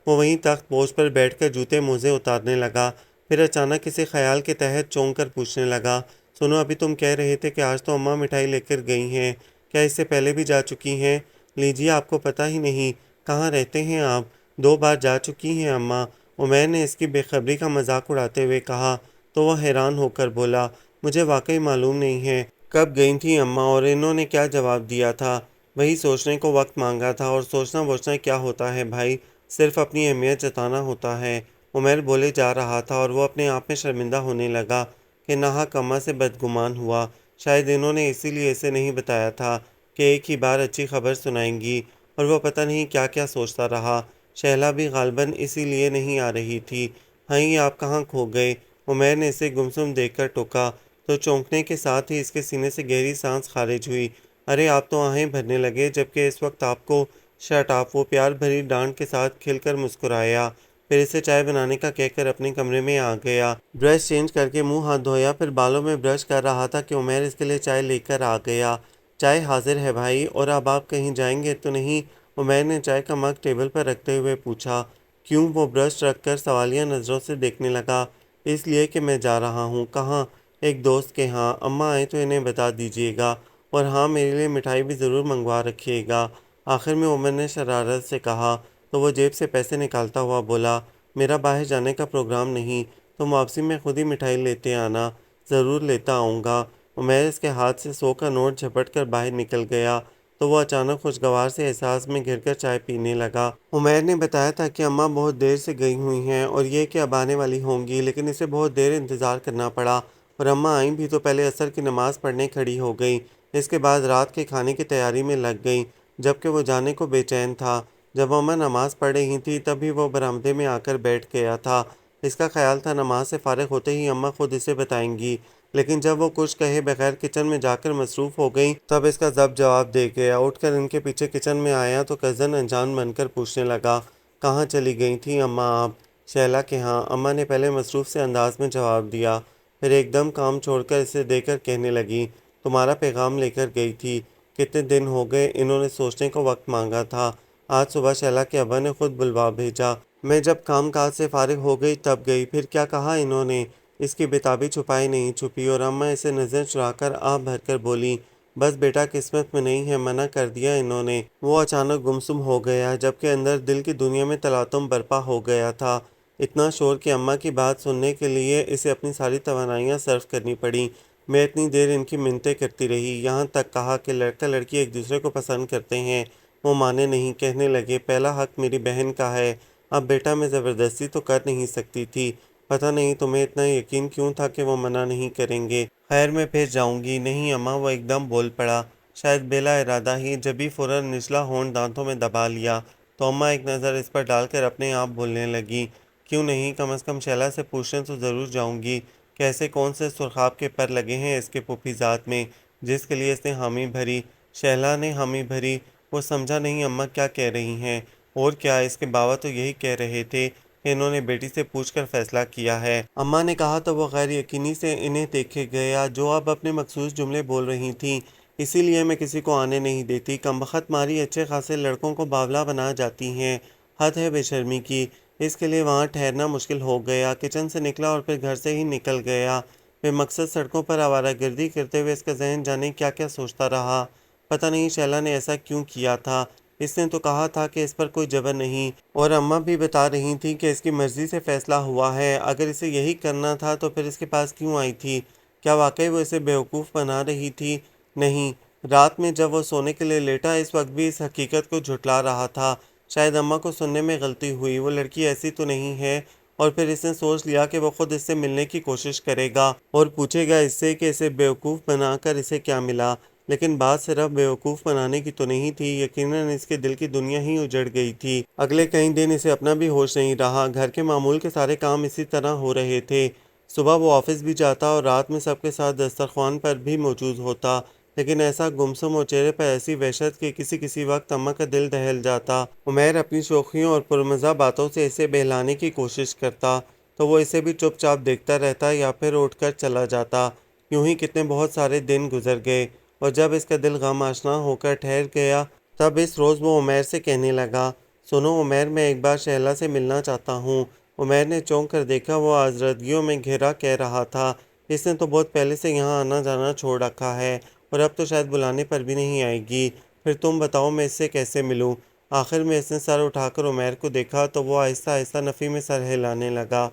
S1: وہ وہیں تخت پوش پر بیٹھ کر جوتے موزے اتارنے لگا، پھر اچانک کسی خیال کے تحت چونک کر پوچھنے لگا، سنو، ابھی تم کہہ رہے تھے کہ آج تو اماں مٹھائی لے کر گئی ہیں، کیا اس سے پہلے بھی جا چکی ہیں؟ لیجیے، آپ کو پتہ ہی نہیں، کہاں رہتے ہیں آپ؟ 2 بار جا چکی ہیں اماں۔ عمیر نے اس کی بے خبری کا مذاق اڑاتے ہوئے کہا تو وہ حیران ہو کر بولا، مجھے واقعی معلوم نہیں ہے کب گئی تھیں اماں اور انہوں نے کیا جواب دیا تھا۔ وہی سوچنے کو وقت مانگا تھا، اور سوچنا ووچنا کیا ہوتا ہے بھائی، صرف اپنی اہمیت جتانا ہوتا ہے۔ عمیر بولے جا رہا تھا اور وہ اپنے آپ میں شرمندہ ہونے لگا کہ ناحق اماں سے بدگمان ہوا۔ شاید انہوں نے اسی لیے اسے نہیں بتایا تھا کہ ایک ہی بار اچھی خبر سنائیں گی، اور وہ پتہ نہیں کیا کیا سوچتا رہا۔ شہلا بھی غالباً اسی لیے نہیں آ رہی تھی۔ ہاں، یہ آپ کہاں کھو گئے؟ عمیر نے اسے گمسم دیکھ کر ٹوکا تو چونکنے کے ساتھ ہی اس کے سینے سے گہری سانس خارج ہوئی۔ ارے، آپ تو آہیں بھرنے لگے جبکہ اس وقت آپ کو شٹ اپ، وہ پیار بھری ڈانٹ کے ساتھ کھل کر مسکرایا، پھر اسے چائے بنانے کا کہہ کر اپنے کمرے میں آ گیا۔ برش چینج کر کے منہ ہاتھ دھویا، پھر بالوں میں برش کر رہا تھا کہ عمیر اس کے لیے چائے لے کر آ گیا۔ چائے حاضر ہے بھائی، اور اب آپ کہیں جائیں گے تو نہیں؟ عمیر نے چائے کا مگ ٹیبل پر رکھتے ہوئے پوچھا۔ کیوں؟ وہ برش رکھ کر سوالیہ نظروں سے دیکھنے لگا۔ اس لیے کہ میں جا رہا ہوں۔ کہاں؟ ایک دوست کے ہاں، اماں آئیں تو انہیں بتا دیجیے گا، اور ہاں، میرے لیے مٹھائی بھی ضرور منگوا رکھیے گا۔ آخر میں عمر نے شرارت سے کہا تو وہ جیب سے پیسے نکالتا ہوا بولا، میرا باہر جانے کا پروگرام نہیں، تم واپسی میں خود ہی مٹھائی لیتے آنا۔ ضرور لیتا آؤں گا۔ عمیر اس کے ہاتھ سے 100 کا نوٹ جھپٹ کر باہر نکل گیا تو وہ اچانک خوشگوار سے احساس میں گر کر چائے پینے لگا۔ عمیر نے بتایا تھا کہ اماں بہت دیر سے گئی ہوئی ہیں اور یہ کہ اب آنے والی ہوں گی، لیکن اسے بہت دیر انتظار کرنا پڑا، اور اماں آئیں بھی تو پہلے عصر کی نماز پڑھنے کھڑی ہو گئیں، اس کے بعد رات کے کھانے کی تیاری میں لگ گئیں، جبکہ وہ جانے کو بے چین تھا۔ جب اماں نماز پڑھ رہی تھی تب ہی وہ برآمدے میں آ کر بیٹھ گیا تھا۔ اس کا خیال تھا نماز سے فارغ ہوتے ہی اماں خود اسے بتائیں گی، لیکن جب وہ کچھ کہے بغیر کچن میں جا کر مصروف ہو گئیں تب اس کا ضبط جواب دے گیا۔ اٹھ کر ان کے پیچھے کچن میں آیا تو کزن انجان بن کر پوچھنے لگا، کہاں چلی گئی تھیں اماں آپ؟ شہلا کے ہاں، اماں نے پہلے مصروف سے انداز میں جواب دیا، پھر ایک دم کام چھوڑ کر اسے دے کر کہنے لگی، تمہارا پیغام لے کر گئی تھی۔ کتنے دن ہو گئے؟ انہوں نے سوچنے کو وقت مانگا تھا۔ آج صبح شہلا کے ابا نے خود بلوا بھیجا، میں جب کام کاج سے فارغ ہو گئی تب گئی۔ پھر کیا کہا انہوں نے؟ اس کی بےتابی چھپائی نہیں چھپی، اور اماں اسے نظر چرا کر آہ بھر کر بولی، بس بیٹا قسمت میں نہیں ہے، منع کر دیا انہوں نے۔ وہ اچانک گمسم ہو گیا، جبکہ اندر دل کی دنیا میں تلاطم برپا ہو گیا تھا۔ اتنا شور کہ اماں کی بات سننے کے لیے اسے اپنی ساری توانائیاں صرف کرنی پڑیں۔ میں اتنی دیر ان کی منتیں کرتی رہی، یہاں تک کہا کہ لڑکا لڑکی ایک دوسرے کو پسند کرتے ہیں، وہ مانے نہیں، کہنے لگے پہلا حق میری بہن کا ہے۔ اب بیٹا میں زبردستی تو کر نہیں سکتی تھی، پتہ نہیں تمہیں اتنا یقین کیوں تھا کہ وہ منع نہیں کریں گے؟ خیر، میں پھر جاؤں گی۔ نہیں اماں، وہ ایک دم بول پڑا، شاید بلا ارادہ ہی، جبھی فوراً نچلا ہونٹ دانتوں میں دبا لیا تو اماں ایک نظر اس پر ڈال کر اپنے آپ بولنے لگی، کیوں نہیں، کم از کم شہلا سے پوچھنے تو ضرور جاؤں گی کہ ایسے کون سے سرخاب کے پر لگے ہیں اس کے پھوپھی ذات میں جس کے لیے اس نے حامی بھری۔ شہلا نے حامی بھری؟ وہ سمجھا نہیں اماں کیا کہہ رہی ہیں؟ اور کیا، اس کے باوا تو یہی کہہ رہے تھے کہ انہوں نے بیٹی سے پوچھ کر فیصلہ کیا ہے۔ اماں نے کہا تو وہ غیر یقینی سے انہیں دیکھے گیا جو اب اپنے مخصوص جملے بول رہی تھیں، اسی لیے میں کسی کو آنے نہیں دیتی، کمبخت ماری اچھے خاصے لڑکوں کو باولا بنا جاتی ہیں، حد ہے بے شرمی کی۔ اس کے لیے وہاں ٹھہرنا مشکل ہو گیا۔ کچن سے نکلا اور پھر گھر سے ہی نکل گیا۔ بے مقصد سڑکوں پر آوارہ گردی کرتے ہوئے اس کا ذہن جانے کیا کیا سوچتا رہا۔ پتہ نہیں شہلا نے ایسا کیوں کیا تھا، اس نے تو کہا تھا کہ اس پر کوئی جبر نہیں، اور اماں بھی بتا رہی تھیں کہ اس کی مرضی سے فیصلہ ہوا ہے۔ اگر اسے یہی کرنا تھا تو پھر اس کے پاس کیوں آئی تھی؟ کیا واقعی وہ اسے بیوقوف بنا رہی تھی؟ نہیں، رات میں جب وہ سونے کے لیے لیٹا اس وقت بھی اس حقیقت کو جھٹلا رہا تھا۔ شاید اماں کو سننے میں غلطی ہوئی، وہ لڑکی ایسی تو نہیں ہے، اور پھر اس نے سوچ لیا کہ وہ خود اس سے ملنے کی کوشش کرے گا اور پوچھے گا اس سے کہ اسے بیوقوف بنا کر اسے کیا ملا۔ لیکن بات صرف بیوقوف بنانے کی تو نہیں تھی، یقیناً اس کے دل کی دنیا ہی اجڑ گئی تھی۔ اگلے کئی دن اسے اپنا بھی ہوش نہیں رہا، گھر کے معمول کے سارے کام اسی طرح ہو رہے تھے۔ صبح وہ آفس بھی جاتا اور رات میں سب کے ساتھ دسترخوان پر بھی موجود ہوتا، لیکن ایسا گمسم اور چہرے پر ایسی وحشت کہ کسی کسی وقت اماں کا دل دہل جاتا۔ عمیر اپنی شوخیوں اور پرمزہ باتوں سے اسے بہلانے کی کوشش کرتا تو وہ اسے بھی چپ چاپ دیکھتا رہتا یا پھر اٹھ کر چلا جاتا۔ یوں ہی کتنے بہت سارے دن گزر گئے، اور جب اس کا دل غم آشنا ہو کر ٹھہر گیا تب اس روز وہ عمیر سے کہنے لگا، سنو عمیر، میں ایک بار شہلا سے ملنا چاہتا ہوں۔ عمیر نے چونک کر دیکھا، وہ آزردگیوں میں گھرا کہہ رہا تھا، اس نے تو بہت پہلے سے یہاں آنا جانا چھوڑ رکھا ہے اور اب تو شاید بلانے پر بھی نہیں آئے گی۔ پھر تم بتاؤ میں اس سے کیسے ملوں؟ آخر میں اس نے سر اٹھا کر عمیر کو دیکھا تو وہ آہستہ آہستہ نفی میں سر ہلانے لگا۔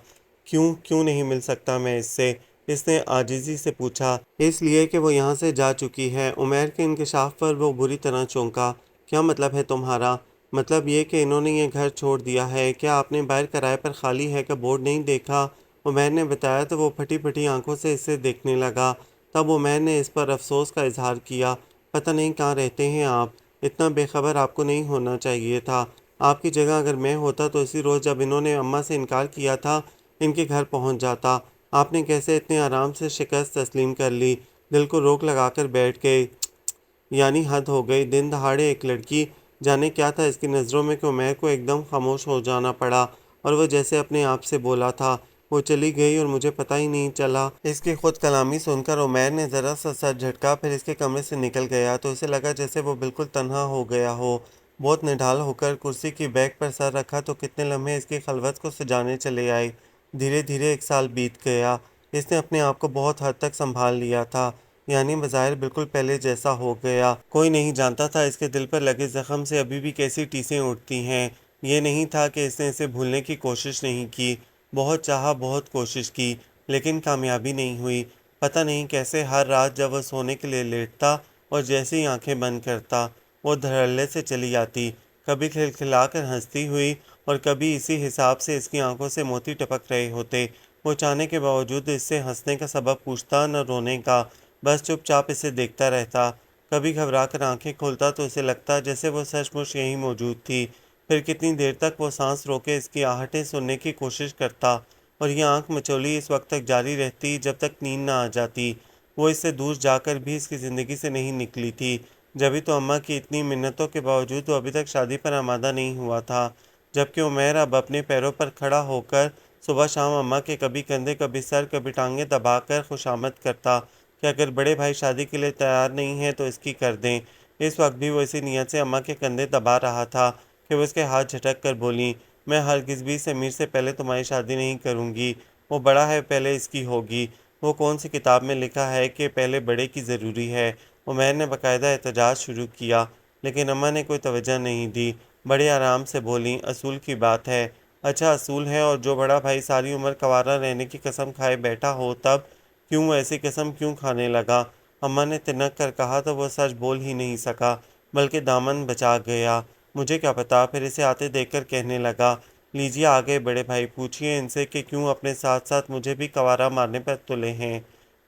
S1: کیوں نہیں مل سکتا میں اس سے؟ اس نے عاجزی سے پوچھا۔ اس لیے کہ وہ یہاں سے جا چکی ہے۔ عمیر کے انکشاف پر وہ بری طرح چونکا۔ کیا مطلب ہے تمہارا؟ مطلب یہ کہ انہوں نے یہ گھر چھوڑ دیا ہے۔ کیا آپ نے باہر کرائے پر خالی ہے کا بورڈ نہیں دیکھا؟ عمیر نے بتایا تو وہ پھٹی پھٹی آنکھوں سے اسے دیکھنے لگا۔ تب عمیر نے اس پر افسوس کا اظہار کیا۔ پتہ نہیں کہاں رہتے ہیں آپ؟ اتنا بے خبر آپ کو نہیں ہونا چاہیے تھا۔ آپ کی جگہ اگر میں ہوتا تو اسی روز جب انہوں نے اماں سے انکار کیا تھا ان کے گھر پہنچ جاتا۔ آپ نے کیسے اتنے آرام سے شکست تسلیم کر لی؟ دل کو روک لگا کر بیٹھ گئے۔ یعنی حد ہو گئی۔ دن دہاڑے ایک لڑکی، جانے کیا تھا اس کی نظروں میں کہ عمیر کو ایک دم خاموش ہو جانا پڑا اور وہ جیسے اپنے آپ سے بولا تھا وہ چلی گئی اور مجھے پتہ ہی نہیں چلا۔ اس کی خود کلامی سن کر عمیر نے ذرا سا سر جھٹکا، پھر اس کے کمرے سے نکل گیا تو اسے لگا جیسے وہ بالکل تنہا ہو گیا ہو۔ بہت نڈھال ہو کر کرسی کی بیک پر سر رکھا تو کتنے لمحے اس کی خلوت کو سجانے چلے آئے۔ دھیرے دھیرے ایک سال بیت گیا۔ اس نے اپنے آپ کو بہت حد تک سنبھال لیا تھا، یعنی بظاہر بالکل پہلے جیسا ہو گیا۔ کوئی نہیں جانتا تھا اس کے دل پر لگے زخم سے ابھی بھی کیسی ٹیسیں اٹھتی ہیں۔ یہ نہیں تھا کہ اس نے اسے بھولنے کی کوشش نہیں کی، بہت چاہا، بہت کوشش کی، لیکن کامیابی نہیں ہوئی۔ پتہ نہیں کیسے ہر رات جب وہ سونے کے لیے لیٹتا اور جیسے ہی آنکھیں بند کرتا وہ دھڑلے سے چلی آتی، کبھی کھلکھلا کر ہنستی ہوئی اور کبھی اسی حساب سے اس کی آنکھوں سے موتی ٹپک رہے ہوتے۔ وہ چاہنے کے باوجود اس سے ہنسنے کا سبب پوچھتا نہ رونے کا، بس چپ چاپ اسے دیکھتا رہتا۔ کبھی گھبرا کر آنکھیں کھولتا تو اسے لگتا جیسے وہ سچ مچ یہیں موجود تھی۔ پھر کتنی دیر تک وہ سانس روکے اس کی آہٹیں سننے کی کوشش کرتا اور یہ آنکھ مچولی اس وقت تک جاری رہتی جب تک نیند نہ آ جاتی۔ وہ اس سے دور جا کر بھی اس کی زندگی سے نہیں نکلی تھی، جبھی تو اماں کی اتنی منتوں کے باوجود وہ ابھی تک شادی پر آمادہ نہیں ہوا تھا، جبکہ عمیر اب اپنے پیروں پر کھڑا ہو کر صبح شام اماں کے کبھی کندھے کبھی سر کبھی ٹانگیں دبا کر خوشامد کرتا کہ اگر بڑے بھائی شادی کے لیے تیار نہیں ہیں تو اس کی کر دیں۔ اس وقت بھی وہ اسی نیت سے اماں کے کندھے دبا رہا تھا کہ وہ اس کے ہاتھ جھٹک کر بولیں، میں ہرگز بھی سمیر سے پہلے تمہاری شادی نہیں کروں گی، وہ بڑا ہے پہلے اس کی ہوگی۔ وہ کون سی کتاب میں لکھا ہے کہ پہلے بڑے کی ضروری ہے؟ عمیر نے باقاعدہ احتجاج شروع کیا، لیکن اماں نے کوئی توجہ نہیں دی۔ بڑے آرام سے بولیں، اصول کی بات ہے۔ اچھا اصول ہے، اور جو بڑا بھائی ساری عمر کنوارا رہنے کی قسم کھائے بیٹھا ہو تب کیوں وہ ایسی قسم کیوں کھانے لگا؟ اماں نے تنک کر کہا تو وہ سچ بول ہی نہیں سکا بلکہ دامن بچا گیا۔ مجھے کیا پتا؟ پھر اسے آتے دیکھ کر کہنے لگا، لیجیے آگے بڑے بھائی، پوچھئے ان سے کہ کیوں اپنے ساتھ ساتھ مجھے بھی کنوارا مارنے پر تلے ہیں۔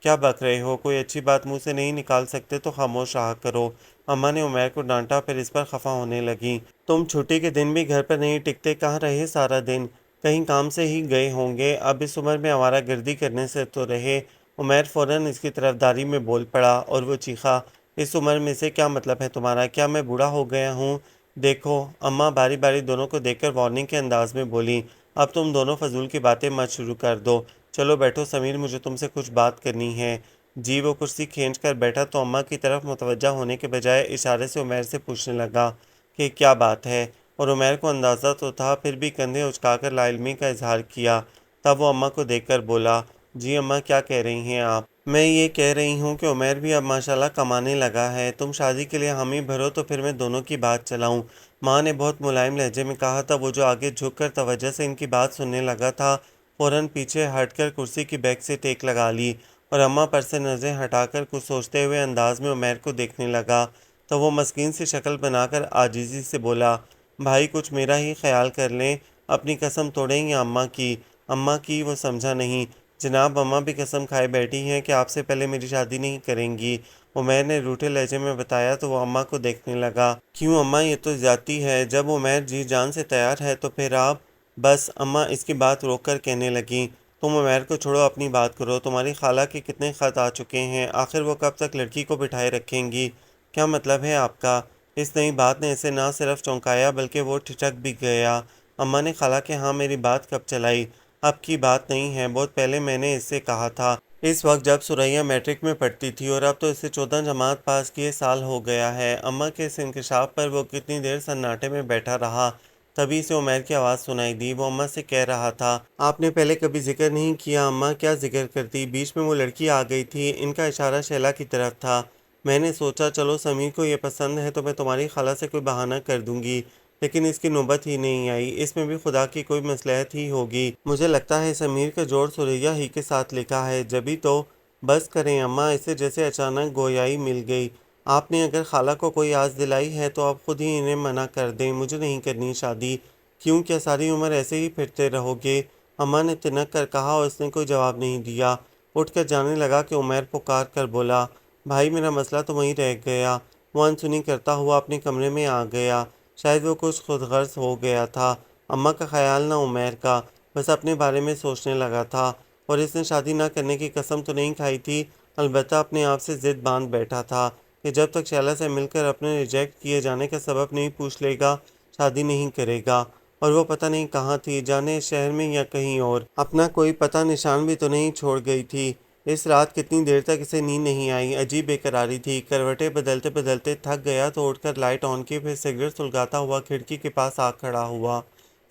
S1: کیا بک رہے ہو؟ کوئی اچھی بات منہ سے نہیں نکال سکتے تو خاموش رہا کرو۔ اماں نے عمیر کو ڈانٹا، پھر اس پر خفا ہونے لگیں۔ تم چھٹی کے دن بھی گھر پر نہیں ٹکتے، کہاں رہے سارا دن؟ کہیں کام سے ہی گئے ہوں گے، اب اس عمر میں آوارہ گردی کرنے سے تو رہے۔ عمیر فوراً اس کی طرفداری میں بول پڑا اور وہ چیخا، اس عمر میں سے کیا مطلب ہے تمہارا؟ کیا میں بوڑھا ہو گیا ہوں؟ دیکھو، اماں باری باری دونوں کو دیکھ کر وارننگ کے انداز میں بولیں، اب تم دونوں فضول کی باتیں مت شروع کر دو، چلو بیٹھو سمیر، مجھے تم سے کچھ بات کرنی ہے۔ جی۔ وہ کرسی کھینچ کر بیٹھا تو اماں کی طرف متوجہ ہونے کے بجائے اشارے سے عمیر سے پوچھنے لگا کہ کیا بات ہے، اور عمیر کو اندازہ تو تھا پھر بھی کندھے اچکا کر لا علمی کا اظہار کیا۔ تب وہ اماں کو دیکھ کر بولا، جی اماں کیا کہہ رہی ہیں آپ؟ میں یہ کہہ رہی ہوں کہ عمیر بھی اب ماشاءاللہ کمانے لگا ہے، تم شادی کے لیے حامی بھرو تو پھر میں دونوں کی بات چلاؤں۔ ماں نے بہت ملائم لہجے میں کہا تھا۔ وہ جو آگے جھک کر توجہ سے ان کی بات سننے لگا تھا فوراً پیچھے ہٹ کر کرسی کی بیک سے ٹیک لگا لی اور اماں پر سے نظریں ہٹا کر کچھ سوچتے ہوئے انداز میں عمیر کو دیکھنے لگا تو وہ مسکین سی شکل بنا کر عاجزی سے بولا، بھائی کچھ میرا ہی خیال کر لیں، اپنی قسم توڑیں یا اماں کی؟ اماں کی؟ وہ سمجھا نہیں۔ جناب اماں بھی قسم کھائے بیٹھی ہیں کہ آپ سے پہلے میری شادی نہیں کریں گی، عمیر نے روٹھے لہجے میں بتایا تو وہ اماں کو دیکھنے لگا۔ کیوں اماں، یہ تو زیادتی ہے، جب عمیر جی جان سے تیار ہے تو پھر آپ؟ بس اماں اس کی بات روک کر کہنے لگیں، تم عمیر کو چھوڑو، اپنی بات کرو، تمہاری خالہ کے کتنے خط آ چکے ہیں، آخر وہ کب تک لڑکی کو بٹھائے رکھیں گی؟ کیا مطلب ہے آپ کا؟ اس نئی بات نے اسے نہ صرف چونکایا بلکہ وہ ٹھٹک بھی گیا۔ اماں نے خالہ کے ہاں میری بات کب چلائی؟ اب کی بات نہیں ہے، بہت پہلے میں نے اس سے کہا تھا، اس وقت جب ثریا میٹرک میں پڑھتی تھی، اور اب تو اسے 14 جماعت پاس کیے سال ہو گیا ہے۔ اماں کے اس انکشاف پر وہ کتنی دیر سناٹے میں بیٹھا رہا، تبھی سے عمیر کی آواز سنائی دی۔ وہ اماں سے کہہ رہا تھا، آپ نے پہلے کبھی ذکر نہیں کیا۔ اماں کیا ذکر کرتی، بیچ میں وہ لڑکی آ گئی تھی۔ ان کا اشارہ شیلا کی طرف تھا۔ میں نے سوچا چلو سمیر کو یہ پسند ہے تو میں تمہاری خالہ سے کوئی بہانہ کر دوں گی، لیکن اس کی نوبت ہی نہیں آئی۔ اس میں بھی خدا کی کوئی مصلحت ہی ہوگی۔ مجھے لگتا ہے سمیر کا جوڑ سریا ہی کے ساتھ لکھا ہے۔ جبھی تو بس کریں اماں، اسے جیسے اچانک گویائی مل گئی۔ آپ نے اگر خالہ کو کوئی آس دلائی ہے تو آپ خود ہی انہیں منع کر دیں، مجھے نہیں کرنی شادی۔ کیوں، کیا ساری عمر ایسے ہی پھرتے رہو گے؟ اماں نے تنک کر کہا اور اس نے کوئی جواب نہیں دیا۔ اٹھ کر جانے لگا کہ عمیر پکار کر بولا، بھائی میرا مسئلہ تو وہیں رہ گیا۔ وہ انسنی کرتا ہوا اپنے کمرے میں آ گیا۔ شاید وہ کچھ خود غرض ہو گیا تھا۔ اماں کا خیال نہ عمیر کا، بس اپنے بارے میں سوچنے لگا تھا۔ اور اس نے شادی نہ کرنے کی قسم تو نہیں کھائی تھی، البتہ اپنے آپ سے ضد باندھ بیٹھا تھا کہ جب تک شیلا سے مل کر اپنے ریجیکٹ کیے جانے کا سبب نہیں پوچھ لے گا شادی نہیں کرے گا۔ اور وہ پتہ نہیں کہاں تھی، جانے اس شہر میں یا کہیں اور۔ اپنا کوئی پتہ نشان بھی تو نہیں چھوڑ گئی تھی۔ اس رات کتنی دیر تک اسے نیند نہیں آئی، عجیب بے قراری تھی۔ کروٹیں بدلتے بدلتے تھک گیا تو اٹھ کر لائٹ آن کی، پھر سگریٹ سلگاتا ہوا کھڑکی کے پاس آ کھڑا ہوا۔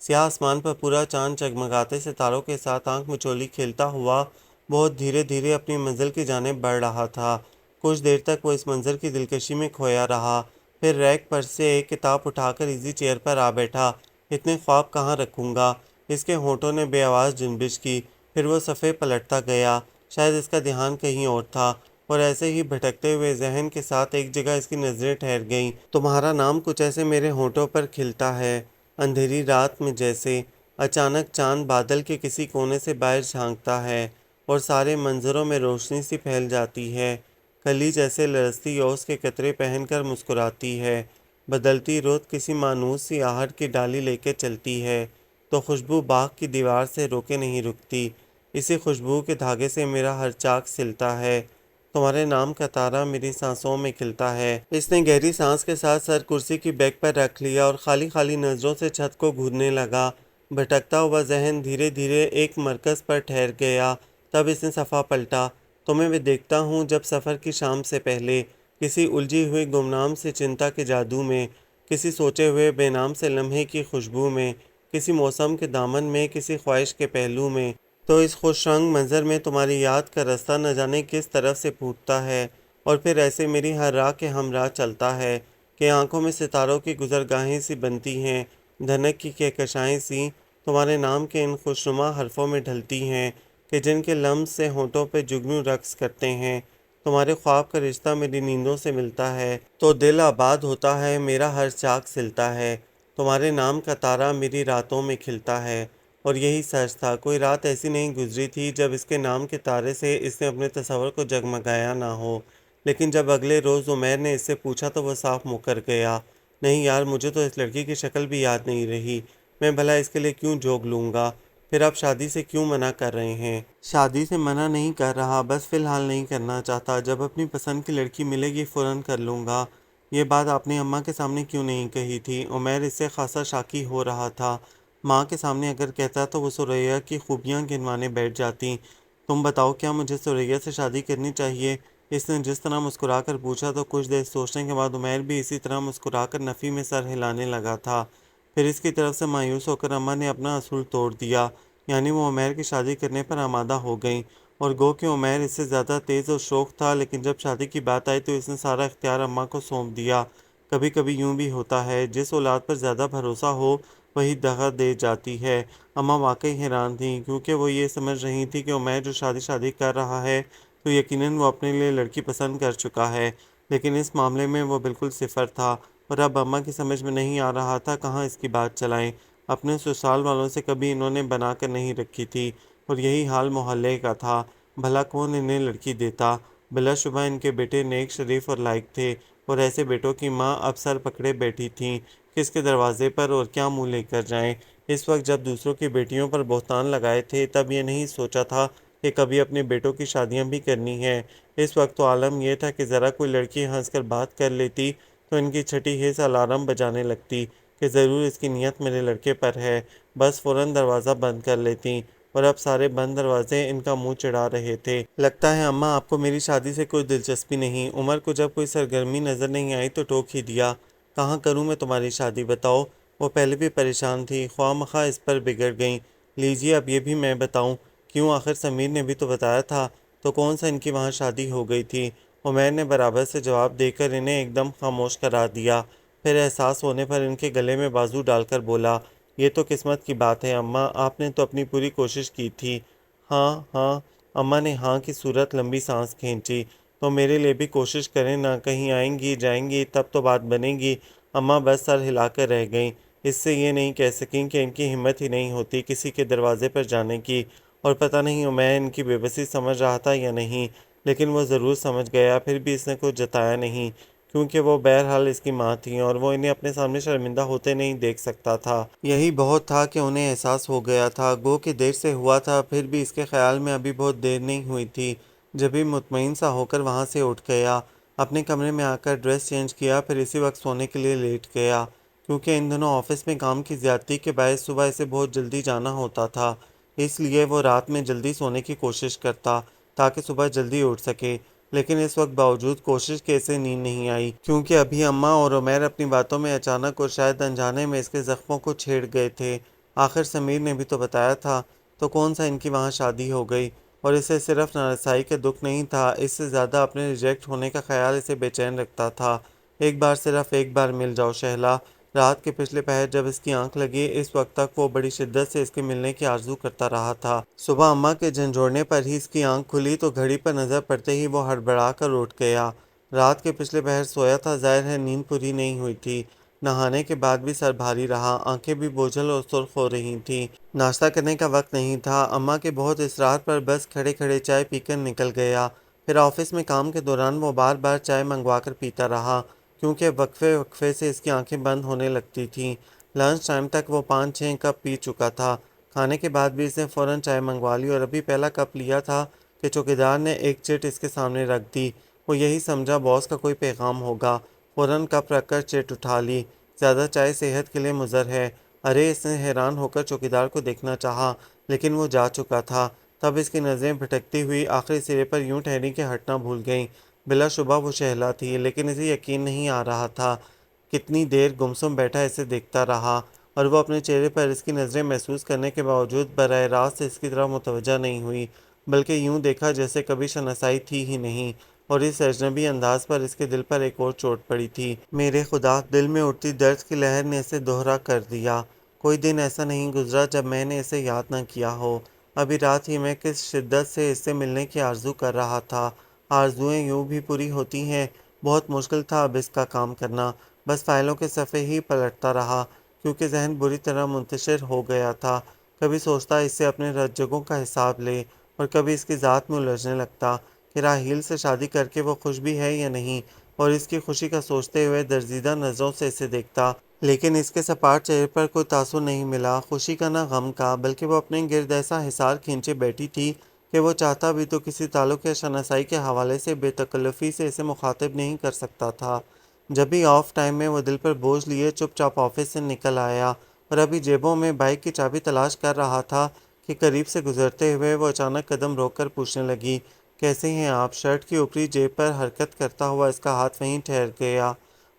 S1: سیاہ آسمان پر پورا چاند چگمگاتے ستاروں کے ساتھ آنکھ مچولی کھیلتا ہوا بہت دھیرے دھیرے اپنی منزل کی جانب بڑھ رہا تھا۔ کچھ دیر تک وہ اس منظر کی دلکشی میں کھویا رہا، پھر ریک پر سے ایک کتاب اٹھا کر ایزی چیئر پر آ بیٹھا۔ اتنے خواب کہاں رکھوں گا؟ اس کے ہونٹوں نے بے آواز جنبش کی، پھر وہ صفحے پلٹتا گیا۔ شاید اس کا دھیان کہیں اور تھا، اور ایسے ہی بھٹکتے ہوئے ذہن کے ساتھ ایک جگہ اس کی نظریں ٹھہر گئیں۔ تمہارا نام کچھ ایسے میرے ہونٹوں پر کھلتا ہے، اندھیری رات میں جیسے۔ اچانک چاند بادل کے کسی کونے سے باہر جھانکتا ہے اور سارے منظروں میں روشنی سی پھیل جاتی ہے۔ کلی جیسے لرزتی اوس کے قطرے پہن کر مسکراتی ہے۔ بدلتی رت کسی مانوس سی آہٹ کی ڈالی لے کے چلتی ہے تو خوشبو باغ کی دیوار سے روکے نہیں رکتی۔ اسی خوشبو کے دھاگے سے میرا ہر چاک سلتا ہے۔ تمہارے نام کا تارا میری سانسوں میں کھلتا ہے۔ اس نے گہری سانس کے ساتھ سر کرسی کی بیک پر رکھ لیا اور خالی خالی نظروں سے چھت کو گھورنے لگا۔ بھٹکتا ہوا ذہن دھیرے دھیرے ایک مرکز پر ٹھہر گیا۔ تب اس نے صفحہ پلٹا۔ تمہیں میں دیکھتا ہوں جب سفر کی شام سے پہلے، کسی الجھی ہوئی گمنام سے چنتا کے جادو میں، کسی سوچے ہوئے بے نام سے لمحے کی خوشبو میں، کسی موسم کے دامن میں، کسی خواہش کے پہلو میں۔ تو اس خوش رنگ منظر میں تمہاری یاد کا رستہ نہ جانے کس طرف سے پھوٹتا ہے، اور پھر ایسے میری ہر راہ کے ہمراہ چلتا ہے کہ آنکھوں میں ستاروں کی گزرگاہیں سی بنتی ہیں، دھنک کی کہکشائیں سی تمہارے نام کے ان خوشنما حرفوں میں ڈھلتی ہیں کہ جن کے لمس سے ہونٹوں پہ جگنو رقص کرتے ہیں۔ تمہارے خواب کا رشتہ میری نیندوں سے ملتا ہے تو دل آباد ہوتا ہے، میرا ہر چاک سلتا ہے۔ تمہارے نام کا تارا میری راتوں میں کھلتا ہے۔ اور یہی سچ تھا، کوئی رات ایسی نہیں گزری تھی جب اس کے نام کے تارے سے اس نے اپنے تصور کو جگمگایا نہ ہو۔ لیکن جب اگلے روز عمیر نے اس سے پوچھا تو وہ صاف مکر گیا، نہیں یار، مجھے تو اس لڑکی کی شکل بھی یاد نہیں رہی، میں بھلا اس کے لیے کیوں جوگ لوں گا؟ پھر آپ شادی سے کیوں منع کر رہے ہیں؟ شادی سے منع نہیں کر رہا، بس فی الحال نہیں کرنا چاہتا۔ جب اپنی پسند کی لڑکی ملے گی فوراً کر لوں گا۔ یہ بات آپ نے اماں کے سامنے کیوں نہیں کہی تھی؟ عمیر اس سے خاصا شاکی ہو رہا تھا۔ ماں کے سامنے اگر کہتا تو وہ سریا کی خوبیاں گنوانے بیٹھ جاتی۔ تم بتاؤ، کیا مجھے سریا سے شادی کرنی چاہیے؟ اس نے جس طرح مسکرا کر پوچھا تو کچھ دیر سوچنے کے بعد عمیر بھی اسی طرح مسکرا کر نفی میں سر ہلانے لگا تھا۔ پھر اس کی طرف سے مایوس ہو کر اماں نے اپنا اصول توڑ دیا، یعنی وہ عمیر کی شادی کرنے پر آمادہ ہو گئیں۔ اور گو کہ عمیر اس سے زیادہ تیز و شوق تھا، لیکن جب شادی کی بات آئی تو اس نے سارا اختیار اماں کو سونپ دیا۔ کبھی کبھی یوں بھی ہوتا ہے، جس اولاد پر زیادہ بھروسہ ہو وہی دغا دے جاتی ہے۔ اماں واقعی حیران تھیں، کیونکہ وہ یہ سمجھ رہی تھی کہ عمیر جو شادی کر رہا ہے تو یقیناً وہ اپنے لیے لڑکی پسند کر چکا ہے، لیکن اس معاملے میں وہ بالکل صفر تھا۔ اور اب اماں کی سمجھ میں نہیں آ رہا تھا کہاں اس کی بات چلائیں۔ اپنے سسرال والوں سے کبھی انہوں نے بنا کر نہیں رکھی تھی، اور یہی حال محلے کا تھا۔ بھلا کون انہیں لڑکی دیتا؟ بلا شبہ ان کے بیٹے نیک، شریف اور لائق تھے، اور ایسے بیٹوں کی ماں اب سر پکڑے بیٹھی تھیں، کس کے دروازے پر اور کیا منہ لے کر جائیں۔ اس وقت جب دوسروں کی بیٹیوں پر بہتان لگائے تھے، تب یہ نہیں سوچا تھا کہ کبھی اپنے بیٹوں کی شادیاں بھی کرنی ہیں۔ اس وقت تو عالم یہ تھا کہ ذرا کوئی لڑکی ہنس کر بات کر لیتی تو ان کی چھٹی حس الارم بجانے لگتی کہ ضرور اس کی نیت میرے لڑکے پر ہے، بس فوراً دروازہ بند کر لیتی۔ اور اب سارے بند دروازے ان کا منہ چڑھا رہے تھے۔ لگتا ہے اماں آپ کو میری شادی سے کوئی دلچسپی نہیں۔ عمر کو جب کوئی سرگرمی نظر نہیں آئی تو ٹوک ہی دیا، کہاں کروں میں تمہاری شادی؟ بتاؤ، وہ پہلے بھی پریشان تھی، خواہ مخواہ اس پر بگڑ گئیں۔ لیجیے اب یہ بھی میں بتاؤں کیوں، آخر سمیر نے بھی تو بتایا تھا، تو کون سا ان کی وہاں شادی ہو گئی تھی؟ عمیر نے برابر سے جواب دے کر انہیں ایک دم خاموش کرا دیا، پھر احساس ہونے پر ان کے گلے میں بازو ڈال کر بولا، یہ تو قسمت کی بات ہے اماں، آپ نے تو اپنی پوری کوشش کی تھی۔ ہاں ہاں، اماں نے ہاں کی صورت لمبی سانس کھینچی۔ تو میرے لیے بھی کوشش کریں نا، کہیں آئیں گی جائیں گی تب تو بات بنے گی۔ اماں بس سر ہلا کر رہ گئیں، اس سے یہ نہیں کہہ سکیں کہ ان کی ہمت ہی نہیں ہوتی کسی کے دروازے پر جانے کی۔ اور پتہ نہیں عمیر ان کی بے بسی سمجھ رہا تھا یا نہیں، لیکن وہ ضرور سمجھ گیا، پھر بھی اس نے کچھ جتایا نہیں، کیونکہ وہ بہرحال اس کی ماں تھیں اور وہ انہیں اپنے سامنے شرمندہ ہوتے نہیں دیکھ سکتا تھا۔ یہی بہت تھا کہ انہیں احساس ہو گیا تھا، گو کہ دیر سے ہوا تھا، پھر بھی اس کے خیال میں ابھی بہت دیر نہیں ہوئی تھی۔ جبھی مطمئن سا ہو کر وہاں سے اٹھ گیا، اپنے کمرے میں آ کر ڈریس چینج کیا، پھر اسی وقت سونے کے لیے لیٹ گیا، کیونکہ ان دنوں آفس میں کام کی زیادتی کے باعث صبح اسے بہت جلدی جانا ہوتا تھا، اس لیے وہ رات میں جلدی سونے کی کوشش کرتا تاکہ صبح جلدی اٹھ سکے۔ لیکن اس وقت باوجود کوشش کے اسے نیند نہیں آئی، کیونکہ ابھی اماں اور عمیر اپنی باتوں میں اچانک اور شاید انجانے میں اس کے زخموں کو چھیڑ گئے تھے۔ آخر سمیر نے بھی تو بتایا تھا، تو کون سا ان کی وہاں شادی ہو گئی؟ اور اسے صرف نارسائی کا دکھ نہیں تھا، اس سے زیادہ اپنے ریجیکٹ ہونے کا خیال اسے بے چین رکھتا تھا۔ ایک بار، صرف ایک بار مل جاؤ شہلا۔ رات کے پچھلے پہر جب اس کی آنکھ لگی، اس وقت تک وہ بڑی شدت سے اس کے ملنے کی آرزو کرتا رہا تھا۔ صبح اماں کے جھنجھوڑنے پر ہی اس کی آنکھ کھلی تو گھڑی پر نظر پڑتے ہی وہ ہڑبڑا کر اٹھ گیا۔ رات کے پچھلے پہر سویا تھا، ظاہر ہے نیند پوری نہیں ہوئی تھی۔ نہانے کے بعد بھی سر بھاری رہا، آنکھیں بھی بوجھل اور سرخ ہو رہی تھیں۔ ناشتہ کرنے کا وقت نہیں تھا، اماں کے بہت اصرار پر بس کھڑے کھڑے چائے پی کر نکل گیا۔ پھر آفس میں کام کے دوران وہ بار بار چائے منگوا کر پیتا رہا، کیونکہ وقفے وقفے سے اس کی آنکھیں بند ہونے لگتی تھیں۔ لنچ ٹائم تک وہ 5-6 کپ پی چکا تھا۔ کھانے کے بعد بھی اس نے فوراً چائے منگوا لی اور ابھی پہلا کپ لیا تھا کہ چوکیدار نے ایک چٹ اس کے سامنے رکھ دی۔ وہ یہی سمجھا باس کا کوئی پیغام ہوگا، فوراً کپ رکھ کر چٹ اٹھا لی۔ زیادہ چائے صحت کے لیے مضر ہے۔ ارے، اس نے حیران ہو کر چوکیدار کو دیکھنا چاہا، لیکن وہ جا چکا تھا۔ تب اس کی نظریں بھٹکتی ہوئی آخری سرے پر یوں ٹھہری کہ ہٹنا بھول گئیں۔ بلا شبہ وہ شہلا تھی، لیکن اسے یقین نہیں آ رہا تھا۔ کتنی دیر گمسم بیٹھا اسے دیکھتا رہا، اور وہ اپنے چہرے پر اس کی نظریں محسوس کرنے کے باوجود براہ راست اس کی طرف متوجہ نہیں ہوئی، بلکہ یوں دیکھا جیسے کبھی شناسائی تھی ہی نہیں، اور اس اجنبی انداز پر اس کے دل پر ایک اور چوٹ پڑی تھی۔ میرے خدا، دل میں اٹھتی درد کی لہر نے اسے دوہرا کر دیا۔ کوئی دن ایسا نہیں گزرا جب میں نے اسے یاد نہ کیا ہو۔ ابھی رات ہی میں کس شدت سے اس سے ملنے کی آرزو کر رہا تھا۔ آرزوئیں یوں بھی پوری ہوتی ہیں۔ بہت مشکل تھا اب اس کا کام کرنا، بس فائلوں کے صفحے ہی پلٹتا رہا، کیونکہ ذہن بری طرح منتشر ہو گیا تھا۔ کبھی سوچتا اس سے اپنے رد جگہوں کا حساب لے، اور کبھی اس کی ذات میں الجھنے لگتا کہ راحیل سے شادی کر کے وہ خوش بھی ہے یا نہیں، اور اس کی خوشی کا سوچتے ہوئے درزیدہ نظروں سے اسے دیکھتا، لیکن اس کے سپاٹ چہرے پر کوئی تاثر نہیں ملا، خوشی کا نہ غم کا، بلکہ وہ اپنے گرد ایسا حصار کھینچے بیٹھی تھی کہ وہ چاہتا بھی تو کسی تعلق یا شناسائی کے حوالے سے بے تکلفی سے اسے مخاطب نہیں کر سکتا تھا۔ جب بھی آف ٹائم میں وہ دل پر بوجھ لیے چپ چاپ آفس سے نکل آیا، اور ابھی جیبوں میں بائک کی چابی تلاش کر رہا تھا کہ قریب سے گزرتے ہوئے وہ اچانک قدم روک کر پوچھنے لگی، کیسے ہیں آپ؟ شرٹ کی اوپری جیب پر حرکت کرتا ہوا اس کا ہاتھ وہیں ٹھہر گیا،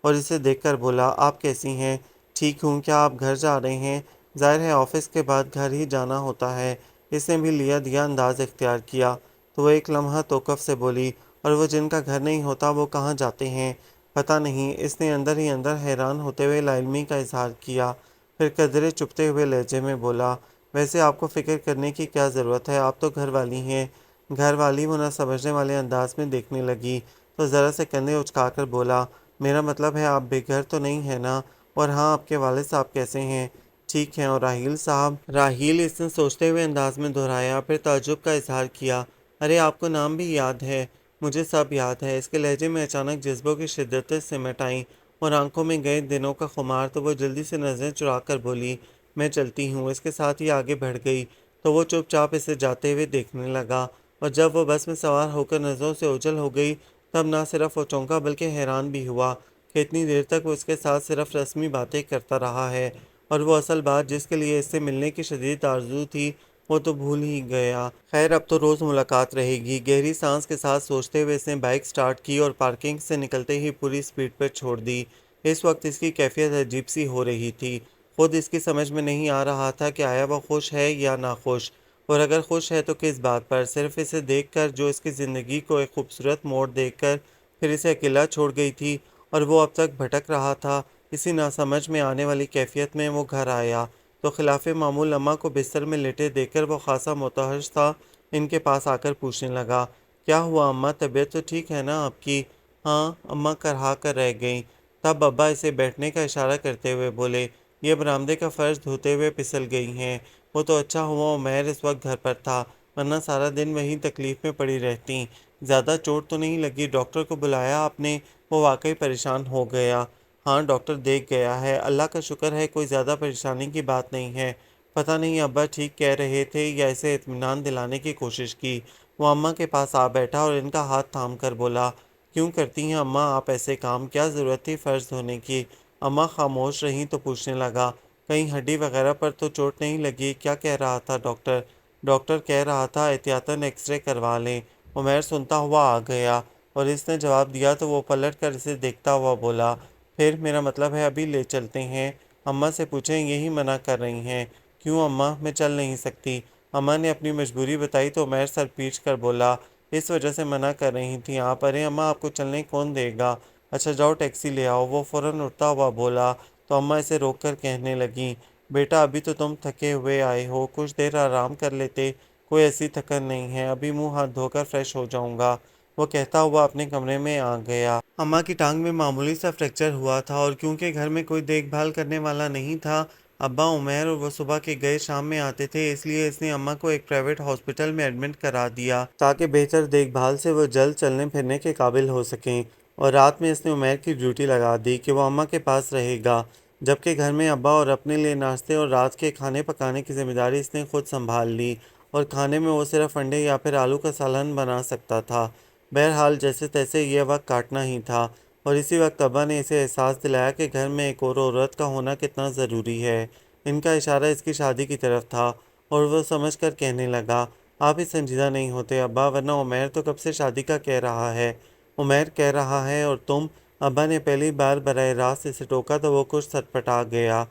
S1: اور اسے دیکھ کر بولا، آپ کیسی ہیں؟ ٹھیک ہوں، کیا آپ گھر جا رہے ہیں؟ ظاہر ہے آفس کے بعد گھر ہی جانا ہوتا ہے۔ اس نے بھی لیا دیا انداز اختیار کیا، تو وہ ایک لمحہ توقف سے بولی، اور وہ جن کا گھر نہیں ہوتا وہ کہاں جاتے ہیں؟ پتہ نہیں، اس نے اندر ہی اندر حیران ہوتے ہوئے لا علمی کا اظہار کیا، پھر قدرے چپتے ہوئے لہجے میں بولا، ویسے آپ کو فکر کرنے کی کیا ضرورت ہے، آپ تو گھر والی ہیں۔ گھر والی وہ نہ سمجھنے والے انداز میں دیکھنے لگی، تو ذرا سے کندھے اچکا کر بولا، میرا مطلب ہے آپ بے گھر تو نہیں ہیں نا؟ اور ہاں، آپ کے والد صاحب کیسے ہیں؟ ٹھیک ہیں، اور راحیل صاحب؟ راحیل، اس نے سوچتے ہوئے انداز میں دہرایا، پھر تعجب کا اظہار کیا، ارے آپ کو نام بھی یاد ہے؟ مجھے سب یاد ہے۔ اس کے لہجے میں اچانک جذبوں کی شدتیں سمٹ آئیں، اور آنکھوں میں گئے دنوں کا خمار، تو وہ جلدی سے نظریں چرا کر بولی، میں چلتی ہوں۔ اس کے ساتھ ہی آگے بڑھ گئی، تو وہ چپ چاپ اسے جاتے ہوئے دیکھنے لگا، اور جب وہ بس میں سوار ہو کر نظروں سے اوجھل ہو گئی، تب نہ صرف وہ چونکا بلکہ حیران بھی ہوا کہ اتنی دیر تک وہ اس کے ساتھ صرف رسمی باتیں کرتا رہا ہے، اور وہ اصل بات جس کے لیے اس سے ملنے کی شدید آرزو تھی وہ تو بھول ہی گیا۔ خیر، اب تو روز ملاقات رہے گی۔ گہری سانس کے ساتھ سوچتے ہوئے اس نے بائک سٹارٹ کی اور پارکنگ سے نکلتے ہی پوری سپیڈ پر چھوڑ دی۔ اس وقت اس کی کیفیت عجیب سی ہو رہی تھی، خود اس کی سمجھ میں نہیں آ رہا تھا کہ آیا وہ خوش ہے یا ناخوش، اور اگر خوش ہے تو کس بات پر۔ صرف اسے دیکھ کر، جو اس کی زندگی کو ایک خوبصورت موڑ دیکھ کر پھر اسے اکیلا چھوڑ گئی تھی اور وہ اب تک بھٹک رہا تھا، اسی ناسمجھ میں آنے والی کیفیت میں وہ گھر آیا تو خلاف معمول اماں کو بستر میں لیٹے دیکھ کر وہ خاصا متوحش تھا، ان کے پاس آ کر پوچھنے لگا، کیا ہوا اماں، طبیعت تو ٹھیک ہے نا آپ کی؟ ہاں، اماں کرہا کر رہ گئیں۔ تب ابا اسے بیٹھنے کا اشارہ کرتے ہوئے بولے، یہ برآمدے کا فرش دھوتے ہوئے پھسل گئی ہیں۔ وہ تو اچھا ہوا عمیر اس وقت گھر پر تھا، ورنہ سارا دن وہیں تکلیف میں پڑی رہتیں۔ زیادہ چوٹ تو نہیں لگی؟ ڈاکٹر کو بلایا آپ نے؟ وہ واقعی پریشان ہو گیا۔ ہاں ڈاکٹر دیکھ گیا ہے، اللہ کا شکر ہے کوئی زیادہ پریشانی کی بات نہیں ہے۔ پتہ نہیں ابا ٹھیک کہہ رہے تھے یا اسے اطمینان دلانے کی کوشش کی۔ وہ اماں کے پاس آ بیٹھا اور ان کا ہاتھ تھام کر بولا، کیوں کرتی ہیں اماں آپ ایسے کام؟ کیا ضرورت تھی فرش دھونے کی؟ اماں خاموش رہیں تو پوچھنے لگا، کہیں ہڈی وغیرہ پر تو چوٹ نہیں لگی؟ کیا کہہ رہا تھا ڈاکٹر؟ ڈاکٹر کہہ رہا تھا احتیاطاً ایکس رے کروا لیں۔ عمیر سنتا ہوا آ گیا اور اس نے جواب دیا تو وہ پلٹ کر اسے دیکھتا ہوا بولا، پھر میرا مطلب ہے ابھی لے چلتے ہیں؟ اماں سے پوچھیں، یہی منع کر رہی ہیں۔ کیوں اماں، میں چل نہیں سکتی؟ اماں نے اپنی مجبوری بتائی تو عمیر سر پیچھ کر بولا، اس وجہ سے منع کر رہی تھیں آپ؟ ارے اماں آپ کو چلنے کون دے گا؟ اچھا جاؤ ٹیکسی لے آؤ۔ وہ فوراً اٹھتا ہوا بولا تو اماں اسے روک کر کہنے لگیں، بیٹا ابھی تو تم تھکے ہوئے آئے ہو، کچھ دیر آرام کر لیتے۔ کوئی ایسی تھکن نہیں ہے، ابھی منہ ہاتھ دھو کر فریش ہو جاؤں گا۔ وہ کہتا ہوا اپنے کمرے میں آ گیا۔ اماں کی ٹانگ میں معمولی سا فریکچر ہوا تھا اور کیونکہ گھر میں کوئی دیکھ بھال کرنے والا نہیں تھا، ابا عمیر اور وہ صبح کے گئے شام میں آتے تھے، اس لیے اس نے اماں کو ایک پرائیویٹ ہاسپٹل میں ایڈمٹ کرا دیا تاکہ بہتر دیکھ بھال سے وہ جلد چلنے پھرنے کے قابل ہو سکیں۔ اور رات میں اس نے عمیر کی ڈیوٹی لگا دی کہ وہ اماں کے پاس رہے گا، جبکہ گھر میں ابا اور اپنے لیے ناشتے اور رات کے کھانے پکانے کی ذمہ داری اس نے خود سنبھال لی، اور کھانے میں وہ صرف انڈے یا پھر آلو کا سالن بنا سکتا تھا۔ بہرحال جیسے تیسے یہ وقت کاٹنا ہی تھا، اور اسی وقت ابا نے اسے احساس دلایا کہ گھر میں ایک اور عورت کا ہونا کتنا ضروری ہے۔ ان کا اشارہ اس کی شادی کی طرف تھا اور وہ سمجھ کر کہنے لگا، آپ ہی سنجیدہ نہیں ہوتے ابا، ورنہ عمیر تو کب سے شادی کا کہہ رہا ہے۔ عمیر کہہ رہا ہے اور تم؟ ابا نے پہلی بار براہ راست اسے ٹوکا تو وہ کچھ سٹپٹا گیا۔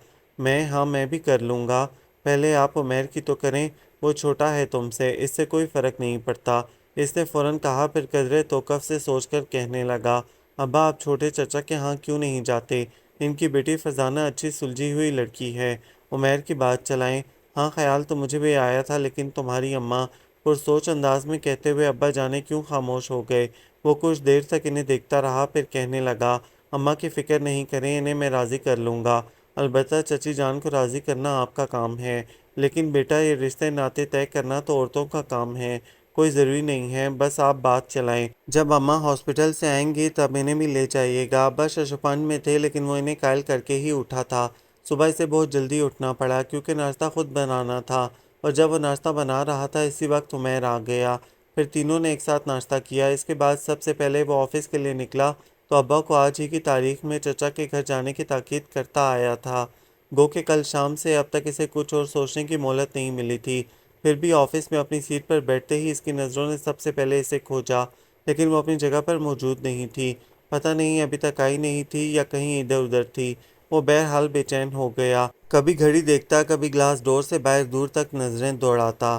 S1: ہاں میں بھی کر لوں گا، پہلے آپ عمیر کی تو کریں، وہ چھوٹا ہے تم سے، اس سے کوئی فرق نہیں پڑتا۔ اس نے فوراً کہا، پھر قدرے توقف سے سوچ کر کہنے لگا، ابا آپ چھوٹے چچا کے ہاں کیوں نہیں جاتے؟ ان کی بیٹی فرزانہ اچھی سلجھی ہوئی لڑکی ہے، عمیر کی بات چلائیں۔ ہاں خیال تو مجھے بھی آیا تھا، لیکن تمہاری اماں، پرسوچ انداز میں کہتے ہوئے ابا جانے کیوں خاموش ہو گئے۔ وہ کچھ دیر تک انہیں دیکھتا رہا، پھر کہنے لگا، اماں کی فکر نہیں کریں، انہیں میں راضی کر لوں گا۔ البتہ چچی جان کو راضی کرنا آپ کا کام ہے، لیکن بیٹا یہ رشتے ناطے طے کرنا تو عورتوں کا کام ہے، کوئی ضروری نہیں ہے، بس آپ بات چلائیں۔ جب اماں ہاسپٹل سے آئیں گی تب انہیں بھی لے جائیے گا۔ ابا ششپان میں تھے، لیکن وہ انہیں قائل کر کے ہی اٹھا تھا۔ صبح اسے بہت جلدی اٹھنا پڑا کیونکہ ناشتہ خود بنانا تھا، اور جب وہ ناشتہ بنا رہا تھا اسی وقت عمیر آ گیا۔ پھر تینوں نے ایک ساتھ ناشتہ کیا۔ اس کے بعد سب سے پہلے وہ آفس کے لیے نکلا تو ابا کو آج ہی کی تاریخ میں چچا کے گھر جانے کی تاکید کرتا آیا تھا، گو کہ کل شام سے اب تک اسے کچھ اور سوچنے کی مہلت نہیں ملی تھی۔ پھر بھی آفس میں اپنی سیٹ پر بیٹھتے ہی اس کی نظروں نے سب سے پہلے اسے کھوجا، لیکن وہ اپنی جگہ پر موجود نہیں تھی۔ پتہ نہیں ابھی تک آئی نہیں تھی یا کہیں ادھر ادھر تھی۔ وہ بہرحال بے چین ہو گیا، کبھی گھڑی دیکھتا، کبھی گلاس ڈور سے باہر دور تک نظریں دوڑاتا۔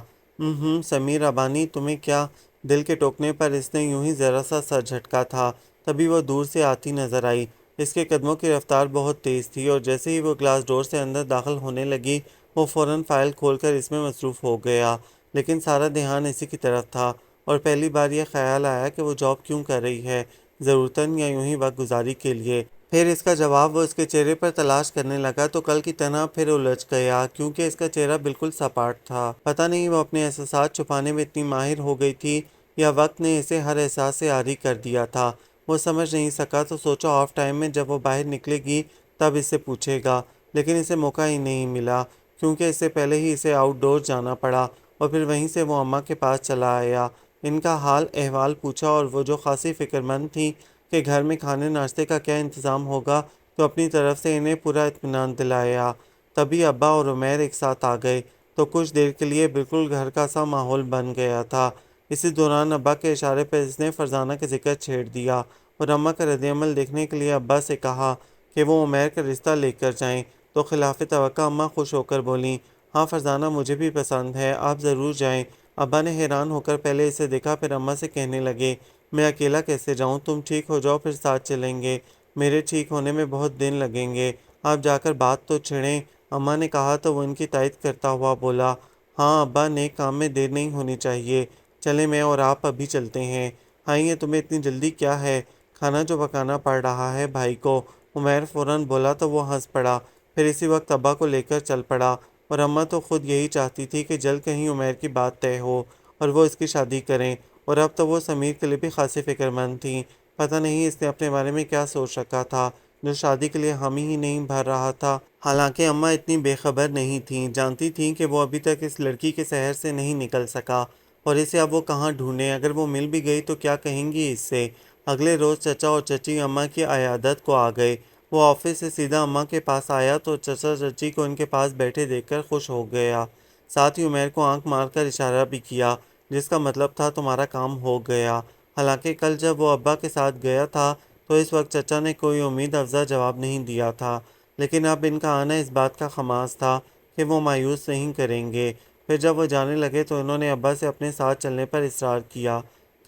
S1: سمیر ابانی تمہیں کیا؟ دل کے ٹوکنے پر اس نے یوں ہی ذرا سا سر جھٹکا تھا، تبھی وہ دور سے آتی نظر آئی۔ اس کے قدموں کی رفتار بہت تیز تھی، اور جیسے ہی وہ گلاس ڈور سے اندر داخل ہونے لگی وہ فوراً فائل کھول کر اس میں مصروف ہو گیا، لیکن سارا دھیان اسی کی طرف تھا، اور پہلی بار یہ خیال آیا کہ وہ جاب کیوں کر رہی ہے، ضرورتاً یا یوں ہی وقت گزاری کے لیے؟ پھر اس کا جواب وہ اس کے چہرے پر تلاش کرنے لگا تو کل کی طرح پھر الجھ گیا، کیونکہ اس کا چہرہ بالکل سپاٹ تھا۔ پتہ نہیں وہ اپنے احساسات چھپانے میں اتنی ماہر ہو گئی تھی یا وقت نے اسے ہر احساس سے عاری کر دیا تھا، وہ سمجھ نہیں سکا۔ تو سوچا آف ٹائم میں جب وہ باہر نکلے گی تب اس سے پوچھے گا، لیکن اسے موقع ہی نہیں ملا، کیونکہ اس سے پہلے ہی اسے آؤٹ ڈور جانا پڑا، اور پھر وہیں سے وہ اماں کے پاس چلا آیا۔ ان کا حال احوال پوچھا، اور وہ جو خاصی فکر مند تھی کہ گھر میں کھانے ناشتے کا کیا انتظام ہوگا، تو اپنی طرف سے انہیں پورا اطمینان دلایا۔ تبھی ابا اور عمیر ایک ساتھ آ گئے تو کچھ دیر کے لیے بالکل گھر کا سا ماحول بن گیا تھا۔ اسی دوران ابا کے اشارے پر اس نے فرزانہ کا ذکر چھیڑ دیا، اور اماں کا رد عمل دیکھنے کے لیے ابا سے کہا کہ وہ عمیر کا رشتہ لے کر جائیں، تو خلاف توقع اماں خوش ہو کر بولیں، ہاں فرزانہ مجھے بھی پسند ہے، آپ ضرور جائیں۔ ابا نے حیران ہو کر پہلے اسے دیکھا، پھر اماں سے کہنے لگے، میں اکیلا کیسے جاؤں؟ تم ٹھیک ہو جاؤ پھر ساتھ چلیں گے۔ میرے ٹھیک ہونے میں بہت دن لگیں گے، آپ جا کر بات تو چھڑیں۔ اماں نے کہا تو وہ ان کی تائید کرتا ہوا بولا، ہاں ابا نیک کام میں دیر نہیں ہونی چاہیے، چلیں میں اور آپ ابھی چلتے ہیں۔ آئیے تمہیں اتنی جلدی کیا ہے؟ کھانا جو پکانا پڑ رہا ہے بھائی کو، عمیر فوراً بولا تو وہ ہنس پڑا، پھر اسی وقت ابا کو لے کر چل پڑا۔ اور اماں تو خود یہی چاہتی تھی کہ جلد کہیں عمیر کی بات طے ہو اور وہ اس کی شادی کریں، اور اب تو وہ سمیر کے لیے بھی خاصی فکر مند تھیں۔ پتہ نہیں اس نے اپنے بارے میں کیا سوچ رکھا تھا جو شادی کے لیے حامی ہی نہیں بھر رہا تھا۔ حالانکہ اماں اتنی بے خبر نہیں تھیں، جانتی تھیں کہ وہ ابھی تک اس لڑکی کے سحر سے نہیں نکل سکا، اور اسے اب وہ کہاں ڈھونڈیں؟ اگر وہ مل بھی گئی تو کیا کہیں گی اس سے؟ اگلے روز چچا اور چچی اماں کی عیادت کو آ گئے۔ وہ آفس سے سیدھا اماں کے پاس آیا تو چچا چچی کو ان کے پاس بیٹھے دیکھ کر خوش ہو گیا، ساتھ ہی عمیر کو آنکھ مار کر اشارہ بھی کیا، جس کا مطلب تھا تمہارا کام ہو گیا۔ حالانکہ کل جب وہ ابا کے ساتھ گیا تھا تو اس وقت چچا نے کوئی امید افزا جواب نہیں دیا تھا، لیکن اب ان کا آنا اس بات کا خماس تھا کہ وہ مایوس نہیں کریں گے۔ پھر جب وہ جانے لگے تو انہوں نے ابا سے اپنے ساتھ چلنے پر اصرار کیا۔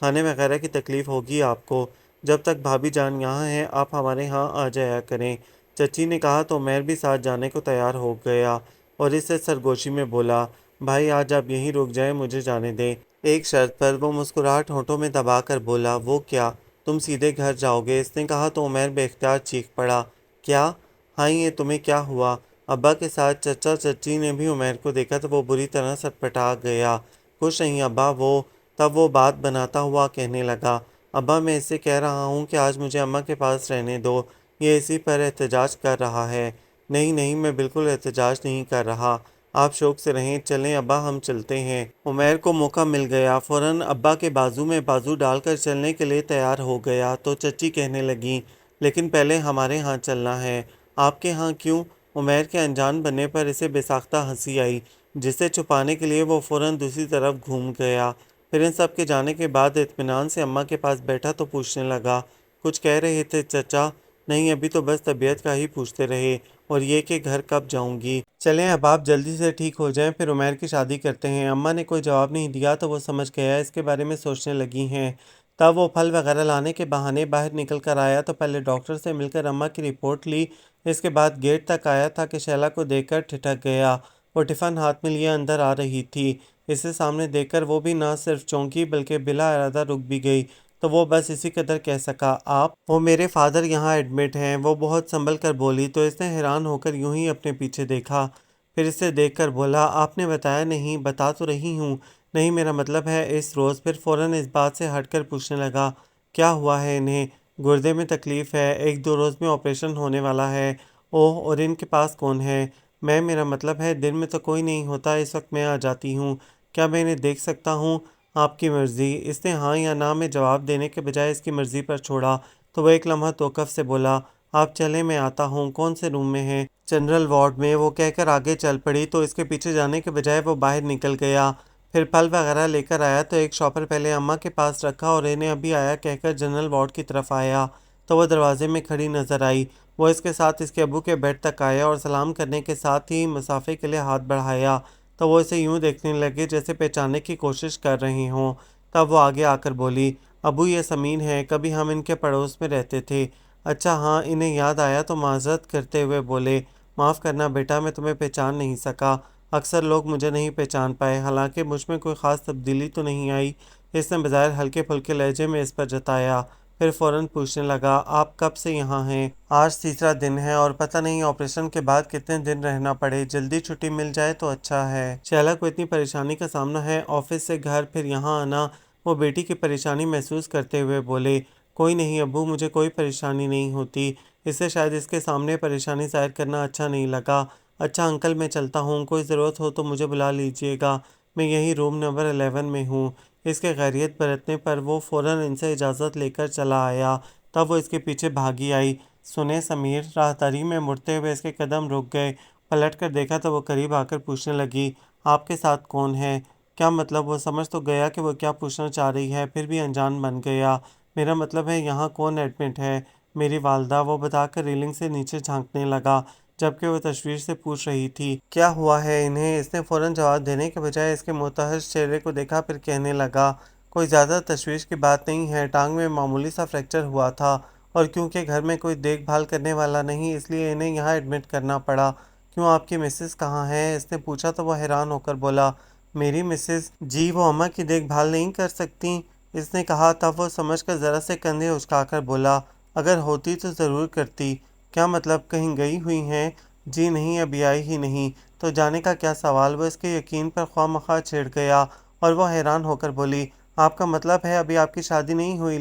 S1: کھانے وغیرہ کی تکلیف ہوگی آپ کو، جب تک بھابھی جان یہاں ہیں آپ ہمارے ہاں آ جایا کریں، چچی نے کہا تو عمیر بھی ساتھ جانے کو تیار ہو گیا، اور اس سے سرگوشی میں بولا، بھائی آج آپ یہیں رک جائیں، مجھے جانے دیں۔ ایک شرط پر۔ وہ مسکراہٹ ہونٹوں میں دبا کر بولا، وہ کیا؟ تم سیدھے گھر جاؤ گے؟ اس نے کہا تو عمیر بے اختیار چیخ پڑا، کیا؟ ہاں یہ تمہیں کیا ہوا؟ ابا کے ساتھ چچا چچی نے بھی عمیر کو دیکھا تو وہ بری طرح سٹپٹا گیا۔ خوش نہیں ابا وہ؟ تب وہ بات بناتا ہوا کہنے لگا، ابا میں اس سے کہہ رہا ہوں کہ آج مجھے اماں کے پاس رہنے دو، یہ اسی پر احتجاج کر رہا ہے۔ نہیں نہیں میں بالکل احتجاج نہیں کر رہا، آپ شوق سے رہیں، چلیں ابا ہم چلتے ہیں۔ عمیر کو موقع مل گیا، فوراً ابا کے بازو میں بازو ڈال کر چلنے کے لیے تیار ہو گیا، تو چچی کہنے لگیں، لیکن پہلے ہمارے ہاں چلنا ہے۔ آپ کے ہاں کیوں؟ عمیر کے انجان بننے پر اسے بے ساختہ ہنسی آئی، جسے چھپانے کے لیے وہ فوراً دوسری طرف گھوم گیا۔ پھر ان سب کے جانے کے بعد اطمینان سے اماں کے پاس بیٹھا تو پوچھنے لگا، کچھ کہہ رہے تھے چچا؟ نہیں ابھی تو بس طبیعت کا ہی پوچھتے رہے، اور یہ کہ گھر کب جاؤں گی۔ چلیں اب آپ جلدی سے ٹھیک ہو جائیں پھر عمیر کی شادی کرتے ہیں۔ اماں نے کوئی جواب نہیں دیا تو وہ سمجھ گیا اس کے بارے میں سوچنے لگی ہیں۔ تب وہ پھل وغیرہ لانے کے بہانے باہر نکل کر آیا تو پہلے ڈاکٹر سے مل کر اماں کی رپورٹ لی، اس کے بعد گیٹ تک آیا تھا کہ شیلا کو دیکھ کر ٹھٹک گیا۔ وہ ٹفن ہاتھ میں لیے اندر آ رہی تھی، اسے سامنے دیکھ کر وہ بھی نہ صرف چونکی بلکہ بلا ارادہ رک بھی گئی، تو وہ بس اسی قدر کہہ سکا، آپ؟ وہ میرے فادر یہاں ایڈمٹ ہیں، وہ بہت سنبھل کر بولی، تو اس نے حیران ہو کر یوں ہی اپنے پیچھے دیکھا، پھر اسے دیکھ کر بولا، آپ نے بتایا نہیں؟ بتا تو رہی ہوں، نہیں میرا مطلب ہے اس روز۔ پھر فوراً اس بات سے ہٹ کر پوچھنے لگا، کیا ہوا ہے انہیں؟ گردے میں تکلیف ہے، 1-2 روز میں آپریشن ہونے والا ہے۔ اوہ اور ان کے پاس کون ہے؟ میں، میرا مطلب ہے دن میں تو کوئی نہیں ہوتا، اس وقت میں آ جاتی ہوں، کیا میں انہیں دیکھ سکتا ہوں؟ آپ کی مرضی۔ اس نے ہاں یا نہ میں جواب دینے کے بجائے اس کی مرضی پر چھوڑا، تو وہ ایک لمحہ توقف سے بولا، آپ چلیں میں آتا ہوں۔ کون سے روم میں ہیں؟ جنرل وارڈ میں، وہ کہہ کر آگے چل پڑی تو اس کے پیچھے جانے کے بجائے وہ باہر نکل گیا۔ پھر پھل وغیرہ لے کر آیا تو ایک شاپر پہلے اماں کے پاس رکھا اور انہیں ابھی آیا کہہ کر جنرل وارڈ کی طرف آیا تو وہ دروازے میں کھڑی نظر آئی۔ وہ اس کے ساتھ اس کے ابو کے بیڈ تک آیا اور سلام کرنے کے ساتھ ہی مسافے کے لیے ہاتھ بڑھایا تو وہ اسے یوں دیکھنے لگے جیسے پہچاننے کی کوشش کر رہے ہوں۔ تب وہ آگے آ کر بولی، ابو یہ سمین ہے، کبھی ہم ان کے پڑوس میں رہتے تھے۔ اچھا ہاں، انہیں یاد آیا تو معذرت کرتے ہوئے بولے، معاف کرنا بیٹا میں تمہیں پہچان نہیں سکا، اکثر لوگ مجھے نہیں پہچان پائے، حالانکہ مجھ میں کوئی خاص تبدیلی تو نہیں آئی۔ اس نے بظاہر ہلکے پھلکے لہجے میں اس پر جتایا، پھر فوراً پوچھنے لگا، آپ کب سے یہاں ہیں؟ آج تیسرا دن ہے، اور پتہ نہیں آپریشن کے بعد کتنے دن رہنا پڑے، جلدی چھٹی مل جائے تو اچھا ہے۔ شیلا کو اتنی پریشانی کا سامنا ہے، آفس سے گھر پھر یہاں آنا۔ وہ بیٹی کی پریشانی محسوس کرتے ہوئے بولے، کوئی نہیں ابو مجھے کوئی پریشانی نہیں ہوتی۔ اسے شاید اس کے سامنے پریشانی ظاہر کرنا اچھا نہیں لگا۔ اچھا انکل میں چلتا ہوں، کوئی ضرورت ہو تو مجھے بلا لیجیے گا، میں یہیں روم نمبر 11 میں ہوں۔ اس کے خیریت برتنے پر وہ فوراً ان سے اجازت لے کر چلا آیا، تب وہ اس کے پیچھے بھاگی آئی۔ سنیں سمیر، راہداری میں مڑتے ہوئے اس کے قدم رک گئے، پلٹ کر دیکھا تو وہ قریب آ کر پوچھنے لگی، آپ کے ساتھ کون ہے؟ کیا مطلب؟ وہ سمجھ تو گیا کہ وہ کیا پوچھنا چاہ رہی ہے، پھر بھی انجان بن گیا۔ میرا مطلب ہے یہاں کون ایڈمٹ ہے؟ میری والدہ، وہ بتا کر ریلنگ سے نیچے جھانکنے لگا۔ جبکہ وہ تشویش سے پوچھ رہی تھی کیا ہوا ہے انہیں۔ اس نے فوراً جواب دینے کے بجائے اس کے متحش چہرے کو دیکھا، پھر کہنے لگا کوئی زیادہ تشویش کی بات نہیں ہے، ٹانگ میں معمولی سا فریکچر ہوا تھا اور کیونکہ گھر میں کوئی دیکھ بھال کرنے والا نہیں اس لیے انہیں یہاں ایڈمٹ کرنا پڑا۔ کیوں آپ کی مسز کہاں ہے؟ اس نے پوچھا تو وہ حیران ہو کر بولا میری مسز؟ جی وہ اماں کی دیکھ بھال نہیں کر سکتیں؟ اس نے کہا، تب وہ سمجھ کر ذرا سے کندھے اچکا کر بولا اگر ہوتی تو ضرور کرتی۔ کیا مطلب کہیں گئی ہوئی ہیں؟ جی نہیں، ابھی آئی ہی نہیں۔ تو جانے کا کیا سوال؟ وہ اس کے یقین پر خواہ مخواہ چڑھ گیا اور وہ حیران ہو کر بولی آپ کا مطلب ہے ابھی آپ کی شادی نہیں ہوئی؟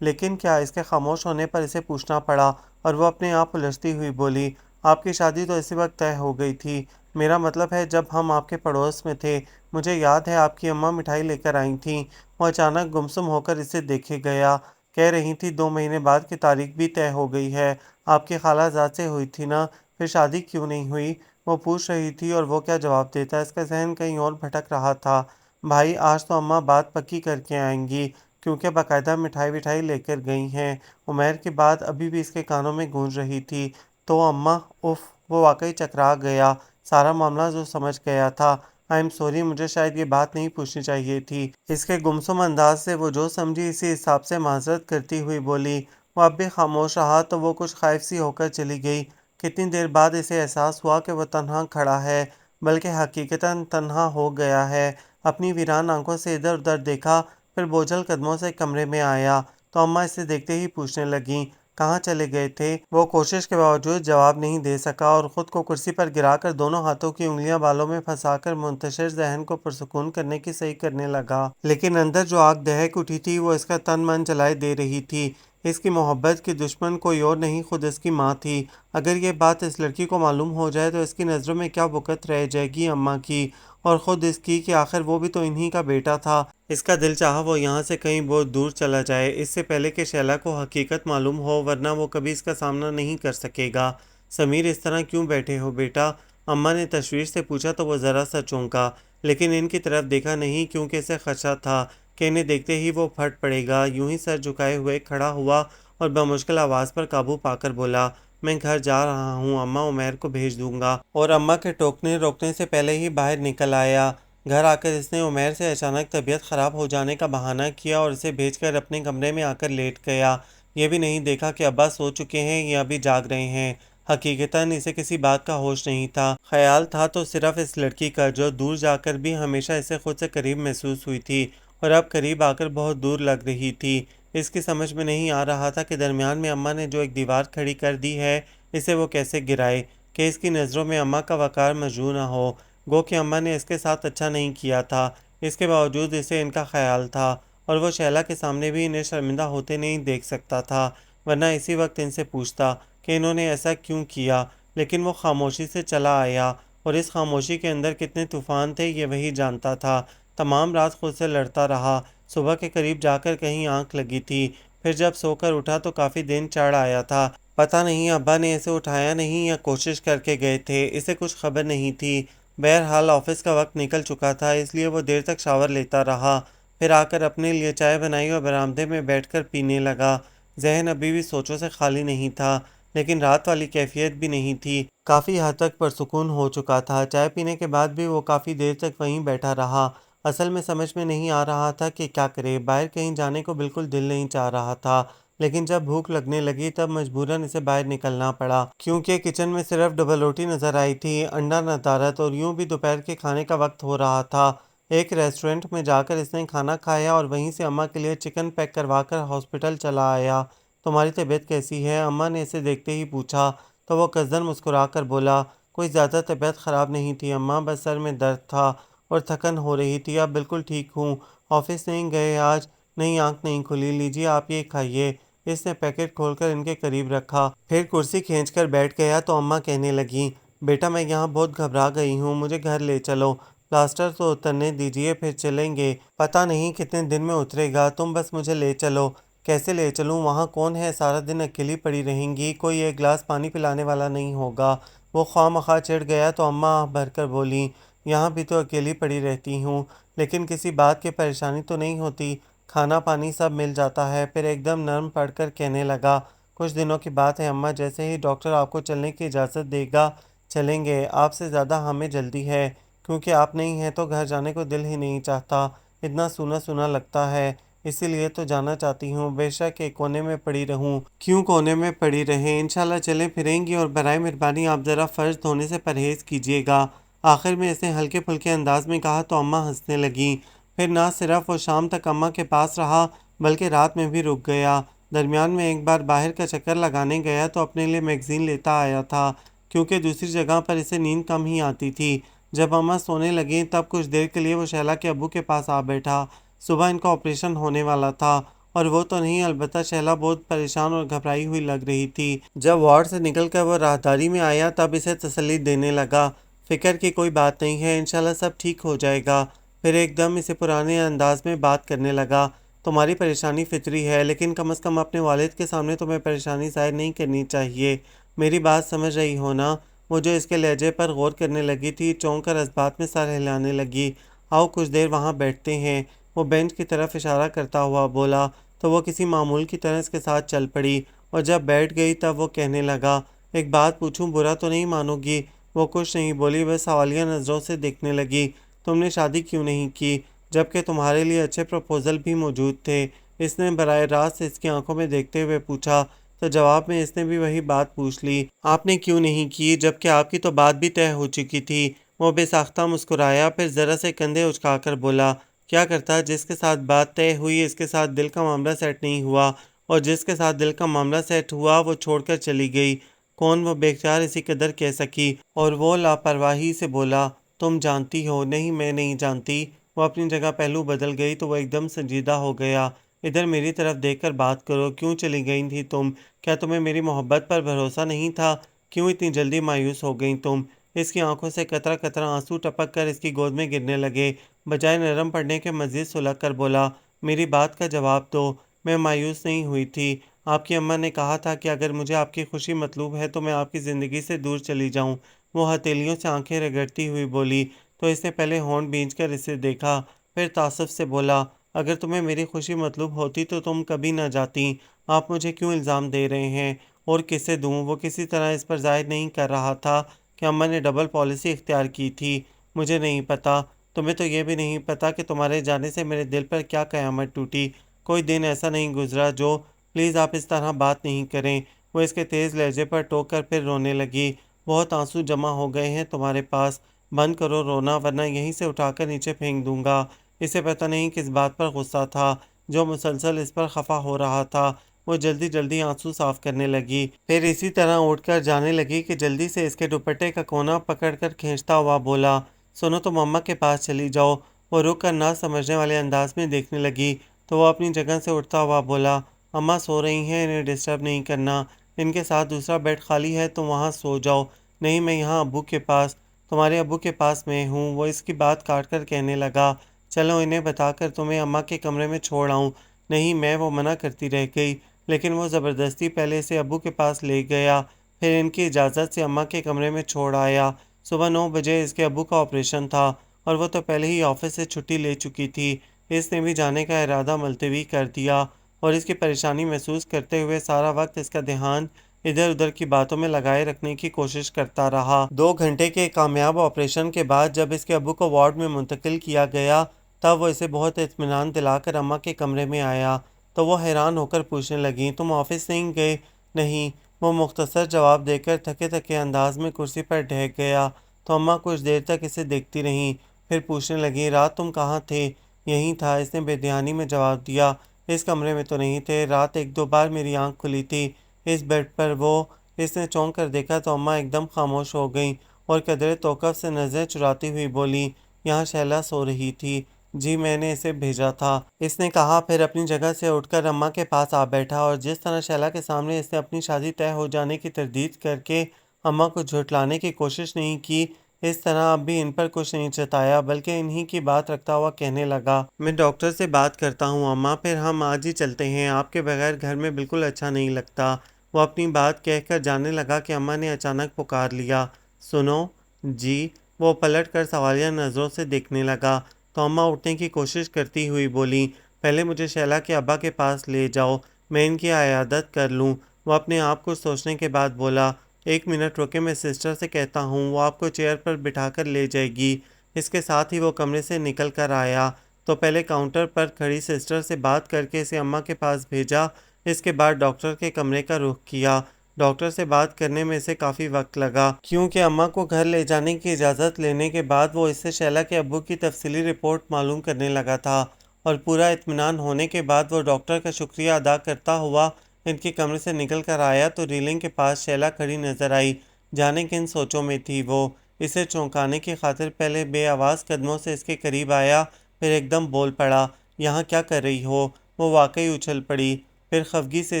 S1: لیکن کیا؟ اس کے خاموش ہونے پر اسے پوچھنا پڑا اور وہ اپنے آپ الجھتی ہوئی بولی آپ کی شادی تو اسی وقت طے ہو گئی تھی، میرا مطلب ہے جب ہم آپ کے پڑوس میں تھے، مجھے یاد ہے آپ کی اماں مٹھائی لے کر آئی تھیں۔ وہ اچانک گمسم ہو کر اسے دیکھے گیا، کہہ رہی تھی 2 مہینے بعد کی تاریخ بھی طے ہو گئی ہے، آپ کی خالہ زاد سے ہوئی تھی نا، پھر شادی کیوں نہیں ہوئی؟ وہ پوچھ رہی تھی اور وہ کیا جواب دیتا، اس کا ذہن کہیں اور بھٹک رہا تھا۔ بھائی آج تو اماں بات پکی کر کے آئیں گی کیونکہ باقاعدہ مٹھائی وٹھائی لے کر گئی ہیں۔ عمیر کی بات ابھی بھی اس کے کانوں میں گونج رہی تھی۔ تو اماں اف، وہ واقعی چکرا گیا، سارا معاملہ جو سمجھ گیا تھا۔ آئی ایم سوری، مجھے شاید یہ بات نہیں پوچھنی چاہیے تھی۔ اس کے گمسم انداز سے وہ جو سمجھی اسی حساب سے معذرت کرتی ہوئی بولی۔ وہ اب بھی خاموش رہا تو وہ کچھ خائف سی ہو کر چلی گئی۔ کتنی دیر بعد اسے احساس ہوا کہ وہ تنہا کھڑا ہے، بلکہ حقیقتاً تنہا ہو گیا ہے۔ اپنی ویران آنکھوں سے ادھر ادھر دیکھا، پھر بوجھل قدموں سے کمرے میں آیا تو اماں اسے دیکھتے ہی پوچھنے لگیں کہاں چلے گئے تھے؟ وہ کوشش کے باوجود جواب نہیں دے سکا اور خود کو کرسی پر گرا کر دونوں ہاتھوں کی انگلیاں بالوں میں پھنسا کر منتشر ذہن کو پرسکون کرنے کی صحیح کرنے لگا۔ لیکن اندر جو آگ دہک اٹھی تھی وہ اس کا تن من جلائے دے رہی تھی۔ اس کی محبت کی دشمن کوئی اور نہیں، خود اس کی ماں تھی۔ اگر یہ بات اس لڑکی کو معلوم ہو جائے تو اس کی نظروں میں کیا بکت رہ جائے گی اماں کی اور خود اس کی کہ آخر وہ بھی تو انہی کا بیٹا تھا۔ اس کا دل چاہا وہ یہاں سے کہیں بہت دور چلا جائے اس سے پہلے کہ شیلا کو حقیقت معلوم ہو، ورنہ وہ کبھی اس کا سامنا نہیں کر سکے گا۔ سمیر اس طرح کیوں بیٹھے ہو بیٹا؟ اماں نے تشویش سے پوچھا تو وہ ذرا سا چونکا، لیکن ان کی طرف دیکھا نہیں کیونکہ اسے خدشہ تھا کہ انہیں دیکھتے ہی وہ پھٹ پڑے گا۔ یوں ہی سر جھکائے ہوئے کھڑا ہوا اور بمشکل آواز پر قابو پا کر بولا میں گھر جا رہا ہوں، اماں عمیر کو بھیج دوں گا۔ اور اماں کے ٹوکنے روکنے سے پہلے ہی باہر نکل آیا۔ گھر آ کر اس نے عمیر سے اچانک طبیعت خراب ہو جانے کا بہانہ کیا اور اسے بھیج کر اپنے کمرے میں آ کر لیٹ گیا۔ یہ بھی نہیں دیکھا کہ ابا سو چکے ہیں یا ابھی جاگ رہے ہیں۔ حقیقتاً اسے کسی بات کا ہوش نہیں تھا۔ خیال تھا تو صرف اس لڑکی کا جو دور جا کر بھی ہمیشہ اسے خود سے قریب محسوس ہوئی تھی اور اب قریب آ کر بہت دور لگ رہی تھی۔ اس کی سمجھ میں نہیں آ رہا تھا کہ درمیان میں اماں نے جو ایک دیوار کھڑی کر دی ہے اسے وہ کیسے گرائے کہ اس کی نظروں میں اماں کا وقار مجروح نہ ہو۔ گو کہ اماں نے اس کے ساتھ اچھا نہیں کیا تھا، اس کے باوجود اسے ان کا خیال تھا اور وہ شیلا کے سامنے بھی انہیں شرمندہ ہوتے نہیں دیکھ سکتا تھا، ورنہ اسی وقت ان سے پوچھتا کہ انہوں نے ایسا کیوں کیا۔ لیکن وہ خاموشی سے چلا آیا اور اس خاموشی کے اندر کتنے طوفان تھے یہ وہی جانتا تھا۔ تمام رات خود سے لڑتا رہا، صبح کے قریب جا کر کہیں آنکھ لگی تھی، پھر جب سو کر اٹھا تو کافی دن چڑھ آیا تھا۔ پتہ نہیں ابا نے اسے اٹھایا نہیں یا کوشش کر کے گئے تھے، اسے کچھ خبر نہیں تھی۔ بہرحال آفس کا وقت نکل چکا تھا اس لیے وہ دیر تک شاور لیتا رہا، پھر آ کر اپنے لیے چائے بنائی اور برآمدے میں بیٹھ کر پینے لگا۔ ذہن ابھی بھی سوچوں سے خالی نہیں تھا، لیکن رات والی کیفیت بھی نہیں تھی، کافی حد تک پرسکون ہو چکا تھا۔ چائے پینے کے بعد بھی وہ کافی دیر تک وہیں بیٹھا رہا۔ اصل میں سمجھ میں نہیں آ رہا تھا کہ کیا کرے، باہر کہیں جانے کو بالکل دل نہیں چاہ رہا تھا، لیکن جب بھوک لگنے لگی تب مجبوراً اسے باہر نکلنا پڑا کیونکہ کچن میں صرف ڈبل روٹی نظر آئی تھی، انڈا ندارت، اور یوں بھی دوپہر کے کھانے کا وقت ہو رہا تھا۔ ایک ریسٹورنٹ میں جا کر اس نے کھانا کھایا اور وہیں سے اماں کے لیے چکن پیک کروا کر ہاسپٹل چلا آیا۔ تمہاری طبیعت کیسی ہے؟ اماں نے اسے دیکھتے ہی پوچھا تو وہ قصدن مسکرا کر بولا کوئی زیادہ طبیعت خراب نہیں تھی اماں، بس سر میں درد تھا اور تھکن ہو رہی تھی، اب بالکل ٹھیک ہوں۔ آفس نہیں گئے آج؟ نہیں، آنکھ نہیں کھلی، لیجیے آپ یہ کھائیے۔ اس نے پیکٹ کھول کر ان کے قریب رکھا، پھر کرسی کھینچ کر بیٹھ گیا تو اماں کہنے لگیں بیٹا میں یہاں بہت گھبرا گئی ہوں، مجھے گھر لے چلو، پلاسٹر تو اترنے دیجیے پھر چلیں گے، پتہ نہیں کتنے دن میں اترے گا، تم بس مجھے لے چلو۔ کیسے لے چلوں؟ وہاں کون ہے؟ سارا دن اکیلی پڑی رہیں گی، کوئی ایک گلاس پانی پلانے والا نہیں ہوگا۔ وہ خواہ مخواہ چڑھ گیا تو اماں آہ بھر کر بولیں یہاں بھی تو اکیلی پڑی رہتی ہوں، لیکن کسی بات کی پریشانی تو نہیں ہوتی؟ کھانا پانی سب مل جاتا ہے؟ پھر ایک دم نرم پڑ کر کہنے لگا کچھ دنوں کی بات ہے اماں، جیسے ہی ڈاکٹر آپ کو چلنے کی اجازت دے گا چلیں گے۔ آپ سے زیادہ ہمیں جلدی ہے، کیونکہ آپ نہیں ہیں تو گھر جانے کو دل ہی نہیں چاہتا، اتنا سونا سونا لگتا ہے، اسی لیے تو جانا چاہتی ہوں۔ بے شک ایک کونے میں پڑی رہوں، کیوں کونے میں پڑی رہیں، انشاءاللہ چلیں پھریں گی، اور برائے مہربانی آپ ذرا فرض دھونے سے پرہیز کیجیے گا۔ آخر میں اس نے ہلکے پھلکے انداز میں کہا تو اماں ہنسنے لگیں۔ پھر نہ صرف وہ شام تک اماں کے پاس رہا بلکہ رات میں بھی رک گیا۔ درمیان میں ایک بار باہر کا چکر لگانے گیا تو اپنے لیے میگزین لیتا آیا تھا، کیونکہ دوسری جگہ پر اسے نیند کم ہی آتی تھی۔ جب اماں سونے لگیں تب کچھ دیر کے لیے وہ شیلا کے ابو کے پاس آ بیٹھا۔ صبح ان کا آپریشن ہونے والا تھا، اور وہ تو نہیں، البتہ شیلا بہت پریشان اور گھبرائی ہوئی لگ رہی تھی۔ جب وارڈ سے نکل کر وہ راہداری میں آیا تب اسے تسلی دینے لگا، فکر کی کوئی بات نہیں ہے، انشاءاللہ سب ٹھیک ہو جائے گا۔ پھر ایک دم اسے پرانے انداز میں بات کرنے لگا، تمہاری پریشانی فطری ہے، لیکن کم از کم اپنے والد کے سامنے تمہیں پریشانی ظاہر نہیں کرنی چاہیے، میری بات سمجھ رہی ہو نا؟ وہ جو اس کے لہجے پر غور کرنے لگی تھی چونک کر اس بات میں سر ہلانے لگی۔ آؤ کچھ دیر وہاں بیٹھتے ہیں، وہ بینچ کی طرف اشارہ کرتا ہوا بولا، تو وہ کسی معمول کی طرح اس کے ساتھ چل پڑی، اور جب بیٹھ گئی تب وہ کہنے لگا، ایک بات پوچھوں، برا تو نہیں مانو گی؟ وہ کچھ نہیں بولی، بس سوالیہ نظروں سے دیکھنے لگی۔ تم نے شادی کیوں نہیں کی، جبکہ تمہارے لیے اچھے پروپوزل بھی موجود تھے؟ اس نے براہ راست اس کی آنکھوں میں دیکھتے ہوئے پوچھا، تو جواب میں اس نے بھی وہی بات پوچھ لی، آپ نے کیوں نہیں کی، جبکہ آپ کی تو بات بھی طے ہو چکی تھی؟ وہ بے ساختہ مسکرایا، پھر ذرا سے کندھے اچکا کر بولا، کیا کرتا، جس کے ساتھ بات طے ہوئی اس کے ساتھ دل کا معاملہ سیٹ نہیں ہوا، اور جس کے ساتھ دل کا معاملہ سیٹ ہوا وہ چھوڑ کر چلی گئی، کون وہ بے اختیار اسی قدر کہہ سکی؟ اور وہ لاپرواہی سے بولا، تم جانتی ہو؟ نہیں میں نہیں جانتی۔ وہ اپنی جگہ پہلو بدل گئی تو وہ ایک دم سنجیدہ ہو گیا، ادھر میری طرف دیکھ کر بات کرو، کیوں چلی گئی تھی تم؟ کیا تمہیں میری محبت پر بھروسہ نہیں تھا؟ کیوں اتنی جلدی مایوس ہو گئی تم؟ اس کی آنکھوں سے قطرہ قطرہ آنسو ٹپک کر اس کی گود میں گرنے لگے، بجائے نرم پڑنے کے مزید سلگ کر بولا، میری بات کا جواب دو۔ میں مایوس نہیں ہوئی تھی، آپ کی اماں نے کہا تھا کہ اگر مجھے آپ کی خوشی مطلوب ہے تو میں آپ کی زندگی سے دور چلی جاؤں۔ وہ ہتھیلیوں سے آنکھیں رگڑتی ہوئی بولی، تو اس نے پہلے ہونٹ بھینچ کر اسے دیکھا، پھر تعصب سے بولا، اگر تمہیں میری خوشی مطلوب ہوتی تو تم کبھی نہ جاتیں، آپ مجھے کیوں الزام دے رہے ہیں، اور کسے دوں؟ وہ کسی طرح اس پر ظاہر نہیں کر رہا تھا کہ اماں نے ڈبل پالیسی اختیار کی تھی، مجھے نہیں پتہ، تمہیں تو یہ بھی نہیں پتہ کہ تمہارے جانے سے میرے دل پر کیا قیامت ٹوٹی، کوئی دن ایسا نہیں گزرا جو، پلیز آپ اس طرح بات نہیں کریں۔ وہ اس کے تیز لہجے پر ٹوک کر پھر رونے لگی، بہت آنسو جمع ہو گئے ہیں تمہارے پاس، بند کرو رونا ورنہ یہیں سے اٹھا کر نیچے پھینک دوں گا۔ اسے پتہ نہیں کس بات پر غصہ تھا جو مسلسل اس پر خفا ہو رہا تھا۔ وہ جلدی جلدی آنسو صاف کرنے لگی، پھر اسی طرح اٹھ کر جانے لگی کہ جلدی سے اس کے دوپٹے کا کونا پکڑ کر کھینچتا ہوا بولا، سنو تم اماں کے پاس چلی جاؤ۔ وہ رک کر نہ سمجھنے والے انداز میں دیکھنے لگی تو وہ اپنی جگہ سے اٹھتا ہوا بولا، اماں سو رہی ہیں، انہیں ڈسٹرب نہیں کرنا، ان کے ساتھ دوسرا بیڈ خالی ہے تم وہاں سو جاؤ۔ نہیں میں یہاں ابو کے پاس، تمہارے ابو کے پاس میں ہوں۔ وہ اس کی بات کاٹ کر کہنے لگا، چلو انہیں بتا کر تمہیں اماں کے کمرے میں چھوڑ آؤں۔ نہیں میں، وہ منع کرتی رہ گئی، لیکن وہ زبردستی پہلے اسے ابو کے پاس لے گیا، پھر ان کی اجازت سے اماں کے کمرے میں چھوڑ آیا۔ صبح 9 بجے اس کے ابو کا آپریشن تھا، اور وہ تو پہلے ہی آفس سے چھٹی لے چکی تھی۔ اس نے بھی جانے کا ارادہ ملتوی کر دیا، اور اس کی پریشانی محسوس کرتے ہوئے سارا وقت اس کا دھیان ادھر ادھر کی باتوں میں لگائے رکھنے کی کوشش کرتا رہا۔ 2 گھنٹے کے کامیاب آپریشن کے بعد جب اس کے ابو کو وارڈ میں منتقل کیا گیا تب وہ اسے بہت اطمینان دلا کر اماں کے کمرے میں آیا تو وہ حیران ہو کر پوچھنے لگیں، تم آفس نہیں گئے؟ نہیں، وہ مختصر جواب دے کر تھکے تھکے انداز میں کرسی پر ڈھہ گیا تو اماں کچھ دیر تک اسے دیکھتی رہیں، پھر پوچھنے لگیں، رات تم کہاں تھے؟ یہیں تھا، اس نے بے دھیانی میں جواب دیا، اس کمرے میں تو نہیں تھے، رات 1-2 بار میری آنکھ کھلی تھی، اس بیڈ پر وہ۔ اس نے چونک کر دیکھا تو اماں ایک دم خاموش ہو گئیں اور قدرے توقف سے نظریں چراتی ہوئی بولیں، یہاں شیلا سو رہی تھی، جی میں نے اسے بھیجا تھا، اس نے کہا، پھر اپنی جگہ سے اٹھ کر اماں کے پاس آ بیٹھا، اور جس طرح شیلا کے سامنے اس نے اپنی شادی طے ہو جانے کی تردید کر کے اماں کو جھٹلانے کی کوشش نہیں کی، اس طرح اب بھی ان پر کچھ نہیں جتایا بلکہ انہی کی بات رکھتا ہوا کہنے لگا، میں ڈاکٹر سے بات کرتا ہوں اماں، پھر ہم آج ہی چلتے ہیں، آپ کے بغیر گھر میں بالکل اچھا نہیں لگتا۔ وہ اپنی بات کہہ کر جانے لگا کہ اماں نے اچانک پکار لیا، سنو جی۔ وہ پلٹ کر سوالیہ نظروں سے دیکھنے لگا تو اماں اٹھنے کی کوشش کرتی ہوئی بولیں، پہلے مجھے شیلا کے ابا کے پاس لے جاؤ، میں ان کی عیادت کر لوں۔ وہ اپنے آپ کو سوچنے کے بعد بولا، 1 منٹ رکے، میں سسٹر سے کہتا ہوں، وہ آپ کو چیئر پر بٹھا کر لے جائے گی۔ اس کے ساتھ ہی وہ کمرے سے نکل کر آیا تو پہلے کاؤنٹر پر کھڑی سسٹر سے بات کر کے اسے اماں کے پاس بھیجا۔ اس کے بعد ڈاکٹر کے کمرے کا رخ کیا۔ ڈاکٹر سے بات کرنے میں اسے کافی وقت لگا، کیونکہ اماں کو گھر لے جانے کی اجازت لینے کے بعد وہ اس سے شیلا کے ابو کی تفصیلی رپورٹ معلوم کرنے لگا تھا، اور پورا اطمینان ہونے کے بعد وہ ڈاکٹر کا شکریہ ادا کرتا ہوا ان کے کمرے سے نکل کر آیا تو ریلنگ کے پاس شیلا کھڑی نظر آئی۔ جانے کن سوچوں میں تھی وہ، اسے چونکانے کی خاطر پہلے بے آواز قدموں سے اس کے قریب آیا، پھر ایک دم بول پڑا، یہاں کیا کر رہی ہو؟ وہ واقعی اچھل پڑی، پھر خفگی سے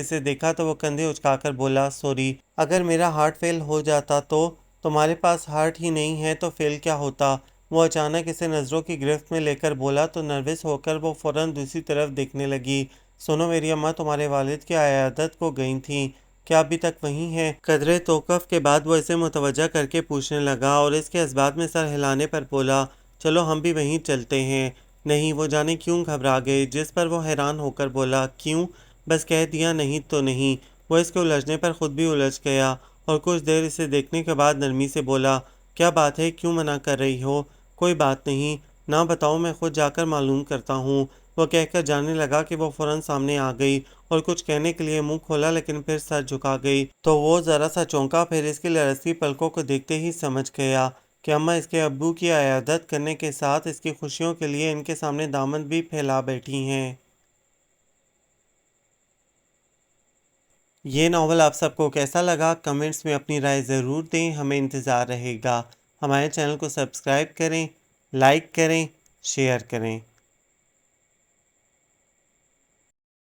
S1: اسے دیکھا تو وہ کندھے اچکا کر بولا، سوری، اگر میرا ہارٹ فیل ہو جاتا تو؟ تمہارے پاس ہارٹ ہی نہیں ہے تو فیل کیا ہوتا؟ وہ اچانک اسے نظروں کی گرفت میں لے کر بولا تو نروس ہو کر وہ فوراً دوسری طرف دیکھنے لگی۔ سنو، میری اماں تمہارے والد کی عیادت کو گئی تھیں، کیا ابھی تک وہیں ہیں؟ قدرے توقف کے بعد وہ اسے متوجہ کر کے پوچھنے لگا اور اس کے اسبات میں سر ہلانے پر بولا، چلو ہم بھی وہیں چلتے ہیں۔ نہیں، وہ جانے کیوں گھبرا گئے، جس پر وہ حیران ہو کر بولا، کیوں؟ بس کہہ دیا نہیں تو نہیں۔ وہ اس کے الجھنے پر خود بھی الجھ گیا اور کچھ دیر اسے دیکھنے کے بعد نرمی سے بولا، کیا بات ہے، کیوں منع کر رہی ہو؟ کوئی بات نہیں، نہ بتاؤ، میں خود جا کر معلوم کرتا ہوں۔ وہ کہہ کر جانے لگا کہ وہ فوراً سامنے آ گئی اور کچھ کہنے کے لیے منہ کھولا لیکن پھر سر جھکا گئی تو وہ ذرا سا چونکا، پھر اس کی لرزتی پلکوں کو دیکھتے ہی سمجھ گیا کہ اماں اس کے ابو کی عیادت کرنے کے ساتھ اس کی خوشیوں کے لیے ان کے سامنے دامن بھی پھیلا بیٹھی ہیں۔ یہ ناول آپ سب کو کیسا لگا؟ کمنٹس میں اپنی رائے ضرور دیں، ہمیں انتظار رہے گا۔ ہمارے چینل کو سبسکرائب کریں، لائک کریں، شیئر کریں۔